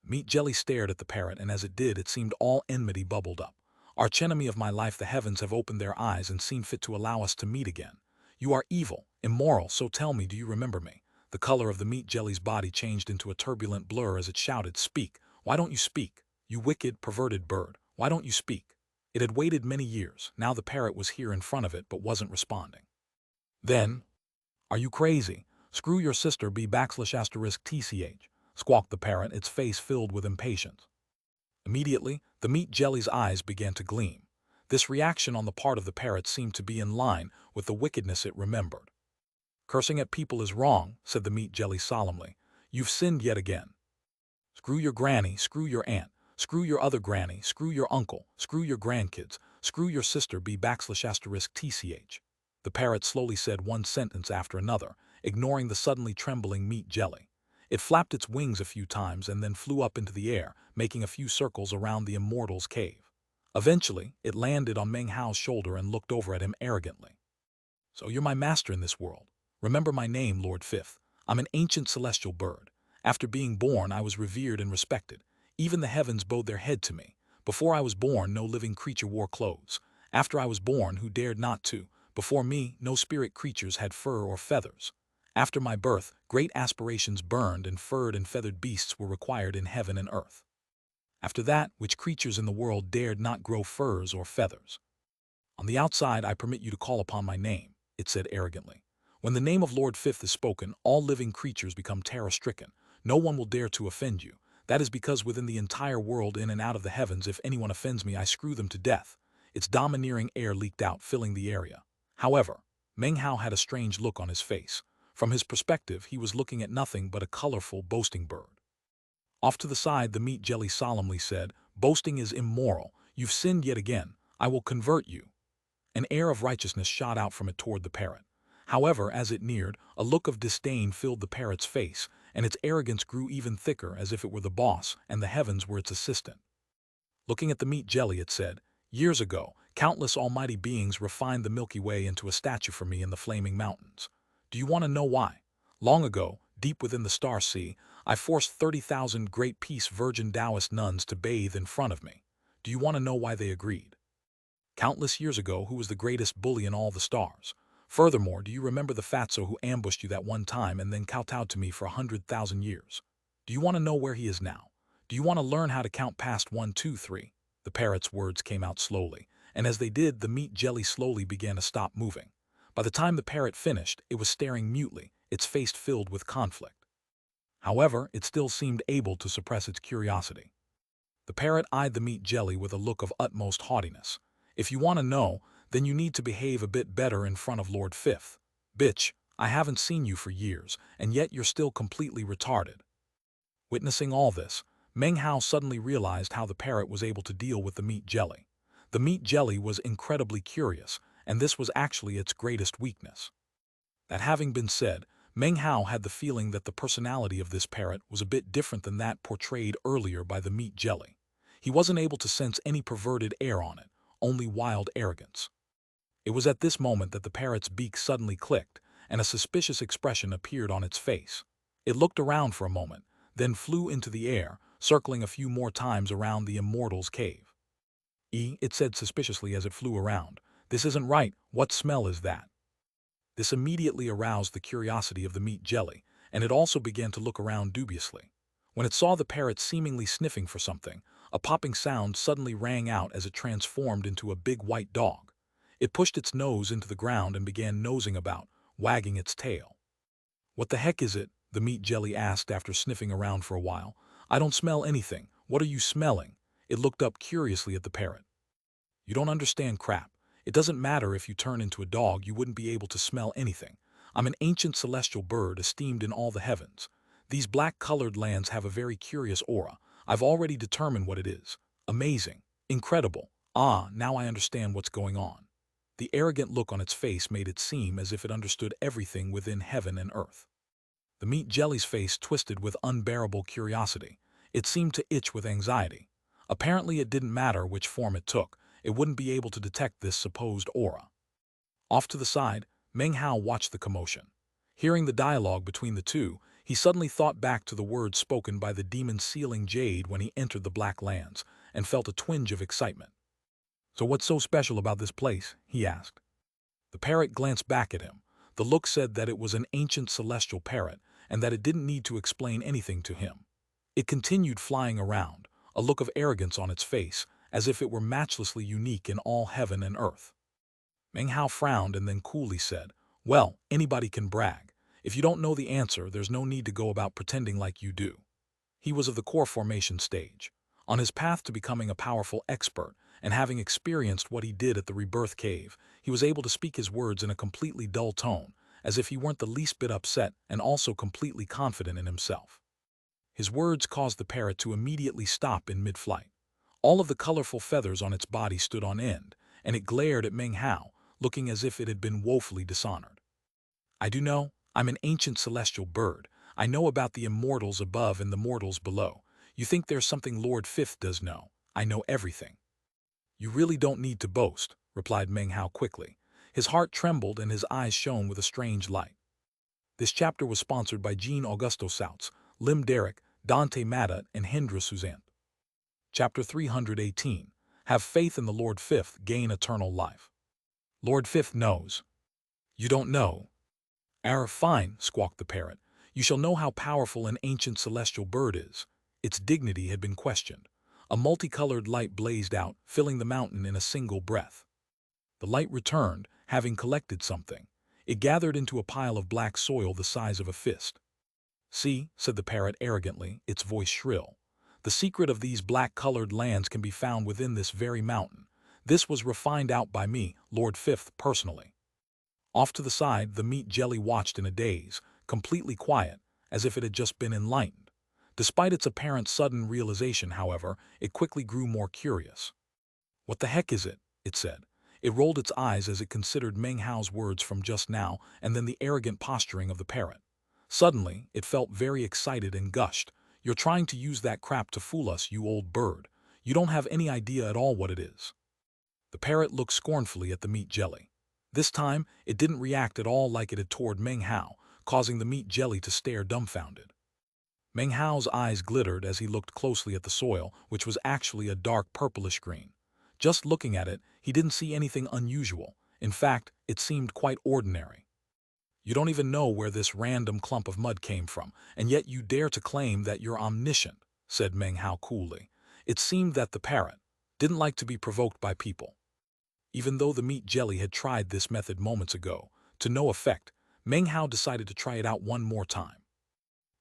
Meat jelly stared at the parrot, and as it did, it seemed all enmity bubbled up. Archenemy of my life, the heavens have opened their eyes and seen fit to allow us to meet again. You are evil, immoral, so tell me, do you remember me? The color of the meat jelly's body changed into a turbulent blur as it shouted, "Speak! Why don't you speak? You wicked, perverted bird, why don't you speak?" It had waited many years. Now the parrot was here in front of it but wasn't responding. Then, "Are you crazy? Screw your sister B\TCH, squawked the parrot, its face filled with impatience. Immediately, the meat jelly's eyes began to gleam. This reaction on the part of the parrot seemed to be in line with the wickedness it remembered. "Cursing at people is wrong," said the meat jelly solemnly. "You've sinned yet again. Screw your granny, screw your aunt, screw your other granny, screw your uncle, screw your grandkids, screw your sister B\TCH. The parrot slowly said one sentence after another, ignoring the suddenly trembling meat jelly. It flapped its wings a few times and then flew up into the air, making a few circles around the immortal's cave. Eventually, it landed on Meng Hao's shoulder and looked over at him arrogantly. "So you're my master in this world. Remember my name, Lord Fifth. I'm an ancient celestial bird. After being born, I was revered and respected. Even the heavens bowed their head to me. Before I was born, no living creature wore clothes. After I was born, who dared not to? Before me, no spirit creatures had fur or feathers. After my birth, great aspirations burned and furred and feathered beasts were required in heaven and earth. After that, which creatures in the world dared not grow furs or feathers? On the outside, I permit you to call upon my name," it said arrogantly. "When the name of Lord Fifth is spoken, all living creatures become terror-stricken. No one will dare to offend you. That is because within the entire world, in and out of the heavens, if anyone offends me, I screw them to death." Its domineering air leaked out, filling the area. However, Meng Hao had a strange look on his face. From his perspective, he was looking at nothing but a colorful, boasting bird. Off to the side, the meat jelly solemnly said, "Boasting is immoral. You've sinned yet again. I will convert you." An air of righteousness shot out from it toward the parrot. However, as it neared, a look of disdain filled the parrot's face, and its arrogance grew even thicker, as if it were the boss and the heavens were its assistant. Looking at the meat jelly, it said, "Years ago, countless almighty beings refined the Milky Way into a statue for me in the flaming mountains. Do you want to know why? Long ago, deep within the star sea, I forced 30,000 great peace virgin Taoist nuns to bathe in front of me. Do you want to know why they agreed? Countless years ago, who was the greatest bully in all the stars? Furthermore, do you remember the fatso who ambushed you that one time and then kowtowed to me for 100,000 years? Do you want to know where he is now? Do you want to learn how to count past 1, 2, 3? The parrot's words came out slowly, and as they did, the meat jelly slowly began to stop moving. By the time the parrot finished, it was staring mutely, its face filled with conflict. However, it still seemed able to suppress its curiosity. The parrot eyed the meat jelly with a look of utmost haughtiness. "If you want to know, then you need to behave a bit better in front of Lord Fifth. Bitch, I haven't seen you for years, and yet you're still completely retarded." Witnessing all this, Meng Hao suddenly realized how the parrot was able to deal with the meat jelly. The meat jelly was incredibly curious, and this was actually its greatest weakness. That having been said, Meng Hao had the feeling that the personality of this parrot was a bit different than that portrayed earlier by the meat jelly. He wasn't able to sense any perverted air on it, only wild arrogance. It was at this moment that the parrot's beak suddenly clicked, and a suspicious expression appeared on its face. It looked around for a moment, then flew into the air, circling a few more times around the immortal's cave. It said suspiciously as it flew around, "This isn't right. What smell is that?" This immediately aroused the curiosity of the meat jelly, and it also began to look around dubiously. When it saw the parrot seemingly sniffing for something, a popping sound suddenly rang out as it transformed into a big white dog. It pushed its nose into the ground and began nosing about, wagging its tail. "What the heck is it?" the meat jelly asked after sniffing around for a while. "I don't smell anything. What are you smelling?" It looked up curiously at the parrot. "You don't understand crap. It doesn't matter if you turn into a dog, you wouldn't be able to smell anything. I'm an ancient celestial bird esteemed in all the heavens. These black-colored lands have a very curious aura. I've already determined what it is. Amazing. Incredible. Ah, now I understand what's going on. The arrogant look on its face made it seem as if it understood everything within heaven and earth. The meat jelly's face twisted with unbearable curiosity. It seemed to itch with anxiety. Apparently it didn't matter which form it took, it wouldn't be able to detect this supposed aura. Off to the side, Meng Hao watched the commotion. Hearing the dialogue between the two, he suddenly thought back to the words spoken by the demon-sealing Jade when he entered the Black Lands, and felt a twinge of excitement. "So what's so special about this place?" he asked. The parrot glanced back at him. The look said that it was an ancient celestial parrot, and that it didn't need to explain anything to him. It continued flying around, a look of arrogance on its face, as if it were matchlessly unique in all heaven and earth. Meng Hao frowned and then coolly said, "Well, anybody can brag. If you don't know the answer, there's no need to go about pretending like you do." He was of the core formation stage, on his path to becoming a powerful expert, and having experienced what he did at the Rebirth Cave, he was able to speak his words in a completely dull tone, as if he weren't the least bit upset and also completely confident in himself. His words caused the parrot to immediately stop in mid-flight. All of the colorful feathers on its body stood on end, and it glared at Meng Hao, looking as if it had been woefully dishonored. "I do know. I'm an ancient celestial bird. I know about the immortals above and the mortals below. You think there's something Lord Fifth does know? I know everything." "You really don't need to boast," replied Meng Hao quickly. His heart trembled and his eyes shone with a strange light. This chapter was sponsored by Jean Augusto Souts, Lim Derrick, Dante Matta, and Hendra Suzanne. Chapter 318. Have faith in the Lord Fifth, gain eternal life. Lord Fifth knows. "You don't know." Fine," squawked the parrot. "You shall know how powerful an ancient celestial bird is." Its dignity had been questioned. A multicolored light blazed out, filling the mountain in a single breath. The light returned, having collected something. It gathered into a pile of black soil the size of a fist. "See," said the parrot arrogantly, its voice shrill. "The secret of these black-colored lands can be found within this very mountain. This was refined out by me, Lord Fifth, personally." Off to the side, the meat jelly watched in a daze, completely quiet, as if it had just been enlightened. Despite its apparent sudden realization, however, it quickly grew more curious. "What the heck is it?" it said. It rolled its eyes as it considered Meng Hao's words from just now and then the arrogant posturing of the parrot. Suddenly, it felt very excited and gushed. "You're trying to use that crap to fool us, you old bird. You don't have any idea at all what it is." The parrot looked scornfully at the meat jelly. This time, it didn't react at all like it had toward Meng Hao, causing the meat jelly to stare dumbfounded. Meng Hao's eyes glittered as he looked closely at the soil, which was actually a dark purplish green. Just looking at it, he didn't see anything unusual. In fact, it seemed quite ordinary. "You don't even know where this random clump of mud came from, and yet you dare to claim that you're omniscient," said Meng Hao coolly. It seemed that the parrot didn't like to be provoked by people. Even though the meat jelly had tried this method moments ago, to no effect, Meng Hao decided to try it out one more time.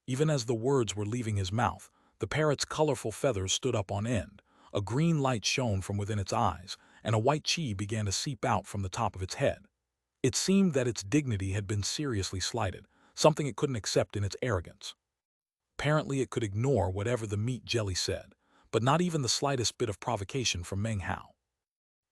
Even as the words were leaving his mouth, the parrot's colorful feathers stood up on end, a green light shone from within its eyes, and a white chi began to seep out from the top of its head. It seemed that its dignity had been seriously slighted, something it couldn't accept in its arrogance. Apparently it could ignore whatever the meat jelly said, but not even the slightest bit of provocation from Meng Hao.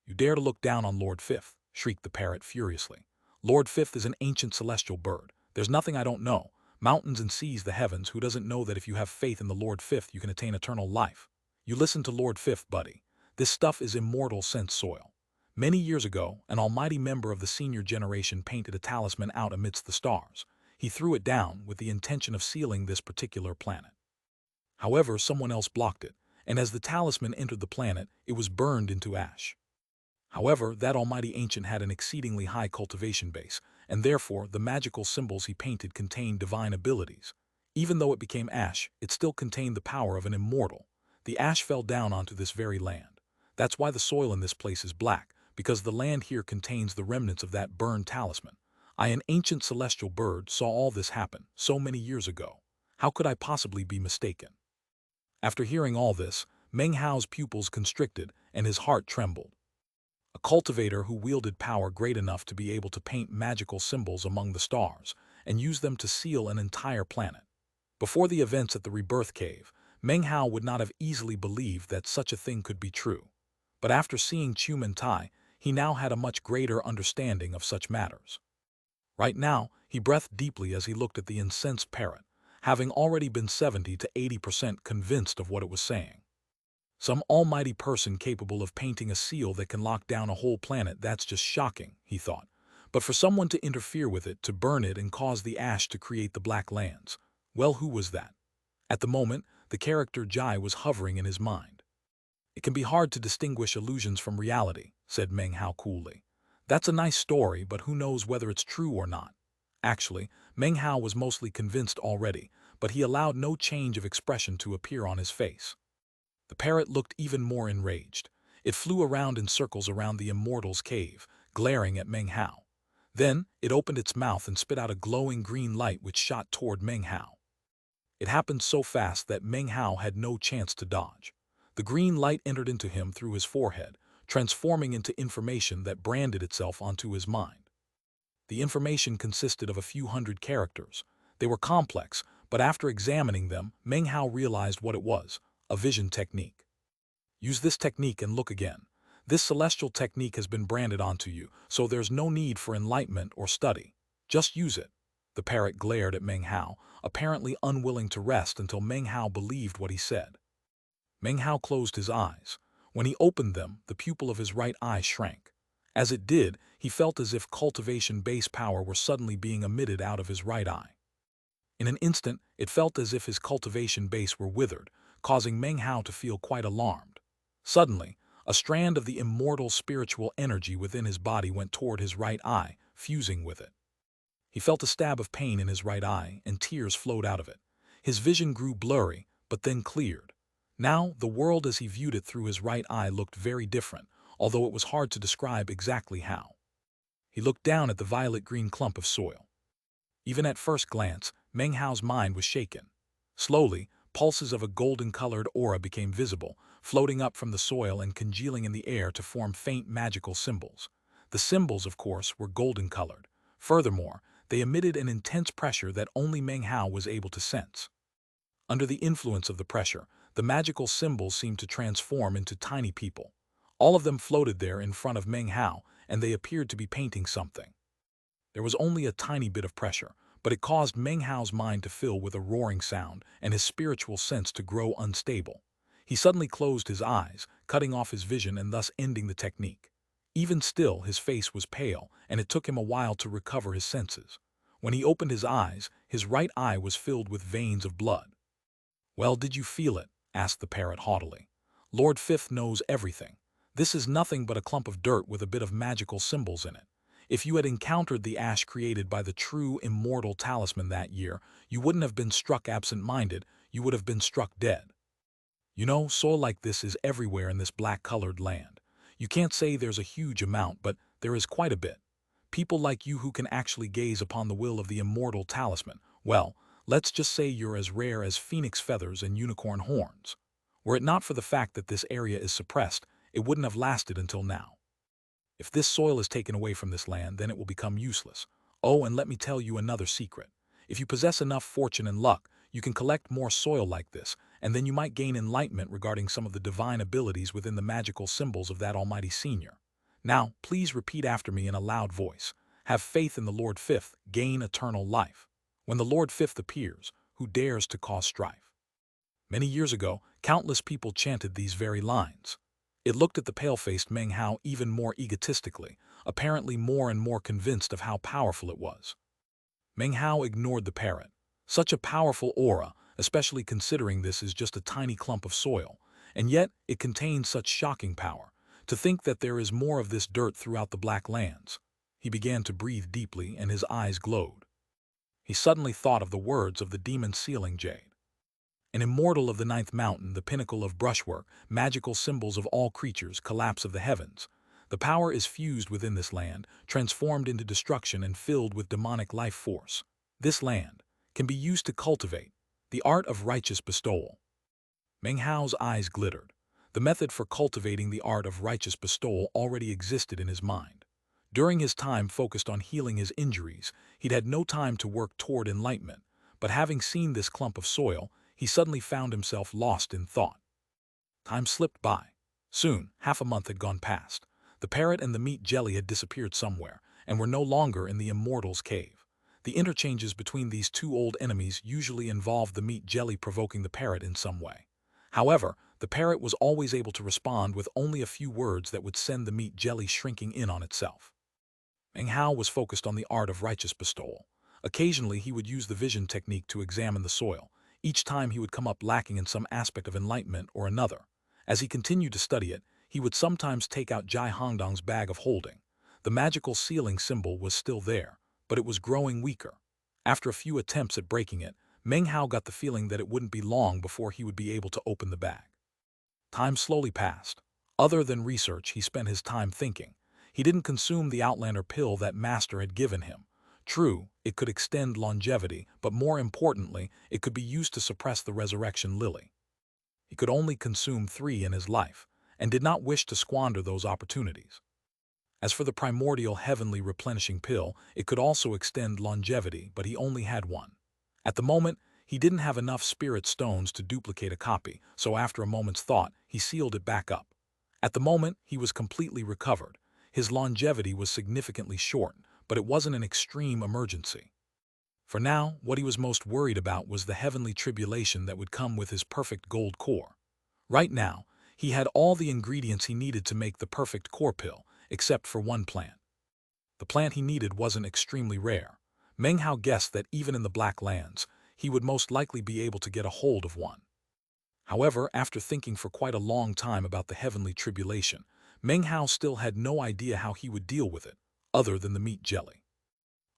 "You dare to look down on Lord Fifth," shrieked the parrot furiously. "Lord Fifth is an ancient celestial bird. There's nothing I don't know. Mountains and seas, the heavens, who doesn't know that if you have faith in the Lord Fifth you can attain eternal life? You listen to Lord Fifth, buddy. This stuff is immortal sense soil. Many years ago, an almighty member of the senior generation painted a talisman out amidst the stars. He threw it down with the intention of sealing this particular planet. However, someone else blocked it, and as the talisman entered the planet, it was burned into ash. However, that almighty ancient had an exceedingly high cultivation base, and therefore the magical symbols he painted contained divine abilities. Even though it became ash, it still contained the power of an immortal. The ash fell down onto this very land. That's why the soil in this place is black, because the land here contains the remnants of that burned talisman. I, an ancient celestial bird, saw all this happen so many years ago. How could I possibly be mistaken?" After hearing all this, Meng Hao's pupils constricted and his heart trembled. A cultivator who wielded power great enough to be able to paint magical symbols among the stars and use them to seal an entire planet. Before the events at the Rebirth Cave, Meng Hao would not have easily believed that such a thing could be true. But after seeing Chu Tai, he now had a much greater understanding of such matters. Right now, he breathed deeply as he looked at the incensed parrot, having already been 70 to 80% convinced of what it was saying. Some almighty person capable of painting a seal that can lock down a whole planet, that's just shocking, he thought. But for someone to interfere with it, to burn it and cause the ash to create the Black Lands, well, who was that? At the moment, the character Jai was hovering in his mind. It can be hard to distinguish illusions from reality, said Meng Hao coolly. That's a nice story, but who knows whether it's true or not. Actually, Meng Hao was mostly convinced already, but he allowed no change of expression to appear on his face. The parrot looked even more enraged. It flew around in circles around the immortal's cave, glaring at Meng Hao. Then, it opened its mouth and spit out a glowing green light which shot toward Meng Hao. It happened so fast that Meng Hao had no chance to dodge. The green light entered into him through his forehead, transforming into information that branded itself onto his mind. The information consisted of a few hundred characters. They were complex, but after examining them, Meng Hao realized what it was: a vision technique. Use this technique and look again. This celestial technique has been branded onto you, so there's no need for enlightenment or study. Just use it. The parrot glared at Meng Hao, apparently unwilling to rest until Meng Hao believed what he said. Meng Hao closed his eyes. When he opened them, the pupil of his right eye shrank. As it did, he felt as if cultivation base power were suddenly being emitted out of his right eye. In an instant, it felt as if his cultivation base were withered, causing Meng Hao to feel quite alarmed. Suddenly, a strand of the immortal spiritual energy within his body went toward his right eye, fusing with it. He felt a stab of pain in his right eye, and tears flowed out of it. His vision grew blurry, but then cleared. Now, the world as he viewed it through his right eye looked very different, although it was hard to describe exactly how. He looked down at the violet-green clump of soil. Even at first glance, Meng Hao's mind was shaken. Slowly, pulses of a golden-colored aura became visible, floating up from the soil and congealing in the air to form faint magical symbols. The symbols, of course, were golden-colored. Furthermore, they emitted an intense pressure that only Meng Hao was able to sense. Under the influence of the pressure, the magical symbols seemed to transform into tiny people. All of them floated there in front of Meng Hao, and they appeared to be painting something. There was only a tiny bit of pressure, but it caused Meng Hao's mind to fill with a roaring sound and his spiritual sense to grow unstable. He suddenly closed his eyes, cutting off his vision and thus ending the technique. Even still, his face was pale, and it took him a while to recover his senses. When he opened his eyes, his right eye was filled with veins of blood. "Well, did you feel it?" asked the parrot haughtily. "Lord Fifth knows everything. This is nothing but a clump of dirt with a bit of magical symbols in it. If you had encountered the ash created by the true immortal talisman that year, you wouldn't have been struck absent-minded, you would have been struck dead. You know, soil like this is everywhere in this black-colored land. You can't say there's a huge amount, but there is quite a bit. People like you who can actually gaze upon the will of the immortal talisman, well, let's just say you're as rare as phoenix feathers and unicorn horns. Were it not for the fact that this area is suppressed, it wouldn't have lasted until now. If this soil is taken away from this land, then it will become useless. Oh, and let me tell you another secret. If you possess enough fortune and luck, you can collect more soil like this, and then you might gain enlightenment regarding some of the divine abilities within the magical symbols of that almighty senior. Now, please repeat after me in a loud voice. Have faith in the Lord Fifth, gain eternal life. When the Lord Fifth appears, who dares to cause strife? Many years ago, countless people chanted these very lines. It looked at the pale-faced Meng Hao even more egotistically, apparently more and more convinced of how powerful it was. Meng Hao ignored the parrot. Such a powerful aura, especially considering this is just a tiny clump of soil, and yet it contains such shocking power. To think that there is more of this dirt throughout the Black Lands. He began to breathe deeply and his eyes glowed. He suddenly thought of the words of the demon sealing Jade. An immortal of the ninth mountain, the pinnacle of brushwork, magical symbols of all creatures, collapse of the heavens. The power is fused within this land, transformed into destruction and filled with demonic life force. This land can be used to cultivate the art of righteous bestowal. Meng Hao's eyes glittered. The method for cultivating the art of righteous bestowal already existed in his mind. During his time focused on healing his injuries, he'd had no time to work toward enlightenment, but having seen this clump of soil, he suddenly found himself lost in thought. Time slipped by. Soon, half a month had gone past. The parrot and the meat jelly had disappeared somewhere, and were no longer in the immortal's cave. The interchanges between these two old enemies usually involved the meat jelly provoking the parrot in some way. However, the parrot was always able to respond with only a few words that would send the meat jelly shrinking in on itself. Meng Hao was focused on the art of righteous bestowal. Occasionally, he would use the vision technique to examine the soil. Each time he would come up lacking in some aspect of enlightenment or another. As he continued to study it, he would sometimes take out Jai Hongdong's bag of holding. The magical sealing symbol was still there, but it was growing weaker. After a few attempts at breaking it, Meng Hao got the feeling that it wouldn't be long before he would be able to open the bag. Time slowly passed. Other than research, he spent his time thinking. He didn't consume the Outlander pill that Master had given him. True, it could extend longevity, but more importantly, it could be used to suppress the resurrection lily. He could only consume 3 in his life, and did not wish to squander those opportunities. As for the primordial heavenly replenishing pill, it could also extend longevity, but he only had one. At the moment, he didn't have enough spirit stones to duplicate a copy, so after a moment's thought, he sealed it back up. At the moment, he was completely recovered. His longevity was significantly shortened, but it wasn't an extreme emergency. For now, what he was most worried about was the heavenly tribulation that would come with his perfect gold core. Right now, he had all the ingredients he needed to make the perfect core pill, except for one plant. The plant he needed wasn't extremely rare. Meng Hao guessed that even in the Black Lands, he would most likely be able to get a hold of one. However, after thinking for quite a long time about the heavenly tribulation, Meng Hao still had no idea how he would deal with it, other than the meat jelly.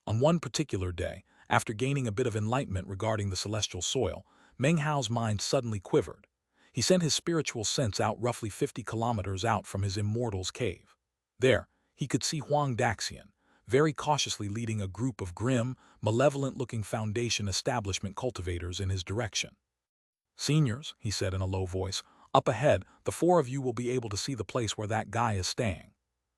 On one particular day, after gaining a bit of enlightenment regarding the celestial soil, Meng Hao's mind suddenly quivered. He sent his spiritual sense out roughly 50 kilometers out from his immortal's cave. There, he could see Huang Daxian, very cautiously leading a group of grim, malevolent-looking Foundation establishment cultivators in his direction. "Seniors," he said in a low voice, "up ahead, the 4 of you will be able to see the place where that guy is staying."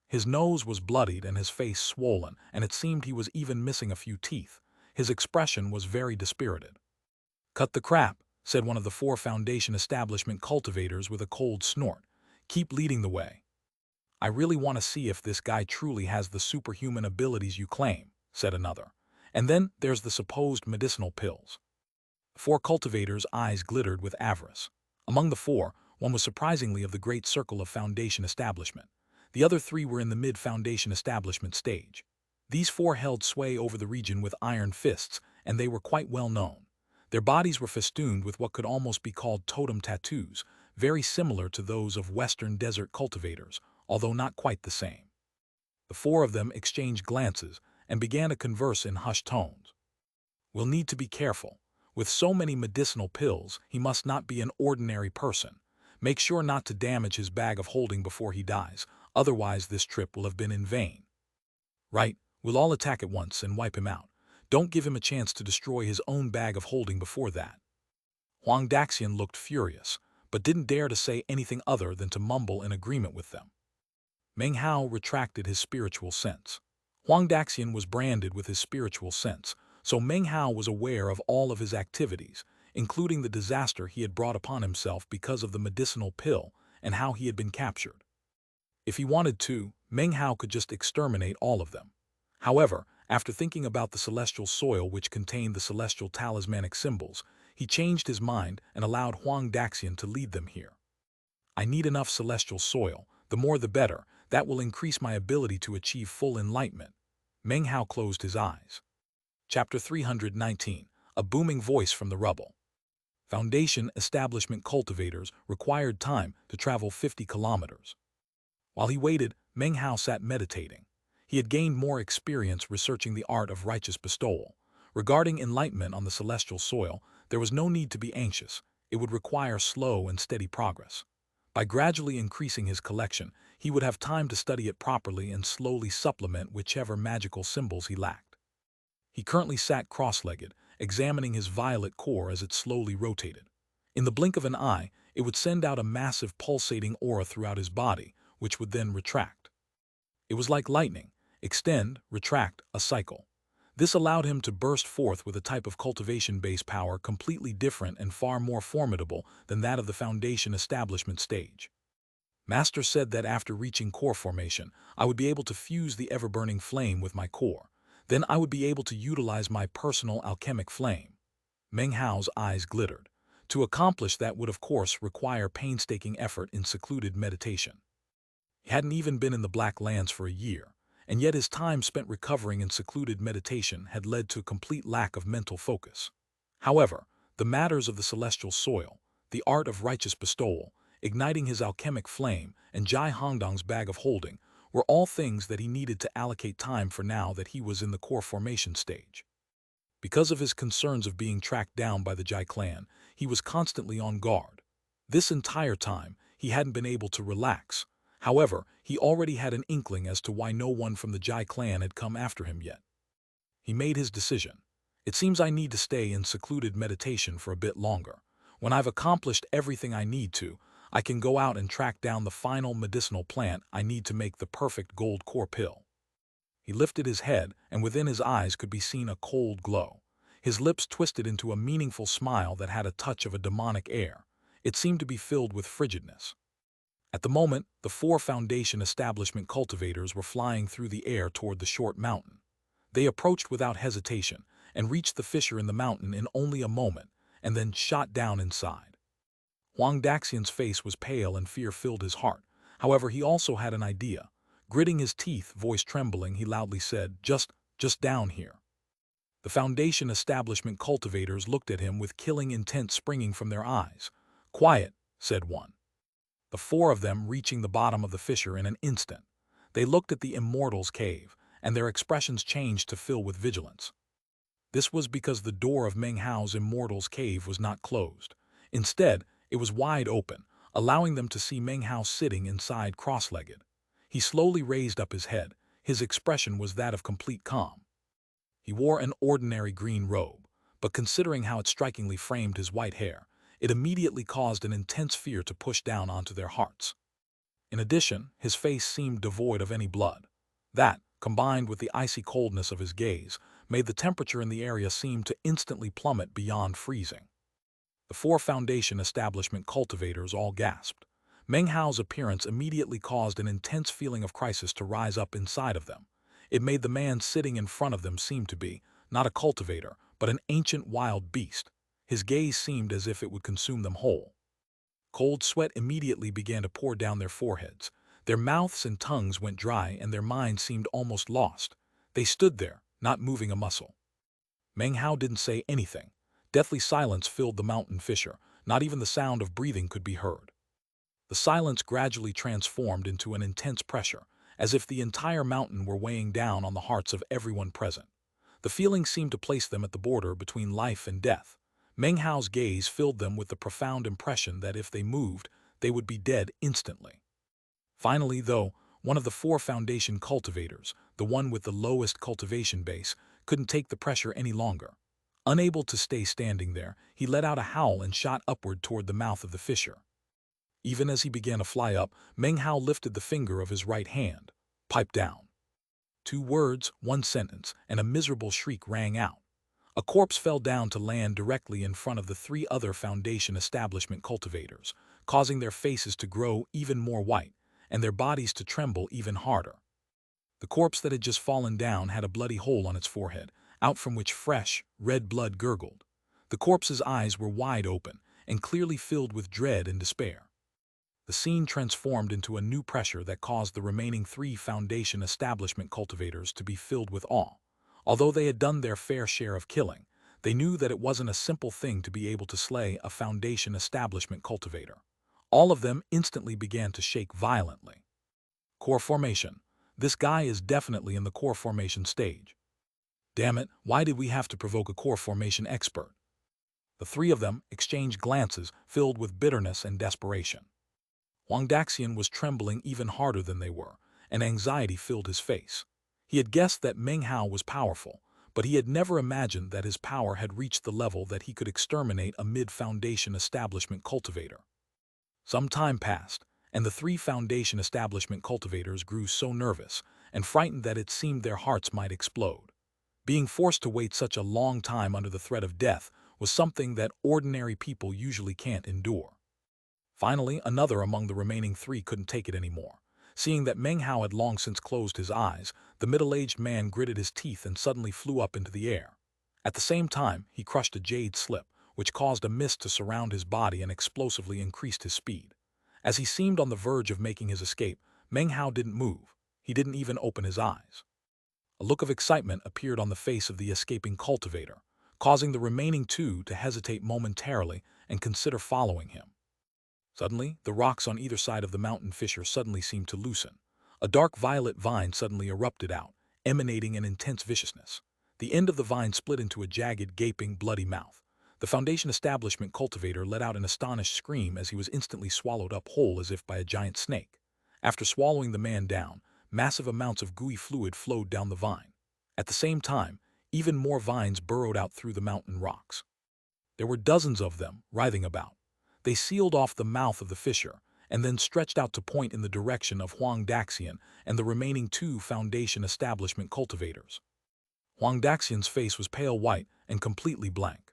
His nose was bloodied and his face swollen, and it seemed he was even missing a few teeth. His expression was very dispirited. "Cut the crap," said one of the 4 Foundation establishment cultivators with a cold snort. "Keep leading the way." "I really want to see if this guy truly has the superhuman abilities you claim," said another. "And then there's the supposed medicinal pills." The 4 cultivators' eyes glittered with avarice. Among the 4, one was surprisingly of the great circle of Foundation establishment. The other 3 were in the mid-Foundation establishment stage. These 4 held sway over the region with iron fists, and they were quite well known. Their bodies were festooned with what could almost be called totem tattoos, very similar to those of Western desert cultivators, although not quite the same. The 4 of them exchanged glances and began to converse in hushed tones. "We'll need to be careful. With so many medicinal pills, he must not be an ordinary person. Make sure not to damage his bag of holding before he dies, otherwise this trip will have been in vain." "Right, we'll all attack at once and wipe him out. Don't give him a chance to destroy his own bag of holding before that." Huang Daxian looked furious, but didn't dare to say anything other than to mumble in agreement with them. Meng Hao retracted his spiritual sense. Huang Daxian was branded with his spiritual sense, so Meng Hao was aware of all of his activities, including the disaster he had brought upon himself because of the medicinal pill and how he had been captured. If he wanted to, Meng Hao could just exterminate all of them. However, after thinking about the celestial soil which contained the celestial talismanic symbols, he changed his mind and allowed Huang Daxian to lead them here. "I need enough celestial soil, the more the better. That will increase my ability to achieve full enlightenment." Meng Hao closed his eyes. Chapter 319. A booming voice from the rubble. Foundation establishment cultivators required time to travel 50 kilometers. While he waited, Meng Hao sat meditating. He had gained more experience researching the art of righteous bestowal. Regarding enlightenment on the celestial soil, there was no need to be anxious. It would require slow and steady progress. By gradually increasing his collection, he would have time to study it properly and slowly supplement whichever magical symbols he lacked. He currently sat cross-legged, examining his violet core as it slowly rotated. In the blink of an eye, it would send out a massive pulsating aura throughout his body, which would then retract. It was like lightning: extend, retract, a cycle. This allowed him to burst forth with a type of cultivation-based power completely different and far more formidable than that of the Foundation establishment stage. Master said that after reaching core formation, I would be able to fuse the ever-burning flame with my core. Then I would be able to utilize my personal alchemic flame. Meng Hao's eyes glittered. To accomplish that would of course require painstaking effort in secluded meditation. He hadn't even been in the Black Lands for a year, and yet his time spent recovering in secluded meditation had led to a complete lack of mental focus. However, the matters of the celestial soil, the art of righteous bestowal, igniting his alchemic flame, and Jai Hongdong's bag of holding were all things that he needed to allocate time for now that he was in the core formation stage. Because of his concerns of being tracked down by the Jai clan, he was constantly on guard. This entire time, he hadn't been able to relax. However, he already had an inkling as to why no one from the Jai clan had come after him yet. He made his decision. It seems I need to stay in secluded meditation for a bit longer. When I've accomplished everything I need to, I can go out and track down the final medicinal plant I need to make the perfect gold core pill. He lifted his head, and within his eyes could be seen a cold glow. His lips twisted into a meaningful smile that had a touch of a demonic air. It seemed to be filled with frigidness. At the moment, the 4 Foundation establishment cultivators were flying through the air toward the short mountain. They approached without hesitation and reached the fissure in the mountain in only a moment, and then shot down inside. Huang Daxian's face was pale and fear filled his heart. However, he also had an idea. Gritting his teeth, voice trembling, he loudly said, just down here. The Foundation establishment cultivators looked at him with killing intent springing from their eyes. Quiet, said one. The 4 of them reaching the bottom of the fissure in an instant. They looked at the Immortal's cave, and their expressions changed to fill with vigilance. This was because the door of Meng Hao's Immortal's cave was not closed. Instead, it was wide open, allowing them to see Meng Hao sitting inside cross-legged. He slowly raised up his head. His expression was that of complete calm. He wore an ordinary green robe, but considering how it strikingly framed his white hair, it immediately caused an intense fear to push down onto their hearts. In addition, his face seemed devoid of any blood. That, combined with the icy coldness of his gaze, made the temperature in the area seem to instantly plummet beyond freezing. The 4 Foundation establishment cultivators all gasped. Meng Hao's appearance immediately caused an intense feeling of crisis to rise up inside of them. It made the man sitting in front of them seem to be, not a cultivator, but an ancient wild beast. His gaze seemed as if it would consume them whole. Cold sweat immediately began to pour down their foreheads. Their mouths and tongues went dry and their minds seemed almost lost. They stood there, not moving a muscle. Meng Hao didn't say anything. Deathly silence filled the mountain fissure. Not even the sound of breathing could be heard. The silence gradually transformed into an intense pressure, as if the entire mountain were weighing down on the hearts of everyone present. The feeling seemed to place them at the border between life and death. Meng Hao's gaze filled them with the profound impression that if they moved, they would be dead instantly. Finally, though, one of the 4 Foundation cultivators, the one with the lowest cultivation base, couldn't take the pressure any longer. Unable to stay standing there, he let out a howl and shot upward toward the mouth of the fissure. Even as he began to fly up, Meng Hao lifted the finger of his right hand. Pipe down. 2 words, 1 sentence, and a miserable shriek rang out. A corpse fell down to land directly in front of the 3 other Foundation establishment cultivators, causing their faces to grow even more white, and their bodies to tremble even harder. The corpse that had just fallen down had a bloody hole on its forehead, out from which fresh, red blood gurgled. The corpse's eyes were wide open, and clearly filled with dread and despair. The scene transformed into a new pressure that caused the remaining 3 Foundation establishment cultivators to be filled with awe. Although they had done their fair share of killing, they knew that it wasn't a simple thing to be able to slay a Foundation establishment cultivator. All of them instantly began to shake violently. Core formation. This guy is definitely in the core formation stage. Damn it, why did we have to provoke a core formation expert? The 3 of them exchanged glances filled with bitterness and desperation. Huang Daxian was trembling even harder than they were, and anxiety filled his face. He had guessed that Meng Hao was powerful, but he had never imagined that his power had reached the level that he could exterminate a mid-Foundation establishment cultivator. Some time passed, and the 3 Foundation establishment cultivators grew so nervous and frightened that it seemed their hearts might explode. Being forced to wait such a long time under the threat of death was something that ordinary people usually can't endure. Finally, another among the remaining three couldn't take it anymore. Seeing that Meng Hao had long since closed his eyes, the middle-aged man gritted his teeth and suddenly flew up into the air. At the same time, he crushed a jade slip, which caused a mist to surround his body and explosively increased his speed. As he seemed on the verge of making his escape, Meng Hao didn't move. He didn't even open his eyes. A look of excitement appeared on the face of the escaping cultivator, causing the remaining two to hesitate momentarily and consider following him. Suddenly, the rocks on either side of the mountain fissure suddenly seemed to loosen. A dark violet vine suddenly erupted out, emanating an intense viciousness. The end of the vine split into a jagged, gaping, bloody mouth. The Foundation establishment cultivator let out an astonished scream as he was instantly swallowed up whole as if by a giant snake. After swallowing the man down, massive amounts of gooey fluid flowed down the vine. At the same time, even more vines burrowed out through the mountain rocks. There were dozens of them, writhing about. They sealed off the mouth of the fissure, and then stretched out to point in the direction of Huang Daxian and the remaining two Foundation establishment cultivators. Huang Daxian's face was pale white and completely blank.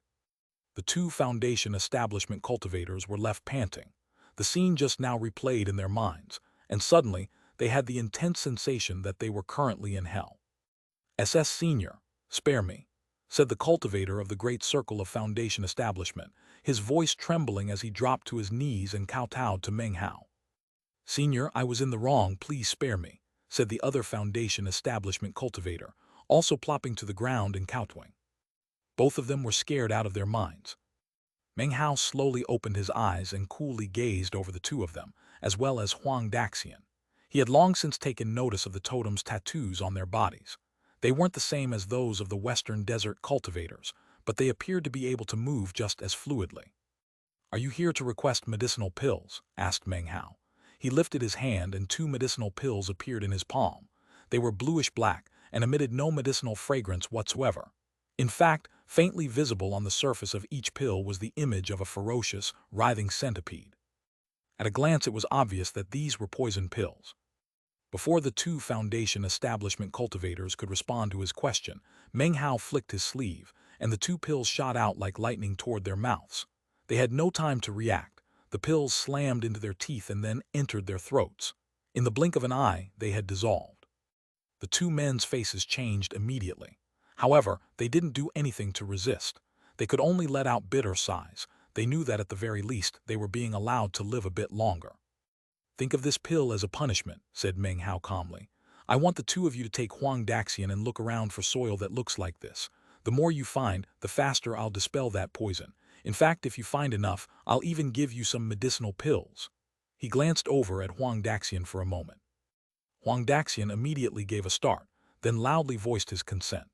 The two Foundation establishment cultivators were left panting. The scene just now replayed in their minds, and suddenly they had the intense sensation that they were currently in hell. "SS Senior, spare me," said the cultivator of the great circle of Foundation establishment, his voice trembling as he dropped to his knees and kowtowed to Meng Hao. "Senior, I was in the wrong, please spare me," said the other Foundation establishment cultivator, also plopping to the ground and kowtowing. Both of them were scared out of their minds. Meng Hao slowly opened his eyes and coolly gazed over the two of them, as well as Huang Daxian. He had long since taken notice of the totem's tattoos on their bodies. They weren't the same as those of the Western Desert cultivators, but they appeared to be able to move just as fluidly. "Are you here to request medicinal pills?" asked Meng Hao. He lifted his hand and two medicinal pills appeared in his palm. They were bluish-black and emitted no medicinal fragrance whatsoever. In fact, faintly visible on the surface of each pill was the image of a ferocious, writhing centipede. At a glance it was obvious that these were poison pills. Before the two Foundation establishment cultivators could respond to his question, Meng Hao flicked his sleeve, and the two pills shot out like lightning toward their mouths. They had no time to react. The pills slammed into their teeth and then entered their throats. In the blink of an eye, they had dissolved. The two men's faces changed immediately. However, they didn't do anything to resist. They could only let out bitter sighs. They knew that at the very least they were being allowed to live a bit longer. "Think of this pill as a punishment," said Meng Hao calmly. "I want the two of you to take Huang Daxian and look around for soil that looks like this. The more you find, the faster I'll dispel that poison. In fact, if you find enough, I'll even give you some medicinal pills." He glanced over at Huang Daxian for a moment. Huang Daxian immediately gave a start, then loudly voiced his consent.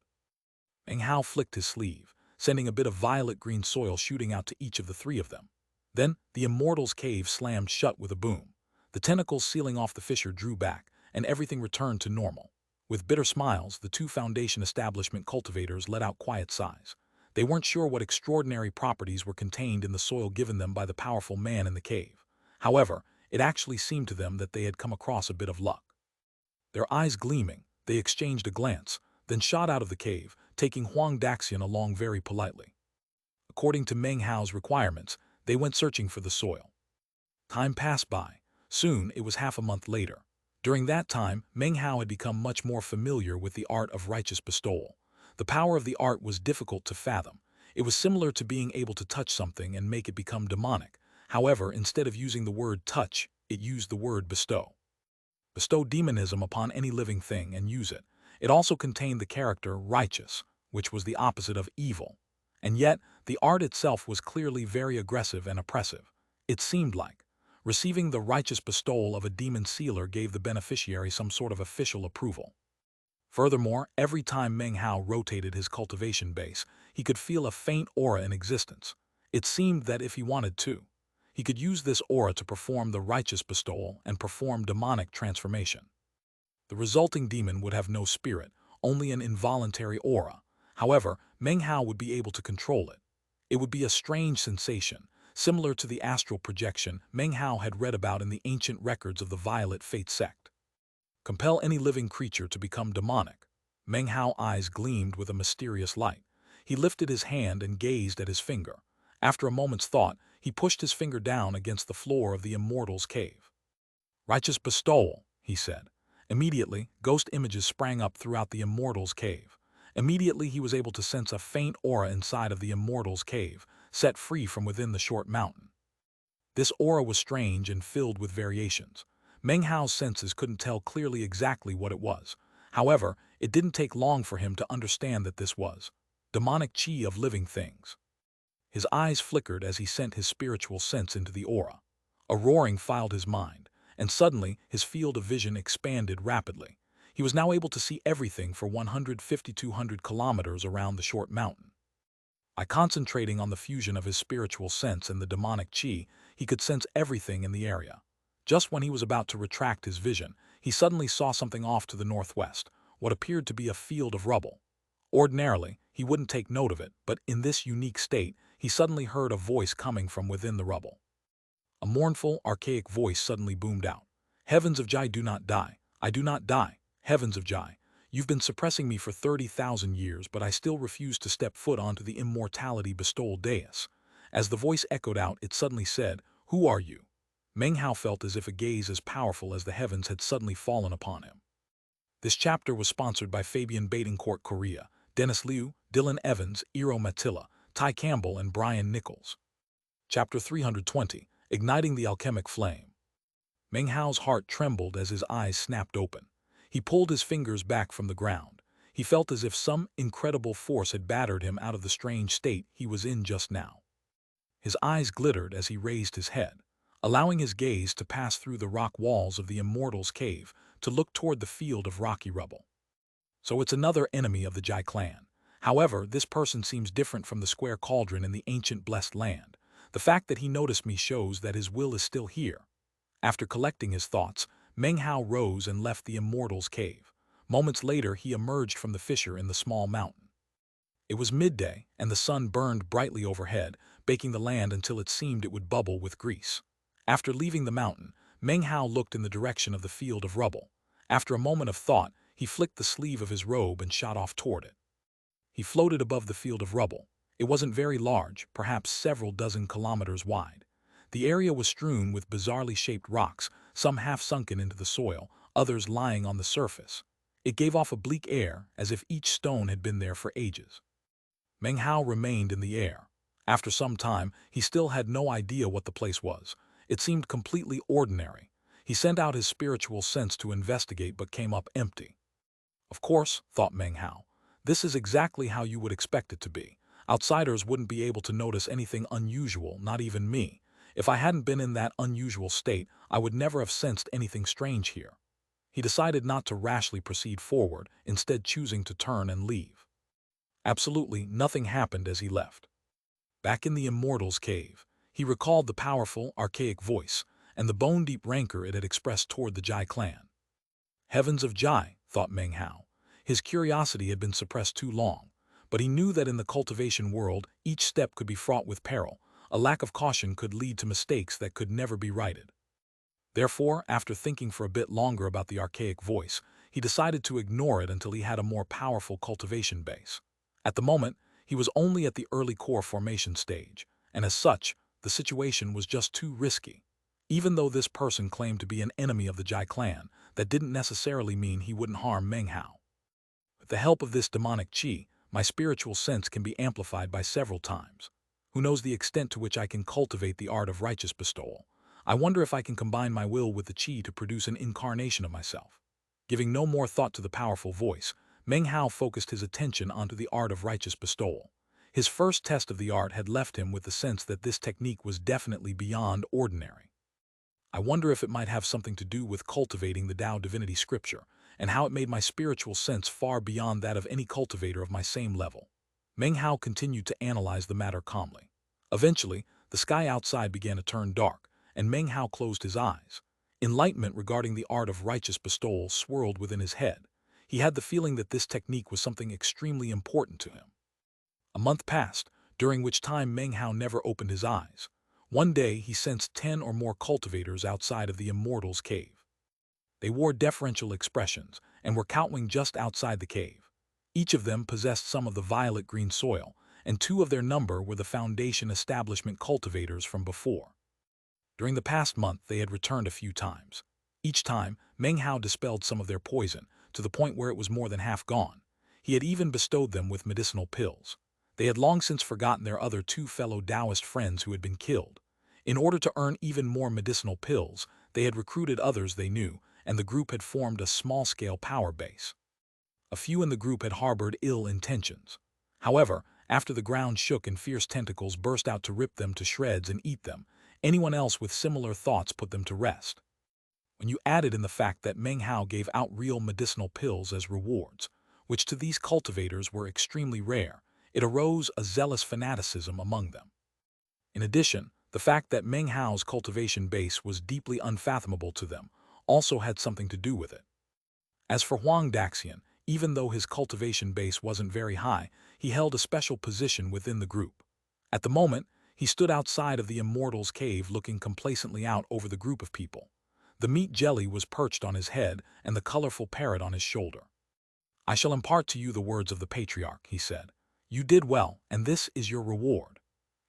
Meng Hao flicked his sleeve, sending a bit of violet-green soil shooting out to each of the three of them. Then, the Immortal's cave slammed shut with a boom. The tentacles sealing off the fissure drew back, and everything returned to normal. With bitter smiles, the two Foundation establishment cultivators let out quiet sighs. They weren't sure what extraordinary properties were contained in the soil given them by the powerful man in the cave. However, it actually seemed to them that they had come across a bit of luck. Their eyes gleaming, they exchanged a glance, then shot out of the cave, taking Huang Daxian along very politely. According to Meng Hao's requirements, they went searching for the soil. Time passed by. Soon, it was half a month later. During that time, Meng Hao had become much more familiar with the art of righteous bestowal. The power of the art was difficult to fathom. It was similar to being able to touch something and make it become demonic. However, instead of using the word touch, it used the word bestow. Bestow demonism upon any living thing and use it. It also contained the character righteous, which was the opposite of evil. And yet, the art itself was clearly very aggressive and oppressive. It seemed like receiving the righteous bestowal of a demon sealer gave the beneficiary some sort of official approval. Furthermore, every time Meng Hao rotated his cultivation base, he could feel a faint aura in existence. It seemed that if he wanted to, he could use this aura to perform the righteous bestowal and perform demonic transformation. The resulting demon would have no spirit, only an involuntary aura. However, Meng Hao would be able to control it. It would be a strange sensation, similar to the astral projection Meng Hao had read about in the ancient records of the Violet Fate sect. Compel any living creature to become demonic. Meng Hao's eyes gleamed with a mysterious light. He lifted his hand and gazed at his finger. After a moment's thought, he pushed his finger down against the floor of the immortal's cave. "Righteous bestowal," he said. Immediately, ghost images sprang up throughout the immortal's cave. Immediately he was able to sense a faint aura inside of the immortal's cave, set free from within the short mountain. This aura was strange and filled with variations. Meng Hao's senses couldn't tell clearly exactly what it was. However, it didn't take long for him to understand that this was demonic chi of living things. His eyes flickered as he sent his spiritual sense into the aura. A roaring filled his mind, and suddenly his field of vision expanded rapidly. He was now able to see everything for 150-200 kilometers around the short mountain. By concentrating on the fusion of his spiritual sense and the demonic chi, he could sense everything in the area. Just when he was about to retract his vision, he suddenly saw something off to the northwest, what appeared to be a field of rubble. Ordinarily, he wouldn't take note of it, but in this unique state, he suddenly heard a voice coming from within the rubble. A mournful, archaic voice suddenly boomed out. "Heavens of Jai, do not die. I do not die. Heavens of Jai. You've been suppressing me for 30,000 years, but I still refuse to step foot onto the immortality bestowed dais." As the voice echoed out, it suddenly said, "Who are you?" Meng Hao felt as if a gaze as powerful as the heavens had suddenly fallen upon him. This chapter was sponsored by Fabian Badencourt Korea, Dennis Liu, Dylan Evans, Eero Matilla, Ty Campbell, and Brian Nichols. Chapter 320, Igniting the Alchemic Flame. Meng Hao's heart trembled as his eyes snapped open. He pulled his fingers back from the ground. He felt as if some incredible force had battered him out of the strange state he was in just now. His eyes glittered as he raised his head, allowing his gaze to pass through the rock walls of the immortal's cave to look toward the field of rocky rubble. So it's another enemy of the Jai clan. However, this person seems different from the square cauldron in the ancient blessed land. The fact that he noticed me shows that his will is still here. After collecting his thoughts, Meng Hao rose and left the immortal's cave. Moments later, he emerged from the fissure in the small mountain. It was midday, and the sun burned brightly overhead, baking the land until it seemed it would bubble with grease. After leaving the mountain, Meng Hao looked in the direction of the field of rubble. After a moment of thought, he flicked the sleeve of his robe and shot off toward it. He floated above the field of rubble. It wasn't very large, perhaps several dozen kilometers wide. The area was strewn with bizarrely shaped rocks, some half sunken into the soil, others lying on the surface. It gave off a bleak air, as if each stone had been there for ages. Meng Hao remained in the air. After some time, he still had no idea what the place was. It seemed completely ordinary. He sent out his spiritual sense to investigate but came up empty. Of course, thought Meng Hao, this is exactly how you would expect it to be. Outsiders wouldn't be able to notice anything unusual, not even me. If I hadn't been in that unusual state, I would never have sensed anything strange here. He decided not to rashly proceed forward, instead choosing to turn and leave. Absolutely nothing happened as he left. Back in the immortal's cave, he recalled the powerful, archaic voice and the bone-deep rancor it had expressed toward the Jai clan. Heavens of Jai, thought Meng Hao. His curiosity had been suppressed too long, but he knew that in the cultivation world, each step could be fraught with peril. A lack of caution could lead to mistakes that could never be righted. Therefore, after thinking for a bit longer about the archaic voice, he decided to ignore it until he had a more powerful cultivation base. At the moment, he was only at the early core formation stage, and as such, the situation was just too risky. Even though this person claimed to be an enemy of the Jai clan, that didn't necessarily mean he wouldn't harm Meng Hao. With the help of this demonic chi, my spiritual sense can be amplified by several times. Who knows the extent to which I can cultivate the art of righteous bestowal? I wonder if I can combine my will with the chi to produce an incarnation of myself. Giving no more thought to the powerful voice, Meng Hao focused his attention onto the art of righteous bestowal. His first test of the art had left him with the sense that this technique was definitely beyond ordinary. I wonder if it might have something to do with cultivating the Tao divinity scripture, and how it made my spiritual sense far beyond that of any cultivator of my same level. Meng Hao continued to analyze the matter calmly. Eventually, the sky outside began to turn dark, and Meng Hao closed his eyes. Enlightenment regarding the art of righteous bestowal swirled within his head. He had the feeling that this technique was something extremely important to him. A month passed, during which time Meng Hao never opened his eyes. One day, he sensed 10 or more cultivators outside of the immortal's cave. They wore deferential expressions and were cowering just outside the cave. Each of them possessed some of the violet-green soil, and 2 of their number were the Foundation establishment cultivators from before. During the past month, they had returned a few times. Each time, Meng Hao dispelled some of their poison, to the point where it was more than half gone. He had even bestowed them with medicinal pills. They had long since forgotten their other 2 fellow Taoist friends who had been killed. In order to earn even more medicinal pills, they had recruited others they knew, and the group had formed a small-scale power base. A few in the group had harbored ill intentions. However, after the ground shook and fierce tentacles burst out to rip them to shreds and eat them, anyone else with similar thoughts put them to rest. When you added in the fact that Meng Hao gave out real medicinal pills as rewards, which to these cultivators were extremely rare, it arose a zealous fanaticism among them. In addition, the fact that Meng Hao's cultivation base was deeply unfathomable to them also had something to do with it. As for Huang Daxian, even though his cultivation base wasn't very high, he held a special position within the group. At the moment, he stood outside of the Immortal's cave looking complacently out over the group of people. The meat jelly was perched on his head and the colorful parrot on his shoulder. "I shall impart to you the words of the patriarch," he said. "You did well, and this is your reward."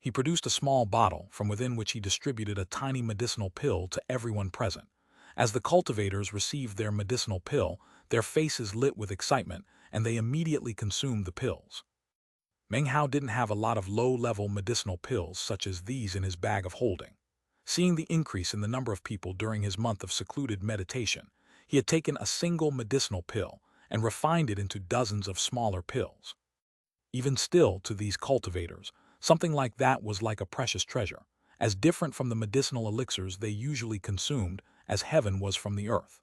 He produced a small bottle, from within which he distributed a tiny medicinal pill to everyone present. As the cultivators received their medicinal pill, their faces lit with excitement, and they immediately consumed the pills. Meng Hao didn't have a lot of low-level medicinal pills such as these in his bag of holding. Seeing the increase in the number of people during his month of secluded meditation, he had taken a single medicinal pill and refined it into dozens of smaller pills. Even still, to these cultivators, something like that was like a precious treasure, as different from the medicinal elixirs they usually consumed as heaven was from the earth.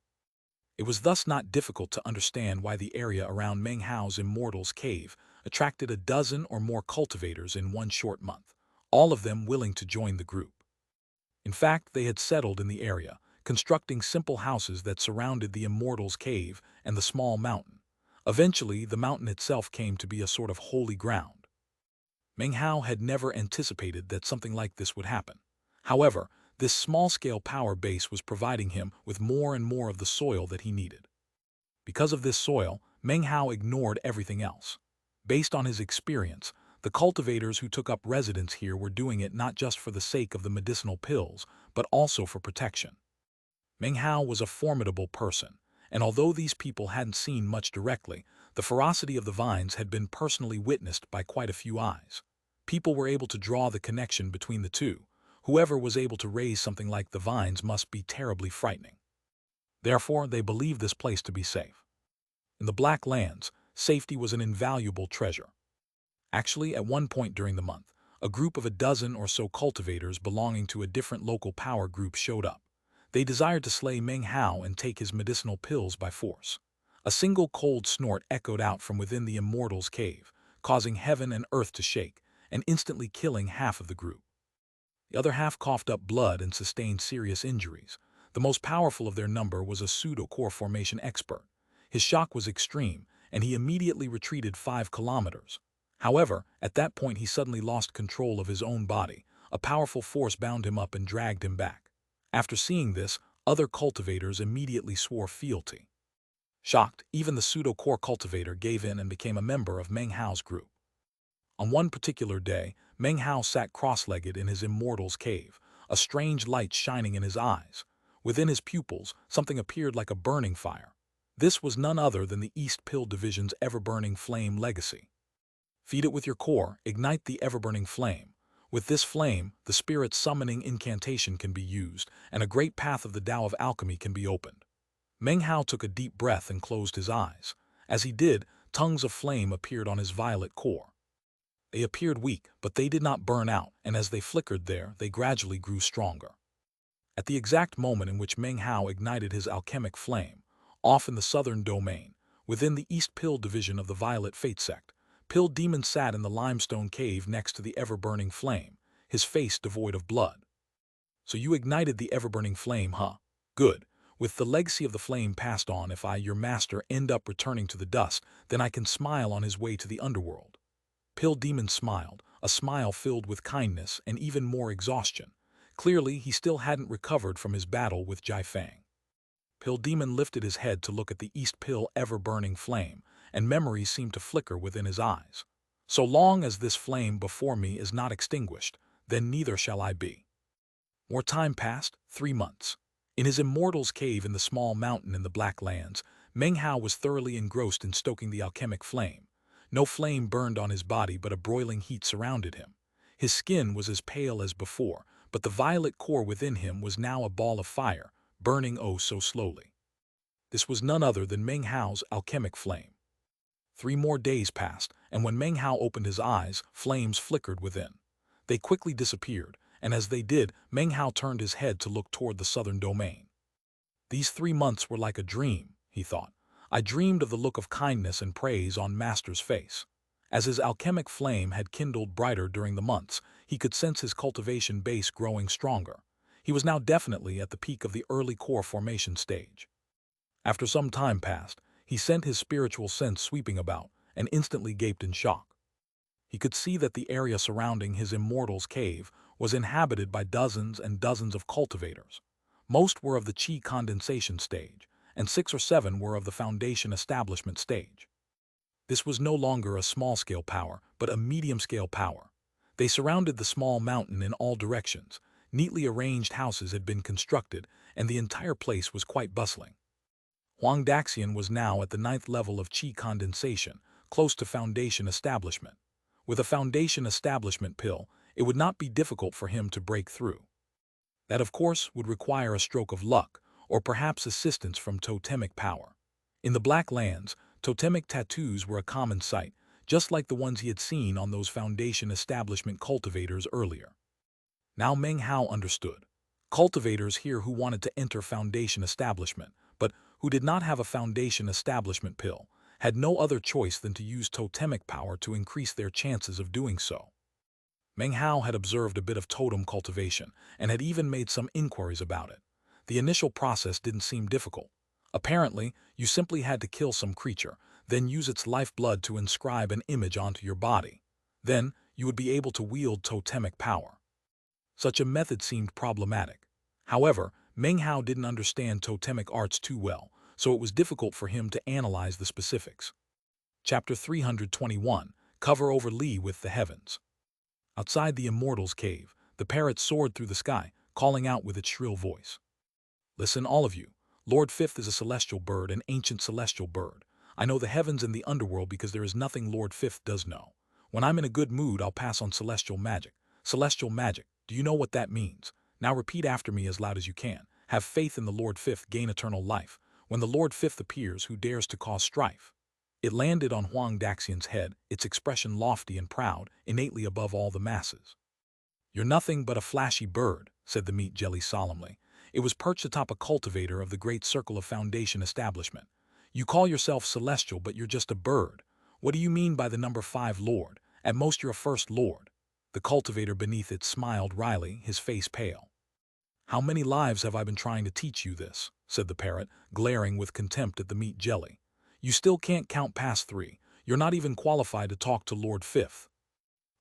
It was thus not difficult to understand why the area around Meng Hao's Immortal's cave attracted a dozen or more cultivators in one short month, all of them willing to join the group. In fact, they had settled in the area, constructing simple houses that surrounded the Immortal's cave and the small mountain. Eventually, the mountain itself came to be a sort of holy ground. Meng Hao had never anticipated that something like this would happen. However, this small-scale power base was providing him with more and more of the soil that he needed. Because of this soil, Meng Hao ignored everything else. Based on his experience, the cultivators who took up residence here were doing it not just for the sake of the medicinal pills, but also for protection. Meng Hao was a formidable person, and although these people hadn't seen much directly, the ferocity of the vines had been personally witnessed by quite a few eyes. People were able to draw the connection between the two. Whoever was able to raise something like the vines must be terribly frightening. Therefore, they believed this place to be safe. In the Black Lands, safety was an invaluable treasure. Actually, at one point during the month, a group of a dozen or so cultivators belonging to a different local power group showed up. They desired to slay Meng Hao and take his medicinal pills by force. A single cold snort echoed out from within the Immortal's cave, causing heaven and earth to shake, and instantly killing half of the group. The other half coughed up blood and sustained serious injuries. The most powerful of their number was a pseudo-core formation expert. His shock was extreme, and he immediately retreated 5 kilometers. However, at that point he suddenly lost control of his own body. A powerful force bound him up and dragged him back. After seeing this, other cultivators immediately swore fealty. Shocked, even the pseudo-core cultivator gave in and became a member of Meng Hao's group. On one particular day, Meng Hao sat cross-legged in his Immortal's cave, a strange light shining in his eyes. Within his pupils, something appeared like a burning fire. This was none other than the East Pill Division's ever-burning flame legacy. Feed it with your core, ignite the ever-burning flame. With this flame, the spirit's summoning incantation can be used, and a great path of the Tao of alchemy can be opened. Meng Hao took a deep breath and closed his eyes. As he did, tongues of flame appeared on his violet core. They appeared weak, but they did not burn out, and as they flickered there, they gradually grew stronger. At the exact moment in which Meng Hao ignited his alchemic flame, off in the southern domain, within the East Pill Division of the Violet Fate Sect, Pill Demon sat in the limestone cave next to the ever-burning flame, his face devoid of blood. "So you ignited the ever-burning flame, huh? Good. With the legacy of the flame passed on, if I, your master, end up returning to the dust, then I can smile on his way to the underworld." Pill Demon smiled, a smile filled with kindness and even more exhaustion. Clearly, he still hadn't recovered from his battle with Jai Fang. Pill Demon lifted his head to look at the East Pill ever-burning flame, and memories seemed to flicker within his eyes. So long as this flame before me is not extinguished, then neither shall I be. More time passed, 3 months. In his immortal's cave in the small mountain in the Black Lands, Meng Hao was thoroughly engrossed in stoking the alchemic flame. No flame burned on his body, but a broiling heat surrounded him. His skin was as pale as before, but the violet core within him was now a ball of fire, burning oh so slowly. This was none other than Meng Hao's alchemic flame. 3 more days passed, and when Meng Hao opened his eyes, flames flickered within. They quickly disappeared, and as they did, Meng Hao turned his head to look toward the southern domain. These 3 months were like a dream, he thought. I dreamed of the look of kindness and praise on Master's face. As his alchemic flame had kindled brighter during the months, he could sense his cultivation base growing stronger. He was now definitely at the peak of the early core formation stage. After some time passed, he sent his spiritual sense sweeping about, and instantly gaped in shock. He could see that the area surrounding his immortal's cave was inhabited by dozens and dozens of cultivators. Most were of the chi condensation stage, and 6 or 7 were of the foundation establishment stage. This was no longer a small-scale power, but a medium-scale power. They surrounded the small mountain in all directions. Neatly arranged houses had been constructed, and the entire place was quite bustling. Huang Daxian was now at the 9th level of chi condensation, close to foundation establishment. With a foundation establishment pill, it would not be difficult for him to break through. That, of course, would require a stroke of luck, or perhaps assistance from totemic power. In the Black Lands, totemic tattoos were a common sight, just like the ones he had seen on those foundation establishment cultivators earlier. Now Meng Hao understood. Cultivators here who wanted to enter foundation establishment, but who did not have a foundation establishment pill, had no other choice than to use totemic power to increase their chances of doing so. Meng Hao had observed a bit of totem cultivation and had even made some inquiries about it. The initial process didn't seem difficult. Apparently, you simply had to kill some creature, then use its lifeblood to inscribe an image onto your body. Then, you would be able to wield totemic power. Such a method seemed problematic. However, Meng Hao didn't understand totemic arts too well, so it was difficult for him to analyze the specifics. Chapter 321, Cover over Li with the Heavens. Outside the Immortal's cave, the parrot soared through the sky, calling out with its shrill voice. Listen, all of you. Lord Fifth is a celestial bird, an ancient celestial bird. I know the heavens and the underworld because there is nothing Lord Fifth does know. When I'm in a good mood, I'll pass on celestial magic. Celestial magic, do you know what that means? Now repeat after me as loud as you can. Have faith in the Lord Fifth, gain eternal life. When the Lord Fifth appears, who dares to cause strife? It landed on Huang Daxian's head, its expression lofty and proud, innately above all the masses. You're nothing but a flashy bird, said the meat jelly solemnly. It was perched atop a cultivator of the great circle of foundation establishment. You call yourself celestial, but you're just a bird. What do you mean by the number 5 lord? At most you're a first lord. The cultivator beneath it smiled wryly, his face pale. How many lives have I been trying to teach you this? Said the parrot, glaring with contempt at the meat jelly. You still can't count past 3. You're not even qualified to talk to Lord Fifth.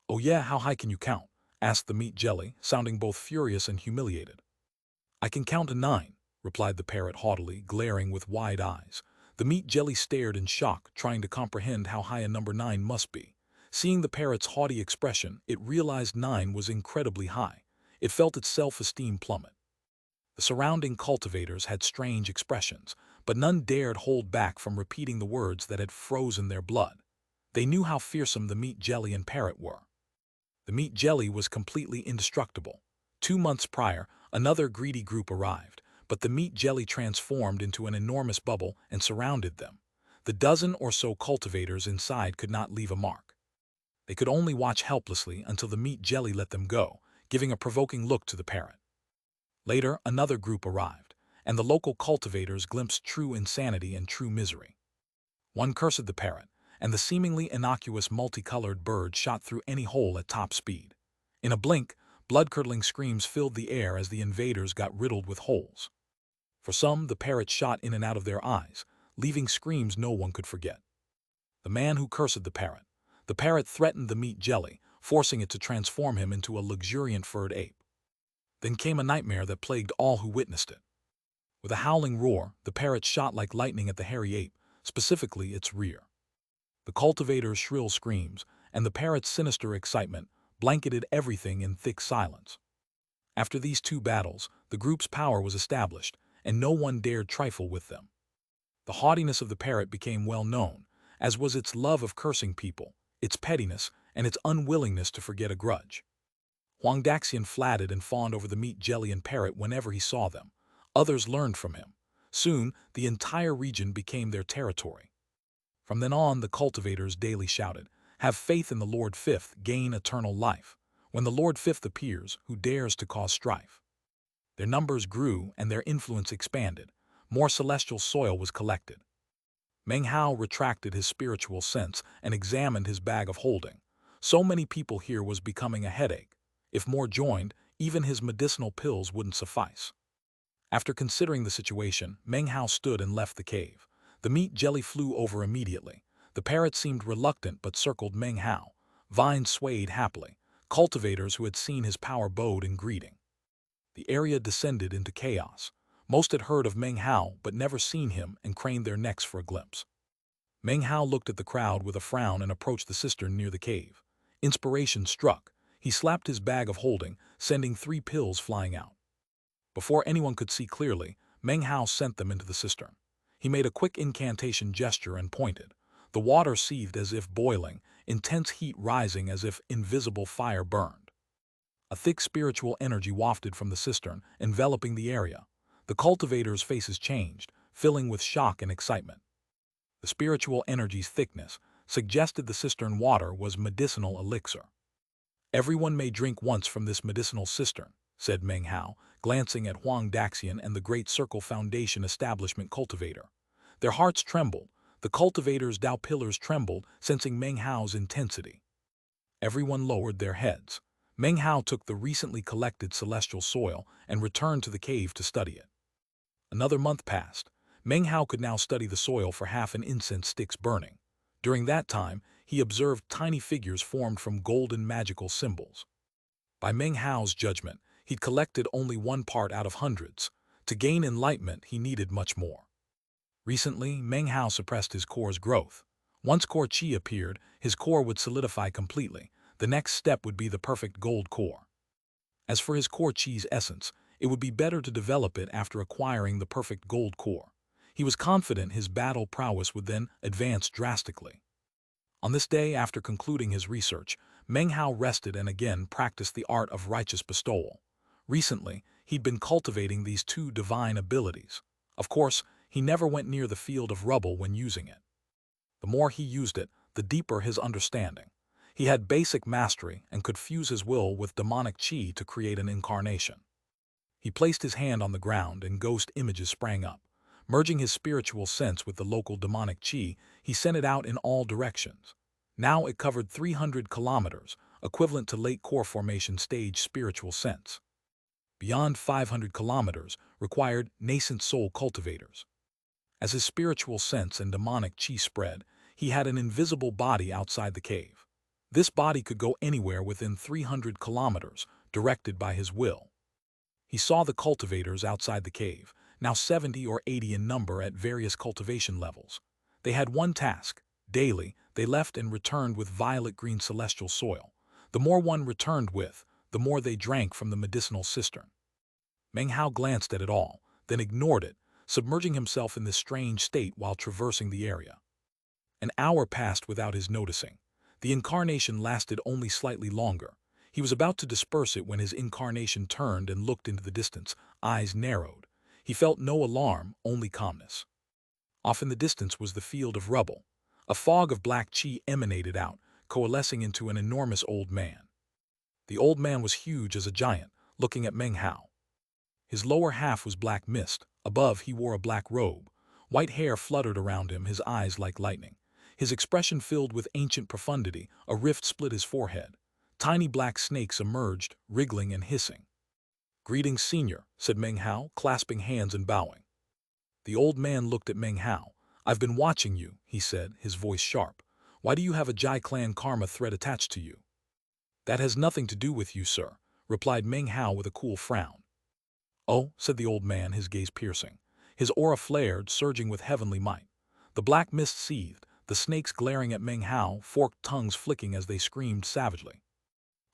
Oh yeah, how high can you count? Asked the meat jelly, sounding both furious and humiliated. I can count to 9, replied the parrot haughtily, glaring with wide eyes. The meat jelly stared in shock, trying to comprehend how high a number 9 must be. Seeing the parrot's haughty expression, it realized 9 was incredibly high. It felt its self-esteem plummet. The surrounding cultivators had strange expressions, but none dared hold back from repeating the words that had frozen their blood. They knew how fearsome the meat jelly and parrot were. The meat jelly was completely indestructible. 2 months prior, another greedy group arrived, but the meat jelly transformed into an enormous bubble and surrounded them. The dozen or so cultivators inside could not leave a mark. They could only watch helplessly until the meat jelly let them go, giving a provoking look to the parrot. Later, another group arrived, and the local cultivators glimpsed true insanity and true misery. One cursed the parrot, and the seemingly innocuous multicolored bird shot through any hole at top speed. In a blink, blood-curdling screams filled the air as the invaders got riddled with holes. For some, the parrot shot in and out of their eyes, leaving screams no one could forget. The man who cursed the parrot threatened the meat jelly, forcing it to transform him into a luxuriant furred ape. Then came a nightmare that plagued all who witnessed it. With a howling roar, the parrot shot like lightning at the hairy ape, specifically its rear. The cultivator's shrill screams and the parrot's sinister excitement blanketed everything in thick silence. After these two battles, the group's power was established, and no one dared trifle with them. The haughtiness of the parrot became well known, as was its love of cursing people, its pettiness, and its unwillingness to forget a grudge. Daxian flattered and fawned over the meat jelly and parrot whenever he saw them. Others learned from him. Soon, the entire region became their territory. From then on, the cultivators daily shouted, "Have faith in the Lord Fifth, gain eternal life." When the Lord Fifth appears, who dares to cause strife? Their numbers grew and their influence expanded. More celestial soil was collected. Meng Hao retracted his spiritual sense and examined his bag of holding. So many people here was becoming a headache. If more joined, even his medicinal pills wouldn't suffice. After considering the situation, Meng Hao stood and left the cave. The meat jelly flew over immediately. The parrot seemed reluctant but circled Meng Hao. Vines swayed happily. Cultivators who had seen his power bowed in greeting. The area descended into chaos. Most had heard of Meng Hao but never seen him and craned their necks for a glimpse. Meng Hao looked at the crowd with a frown and approached the cistern near the cave. Inspiration struck. He slapped his bag of holding, sending 3 pills flying out. Before anyone could see clearly, Meng Hao sent them into the cistern. He made a quick incantation gesture and pointed. The water seethed as if boiling, intense heat rising as if invisible fire burned. A thick spiritual energy wafted from the cistern, enveloping the area. The cultivators' faces changed, filling with shock and excitement. The spiritual energy's thickness suggested the cistern water was medicinal elixir. "Everyone may drink once from this medicinal cistern," said Meng Hao, glancing at Daxian and the Great Circle Foundation establishment cultivator. Their hearts trembled. The cultivators' Dao pillars trembled, sensing Meng Hao's intensity. Everyone lowered their heads. Meng Hao took the recently collected celestial soil and returned to the cave to study it. Another month passed. Meng Hao could now study the soil for half an incense sticks burning. During that time, he observed tiny figures formed from golden magical symbols. By Meng Hao's judgment, he'd collected only one part out of hundreds. To gain enlightenment, he needed much more. Recently, Meng Hao suppressed his core's growth. Once core qi appeared, his core would solidify completely. The next step would be the perfect gold core. As for his core qi's essence, it would be better to develop it after acquiring the perfect gold core. He was confident his battle prowess would then advance drastically. On this day, after concluding his research, Meng Hao rested and again practiced the art of righteous bestowal. Recently, he'd been cultivating these 2 divine abilities. Of course, he never went near the field of rubble when using it. The more he used it, the deeper his understanding. He had basic mastery and could fuse his will with demonic qi to create an incarnation. He placed his hand on the ground and ghost images sprang up. Merging his spiritual sense with the local demonic qi, he sent it out in all directions. Now it covered 300 kilometers, equivalent to late core formation stage spiritual sense. Beyond 500 kilometers required nascent soul cultivators. As his spiritual sense and demonic qi spread, he had an invisible body outside the cave. This body could go anywhere within 300 kilometers, directed by his will. He saw the cultivators outside the cave, now 70 or 80 in number at various cultivation levels. They had one task. Daily, they left and returned with violet-green celestial soil. The more one returned with, the more they drank from the medicinal cistern. Meng Hao glanced at it all, then ignored it, submerging himself in this strange state while traversing the area. An hour passed without his noticing. The incarnation lasted only slightly longer. He was about to disperse it when his incarnation turned and looked into the distance, eyes narrowed. He felt no alarm, only calmness. Off in the distance was the field of rubble. A fog of black qi emanated out, coalescing into an enormous old man. The old man was huge as a giant, looking at Meng Hao. His lower half was black mist. Above, he wore a black robe. White hair fluttered around him, his eyes like lightning. His expression filled with ancient profundity, a rift split his forehead. Tiny black snakes emerged, wriggling and hissing. "Greetings, senior," said Meng Hao, clasping hands and bowing. The old man looked at Meng Hao. "I've been watching you," he said, his voice sharp. "Why do you have a Jai clan karma thread attached to you?" "That has nothing to do with you, sir," replied Meng Hao with a cool frown. "Oh," said the old man, his gaze piercing. His aura flared, surging with heavenly might. The black mist seethed. the snakes glaring at Meng Hao, forked tongues flicking as they screamed savagely.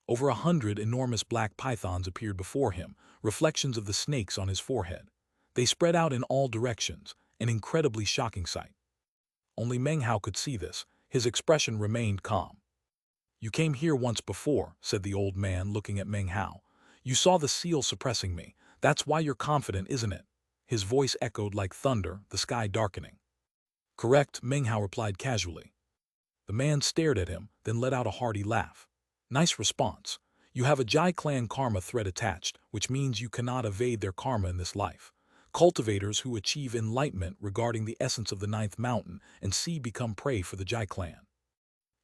Over 100 enormous black pythons appeared before him, reflections of the snakes on his forehead. They spread out in all directions, an incredibly shocking sight. Only Meng Hao could see this. His expression remained calm. "You came here once before," said the old man, looking at Meng Hao. "You saw the seal suppressing me. That's why you're confident, isn't it?" His voice echoed like thunder, the sky darkening. "Correct," Meng Hao replied casually. The man stared at him, then let out a hearty laugh. "Nice response. You have a Jai clan karma thread attached, which means you cannot evade their karma in this life. Cultivators who achieve enlightenment regarding the essence of the ninth mountain and sea become prey for the Jai clan.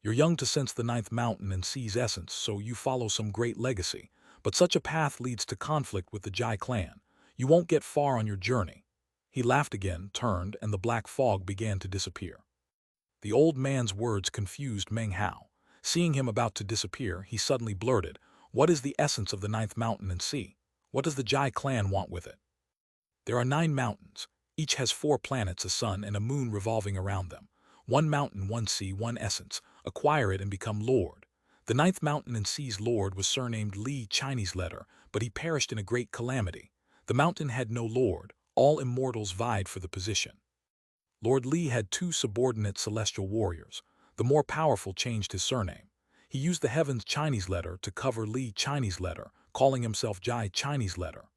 You're young to sense the ninth mountain and sea's essence, so you follow some great legacy, but such a path leads to conflict with the Jai clan. You won't get far on your journey." He laughed again, turned, and the black fog began to disappear. The old man's words confused Meng Hao. Seeing him about to disappear, he suddenly blurted, "What is the essence of the ninth mountain and sea? What does the Jai clan want with it?" "There are 9 mountains. Each has 4 planets, a sun and a moon revolving around them. 1 mountain, 1 sea, 1 essence. Acquire it and become lord. The ninth mountain and sea's lord was surnamed Li, Chinese letter, but he perished in a great calamity. The mountain had no lord. All immortals vied for the position. Lord Li had 2 subordinate celestial warriors. The more powerful changed his surname. He used the heavens Chinese letter to cover Li Chinese letter, calling himself Jai Chinese letter.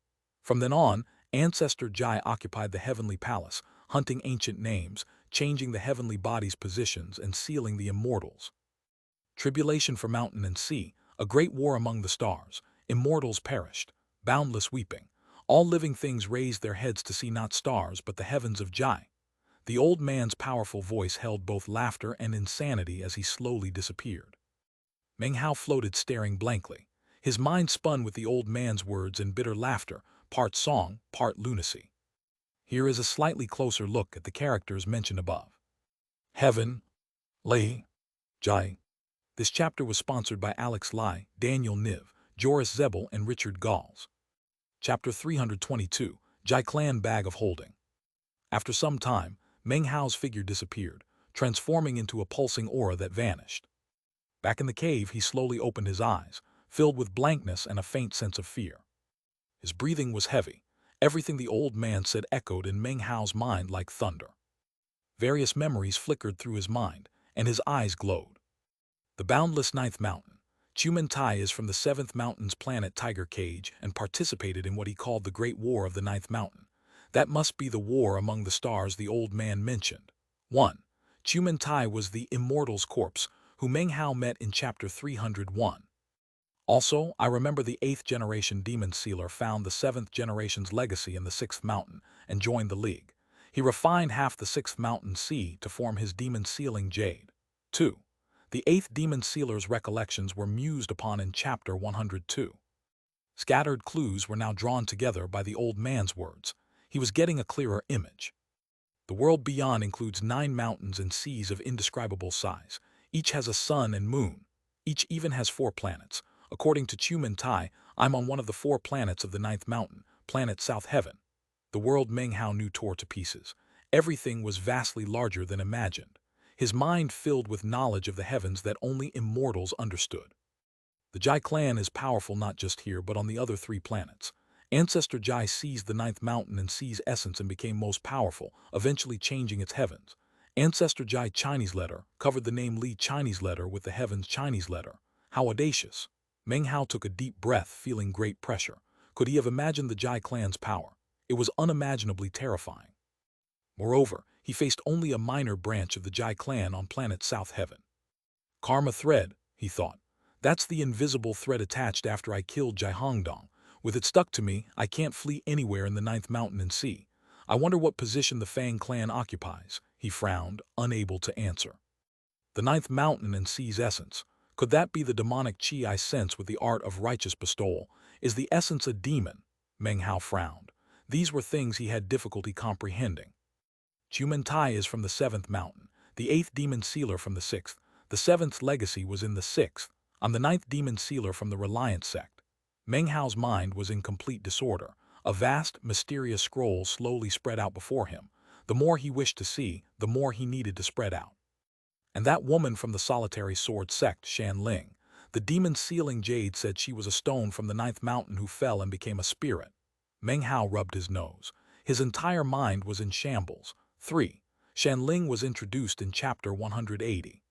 From then on, Ancestor Jai occupied the heavenly palace, hunting ancient names, changing the heavenly bodies' positions, and sealing the immortals. Tribulation for mountain and sea, a great war among the stars. Immortals perished. Boundless weeping. All living things raised their heads to see not stars but the heavens of Jai. The old man's powerful voice held both laughter and insanity as he slowly disappeared. Meng Hao floated, staring blankly. His mind spun with the old man's words and bitter laughter, part song, part lunacy. Here is a slightly closer look at the characters mentioned above. Heaven, Li, Jai. This chapter was sponsored by Alex Lai, Daniel Niv, Joris Zebel, and Richard Galls. Chapter 322, Jai Clan Bag of Holding. After some time, Meng Hao's figure disappeared, transforming into a pulsing aura that vanished. Back in the cave, he slowly opened his eyes, filled with blankness and a faint sense of fear. His breathing was heavy. Everything the old man said echoed in Meng Hao's mind like thunder. Various memories flickered through his mind, and his eyes glowed. The boundless ninth mountain. Tai is from the 7th mountain's planet Tiger Cage and participated in what he called the Great War of the Ninth Mountain. That must be the war among the stars the old man mentioned. 1. Tai was the immortal's corpse, who Meng Hao met in chapter 301. Also, I remember the 8th generation demon sealer found the 7th generation's legacy in the 6th mountain and joined the league. He refined half the 6th mountain sea to form his demon sealing Jade. 2. The 8th demon sealer's recollections were mused upon in chapter 102. Scattered clues were now drawn together by the old man's words. He was getting a clearer image. The world beyond includes 9 mountains and seas of indescribable size. Each has a sun and moon. Each even has 4 planets. According to Tai, I'm on one of the 4 planets of the 9th mountain, planet South Heaven. The world Meng Hao knew tore to pieces. Everything was vastly larger than imagined. His mind filled with knowledge of the heavens that only immortals understood. The Jai clan is powerful not just here but on the other 3 planets. Ancestor Jai seized the 9th mountain and sea's essence and became most powerful, eventually changing its heavens. Ancestor Jai Chinese letter covered the name Li Chinese letter with the heavens Chinese letter. How audacious! Meng Hao took a deep breath, feeling great pressure. Could he have imagined the Jai clan's power? It was unimaginably terrifying. Moreover, he faced only a minor branch of the Jai clan on planet South Heaven. Karma thread, he thought. That's the invisible thread attached after I killed Jai Hongdong. With it stuck to me, I can't flee anywhere in the 9th mountain and sea. I wonder what position the Fang clan occupies, he frowned, unable to answer. The 9th mountain and sea's essence. Could that be the demonic chi I sense with the art of righteous bestowal? Is the essence a demon? Meng Hao frowned. These were things he had difficulty comprehending. Tai is from the 7th mountain, the 8th demon sealer from the 6th. The 7th legacy was in the 6th. I'm the 9th demon sealer from the Reliance sect. Meng Hao's mind was in complete disorder. A vast, mysterious scroll slowly spread out before him. The more he wished to see, the more he needed to spread out. And that woman from the solitary sword sect, Xianling, the demon-sealing Jade, said she was a stone from the ninth mountain who fell and became a spirit. Meng Hao rubbed his nose. His entire mind was in shambles. 3. Xianling was introduced in chapter 180.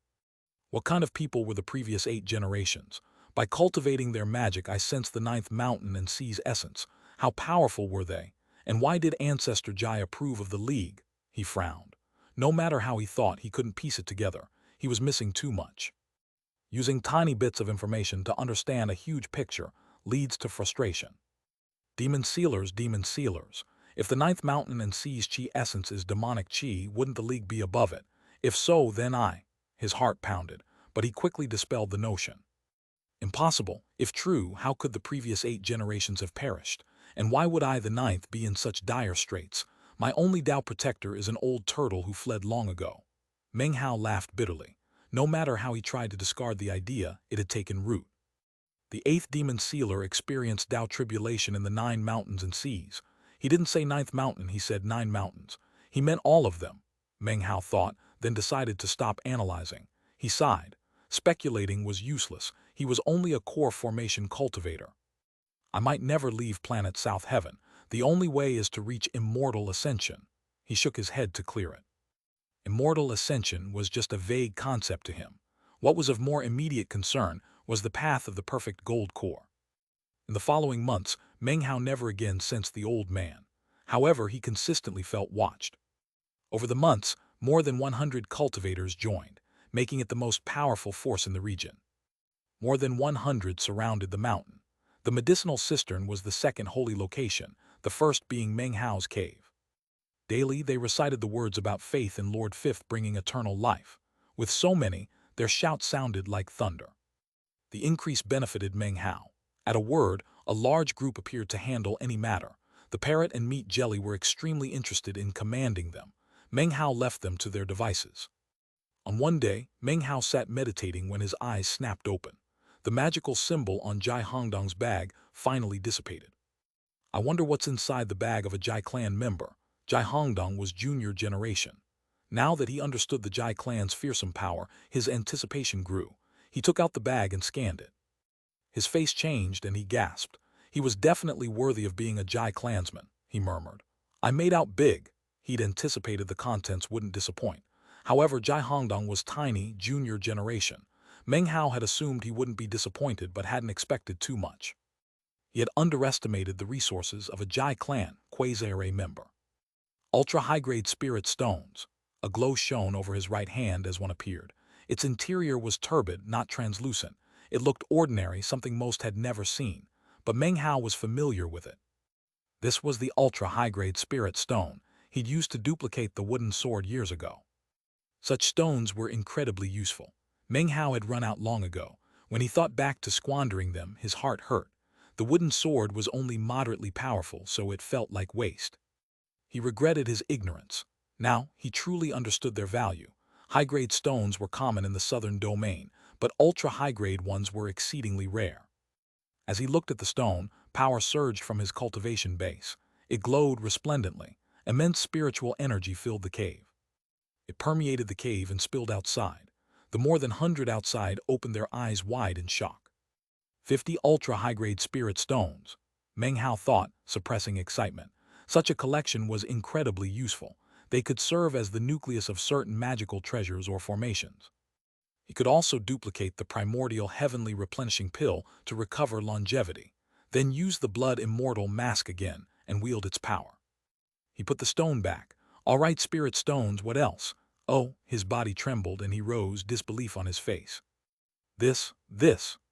What kind of people were the previous 8 generations? By cultivating their magic, I sensed the ninth mountain and sea's essence. How powerful were they? And why did Ancestor Jai approve of the League? He frowned. No matter how he thought, he couldn't piece it together. He was missing too much. Using tiny bits of information to understand a huge picture leads to frustration. Demon sealers, demon sealers. If the ninth mountain and sea's chi essence is demonic chi, wouldn't the League be above it? If so, then His heart pounded, but he quickly dispelled the notion. Impossible. If true, how could the previous 8 generations have perished? And why would I, the ninth, be in such dire straits? My only doubt protector is an old turtle who fled long ago. Meng Hao laughed bitterly. No matter how he tried to discard the idea, it had taken root. The 8th demon sealer experienced Tao tribulation in the 9 mountains and seas. He didn't say 9th mountain, he said 9 mountains. He meant all of them, Meng Hao thought, then decided to stop analyzing. He sighed. Speculating was useless. He was only a core formation cultivator. I might never leave planet South Heaven. The only way is to reach immortal ascension. He shook his head to clear it. Immortal ascension was just a vague concept to him. What was of more immediate concern was the path of the perfect gold core. In the following months, Meng Hao never again sensed the old man. However, he consistently felt watched. Over the months, more than 100 cultivators joined, making it the most powerful force in the region. More than 100 surrounded the mountain. The medicinal cistern was the second holy location, the first being Meng Hao's cave. Daily, they recited the words about faith in Lord Fifth bringing eternal life. With so many, their shouts sounded like thunder. The increase benefited Meng Hao. At a word, a large group appeared to handle any matter. The parrot and meat jelly were extremely interested in commanding them. Meng Hao left them to their devices. On one day, Meng Hao sat meditating when his eyes snapped open. The magical symbol on Jai Hongdong's bag finally dissipated. I wonder what's inside the bag of a Jai clan member. Jai Hongdong was junior generation. Now that he understood the Jai clan's fearsome power, his anticipation grew. He took out the bag and scanned it. His face changed and he gasped. He was definitely worthy of being a Jai clansman, he murmured. I made out big. He'd anticipated the contents wouldn't disappoint. However, Jai Hongdong was tiny, junior generation. Meng Hao had assumed he wouldn't be disappointed but hadn't expected too much. He had underestimated the resources of a Jai clan quasi-array member. Ultra-high-grade spirit stones. A glow shone over his right hand as one appeared. Its interior was turbid, not translucent. It looked ordinary, something most had never seen, but Meng Hao was familiar with it. This was the ultra-high-grade spirit stone he'd used to duplicate the wooden sword years ago. Such stones were incredibly useful. Meng Hao had run out long ago. When he thought back to squandering them, his heart hurt. The wooden sword was only moderately powerful, so it felt like waste. He regretted his ignorance. Now, he truly understood their value. High-grade stones were common in the southern domain, but ultra-high-grade ones were exceedingly rare. As he looked at the stone, power surged from his cultivation base. It glowed resplendently. Immense spiritual energy filled the cave. It permeated the cave and spilled outside. The more than 100 outside opened their eyes wide in shock. 50 ultra-high-grade spirit stones. Meng Hao thought, suppressing excitement. Such a collection was incredibly useful. They could serve as the nucleus of certain magical treasures or formations. He could also duplicate the primordial heavenly replenishing pill to recover longevity, then use the blood immortal mask again and wield its power. He put the stone back. All right, spirit stones, what else? Oh, his body trembled and he rose, disbelief on his face. This,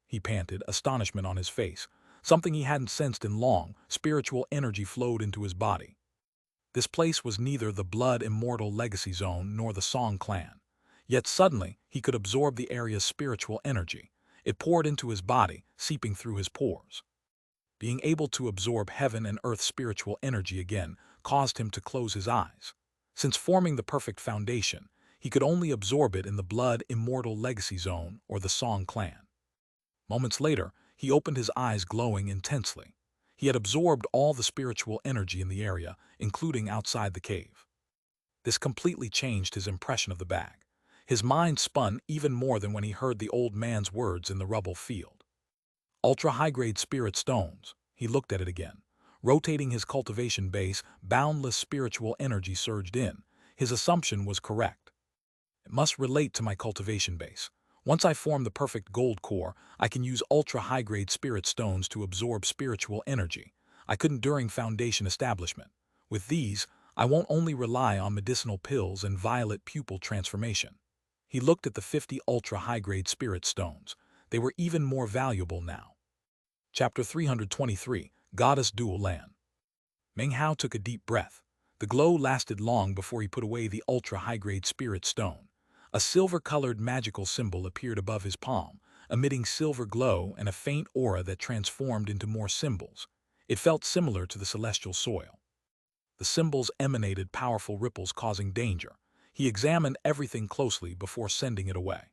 he panted, astonishment on his face. Something he hadn't sensed in long, spiritual energy flowed into his body. This place was neither the blood immortal legacy zone nor the Song clan. Yet suddenly, he could absorb the area's spiritual energy. It poured into his body, seeping through his pores. Being able to absorb heaven and earth's spiritual energy again caused him to close his eyes. Since forming the perfect foundation, he could only absorb it in the blood immortal legacy zone or the Song clan. Moments later, he opened his eyes glowing intensely. He had absorbed all the spiritual energy in the area, including outside the cave. This completely changed his impression of the bag. His mind spun even more than when he heard the old man's words in the rubble field. Ultra-high-grade spirit stones. He looked at it again. Rotating his cultivation base, boundless spiritual energy surged in. His assumption was correct. It must relate to my cultivation base. Once I form the perfect gold core, I can use ultra-high-grade spirit stones to absorb spiritual energy. I couldn't during foundation establishment. With these, I won't only rely on medicinal pills and violet pupil transformation. He looked at the 50 ultra-high-grade spirit stones. They were even more valuable now. Chapter 323, Goddess Dual Land. Meng Hao took a deep breath. The glow lasted long before he put away the ultra-high-grade spirit stone. A silver-colored magical symbol appeared above his palm, emitting silver glow and a faint aura that transformed into more symbols. It felt similar to the celestial soil. The symbols emanated powerful ripples causing danger. He examined everything closely before sending it away.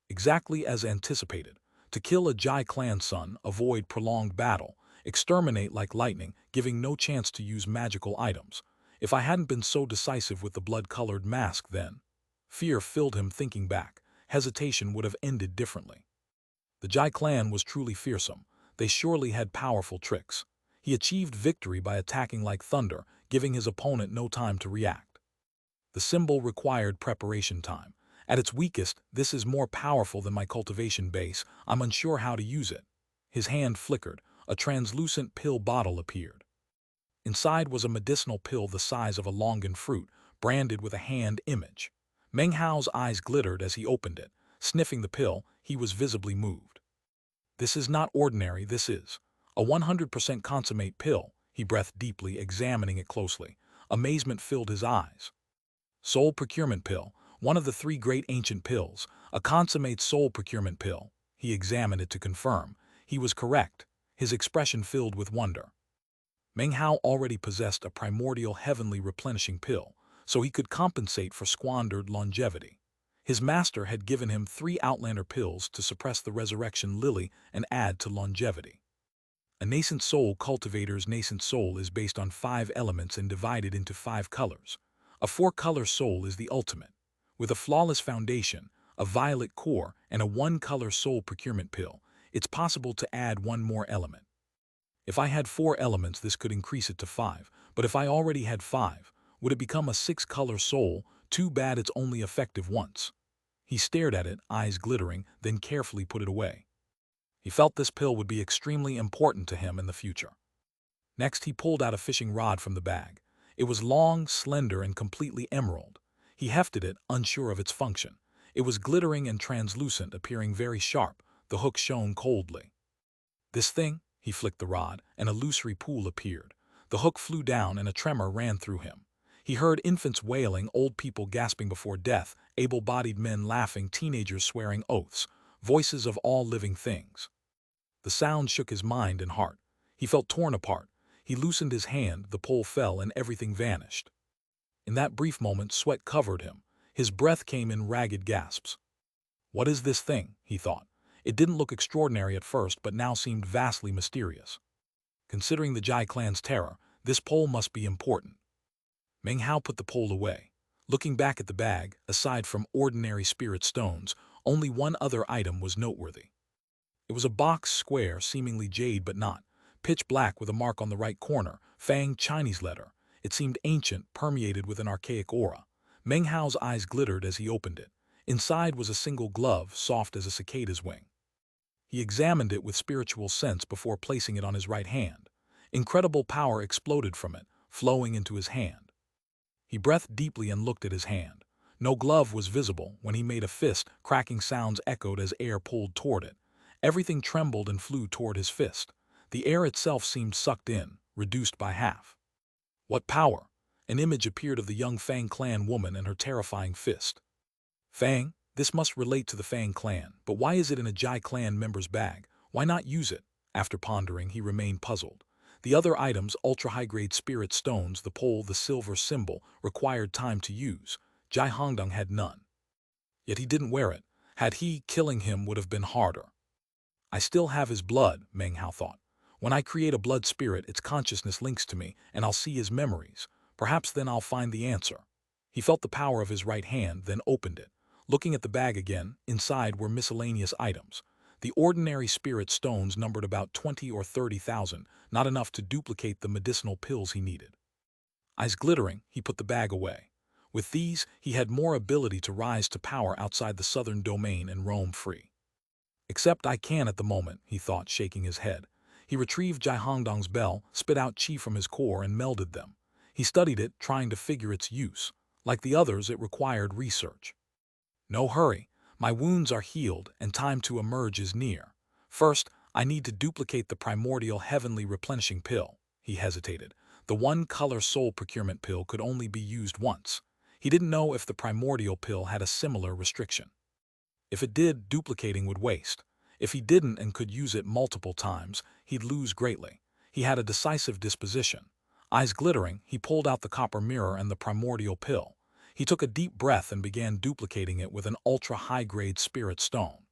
Exactly as anticipated. To kill a Jai clan son, avoid prolonged battle, exterminate like lightning, giving no chance to use magical items. If I hadn't been so decisive with the blood-colored mask then. Fear filled him thinking back. Hesitation would have ended differently. The Jai clan was truly fearsome. They surely had powerful tricks. He achieved victory by attacking like thunder, giving his opponent no time to react. The symbol required preparation time. At its weakest, this is more powerful than my cultivation base. I'm unsure how to use it. His hand flickered. A translucent pill bottle appeared. Inside was a medicinal pill the size of a longan fruit, branded with a hand image. Meng Hao's eyes glittered as he opened it. Sniffing the pill, he was visibly moved. This is not ordinary, this is a 100% consummate pill. He breathed deeply, examining it closely. Amazement filled his eyes. Soul procurement pill, one of the 3 great ancient pills, a consummate soul procurement pill. He examined it to confirm. He was correct, his expression filled with wonder. Meng Hao already possessed a primordial heavenly replenishing pill, so he could compensate for squandered longevity. His master had given him 3 outlander pills to suppress the resurrection lily and add to longevity. A nascent soul cultivator's nascent soul is based on 5 elements and divided into 5 colors. A 4-color soul is the ultimate. With a flawless foundation, a violet core, and a 1-color soul procurement pill, it's possible to add 1 more element. If I had 4 elements, this could increase it to 5, but if I already had 5, would it become a 6-color soul? Too bad it's only effective once. He stared at it, eyes glittering, then carefully put it away. He felt this pill would be extremely important to him in the future. Next, he pulled out a fishing rod from the bag. It was long, slender, and completely emerald. He hefted it, unsure of its function. It was glittering and translucent, appearing very sharp. The hook shone coldly. This thing? He flicked the rod, and a illusory pool appeared. The hook flew down, and a tremor ran through him. He heard infants wailing, old people gasping before death, able-bodied men laughing, teenagers swearing oaths, voices of all living things. The sound shook his mind and heart. He felt torn apart. He loosened his hand, the pole fell, and everything vanished. In that brief moment, sweat covered him. His breath came in ragged gasps. What is this thing? He thought. It didn't look extraordinary at first, but now seemed vastly mysterious. Considering the Jai clan's terror, this pole must be important. Meng Hao put the pole away. Looking back at the bag, aside from ordinary spirit stones, only 1 other item was noteworthy. It was a box, square, seemingly jade but not, pitch black with a mark on the right corner, Fang Chinese letter. It seemed ancient, permeated with an archaic aura. Meng Hao's eyes glittered as he opened it. Inside was a single glove, soft as a cicada's wing. He examined it with spiritual sense before placing it on his right hand. Incredible power exploded from it, flowing into his hand. He breathed deeply and looked at his hand. No glove was visible. When he made a fist, cracking sounds echoed as air pulled toward it. Everything trembled and flew toward his fist. The air itself seemed sucked in, reduced by half. What power! An image appeared of the young Fang clan woman and her terrifying fist. Fang? This must relate to the Fang clan, but why is it in a Jai clan member's bag? Why not use it? After pondering, he remained puzzled. The other items, ultra-high-grade spirit stones, the pole, the silver symbol, required time to use. Jai Hongdong had none. Yet he didn't wear it. Had he, killing him would have been harder. I still have his blood, Meng Hao thought. When I create a blood spirit, its consciousness links to me, and I'll see his memories. Perhaps then I'll find the answer. He felt the power of his right hand, then opened it. Looking at the bag again, inside were miscellaneous items. The ordinary spirit stones numbered about 20 or 30,000, not enough to duplicate the medicinal pills he needed. Eyes glittering, he put the bag away. With these, he had more ability to rise to power outside the southern domain and roam free. Except I can at the moment, he thought, shaking his head. He retrieved Jiahongdong's bell, spit out qi from his core, and melded them. He studied it, trying to figure its use. Like the others, it required research. No hurry. My wounds are healed, and time to emerge is near. First, I need to duplicate the primordial heavenly replenishing pill. He hesitated. The one-color soul procurement pill could only be used once. He didn't know if the primordial pill had a similar restriction. If it did, duplicating would waste. If he didn't and could use it multiple times, he'd lose greatly. He had a decisive disposition. Eyes glittering, he pulled out the copper mirror and the primordial pill. He took a deep breath and began duplicating it with an ultra-high-grade spirit stone.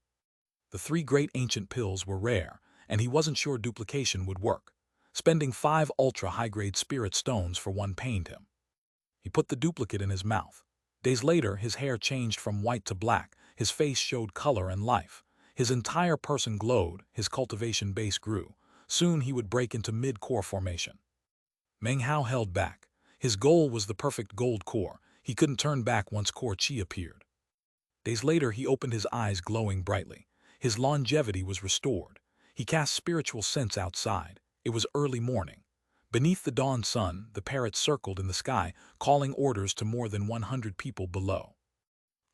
The 3 great ancient pills were rare, and he wasn't sure duplication would work. Spending 5 ultra-high-grade spirit stones for one pained him. He put the duplicate in his mouth. Days later, his hair changed from white to black, his face showed color and life. His entire person glowed, his cultivation base grew. Soon he would break into mid-core formation. Meng Hao held back. His goal was the perfect gold core. He couldn't turn back once core qi appeared. Days later, he opened his eyes glowing brightly. His longevity was restored. He cast spiritual sense outside. It was early morning. Beneath the dawn sun, the parrot circled in the sky, calling orders to more than 100 people below.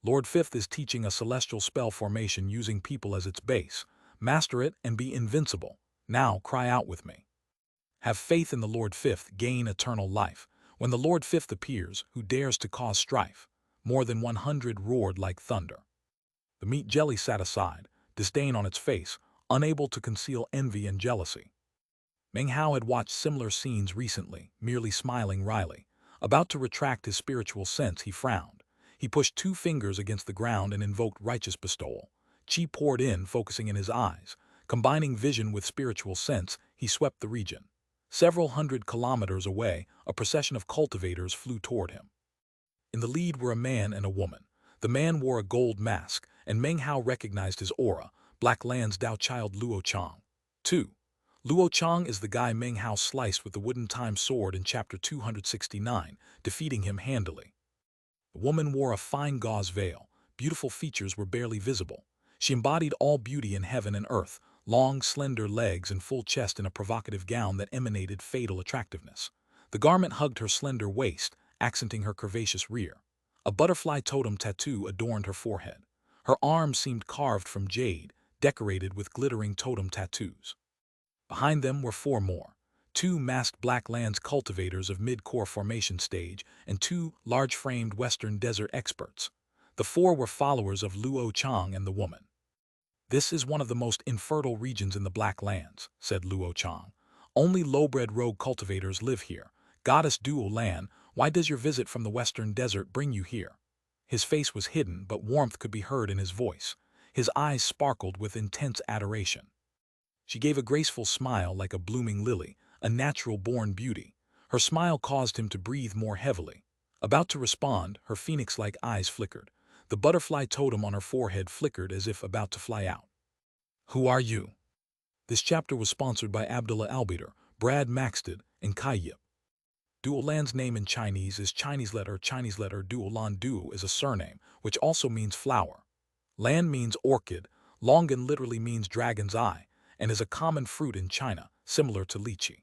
Lord Fifth is teaching a celestial spell formation using people as its base. Master it and be invincible. Now cry out with me. Have faith in the Lord Fifth, gain eternal life. When the Lord Fifth appears, who dares to cause strife? More than 100 roared like thunder. The meat jelly sat aside, disdain on its face, unable to conceal envy and jealousy. Meng Hao had watched similar scenes recently, merely smiling wryly. About to retract his spiritual sense, he frowned. He pushed 2 fingers against the ground and invoked righteous bestowal. Qi poured in, focusing in his eyes. Combining vision with spiritual sense, he swept the region. Several hundred kilometers away, a procession of cultivators flew toward him. In the lead were a man and a woman. The man wore a gold mask, and Meng Hao recognized his aura, Black Land's Dao child Luo Chang. 2. Luo Chang is the guy Meng Hao sliced with the wooden time sword in chapter 269, defeating him handily. The woman wore a fine gauze veil. Beautiful features were barely visible. She embodied all beauty in heaven and earth, long, slender legs and full chest in a provocative gown that emanated fatal attractiveness. The garment hugged her slender waist, accenting her curvaceous rear. A butterfly totem tattoo adorned her forehead. Her arms seemed carved from jade, decorated with glittering totem tattoos. Behind them were 4 more. 2 masked Black Lands cultivators of mid-core formation stage and 2 large-framed Western Desert experts. The 4 were followers of Luo Chang and the woman. This is one of the most infertile regions in the Black Lands, said Luo Chang. Only low-bred rogue cultivators live here. Goddess Duo Lan, why does your visit from the Western Desert bring you here? His face was hidden, but warmth could be heard in his voice. His eyes sparkled with intense adoration. She gave a graceful smile like a blooming lily, a natural-born beauty. Her smile caused him to breathe more heavily. About to respond, her phoenix-like eyes flickered. The butterfly totem on her forehead flickered as if about to fly out. Who are you? This chapter was sponsored by Abdullah Albiter, Brad Maxted, and Kai Yip. Duo Lan's name in Chinese is Chinese letter Duo Lan. Duo is a surname, which also means flower. Lan means orchid, Longan literally means dragon's eye, and is a common fruit in China, similar to lychee.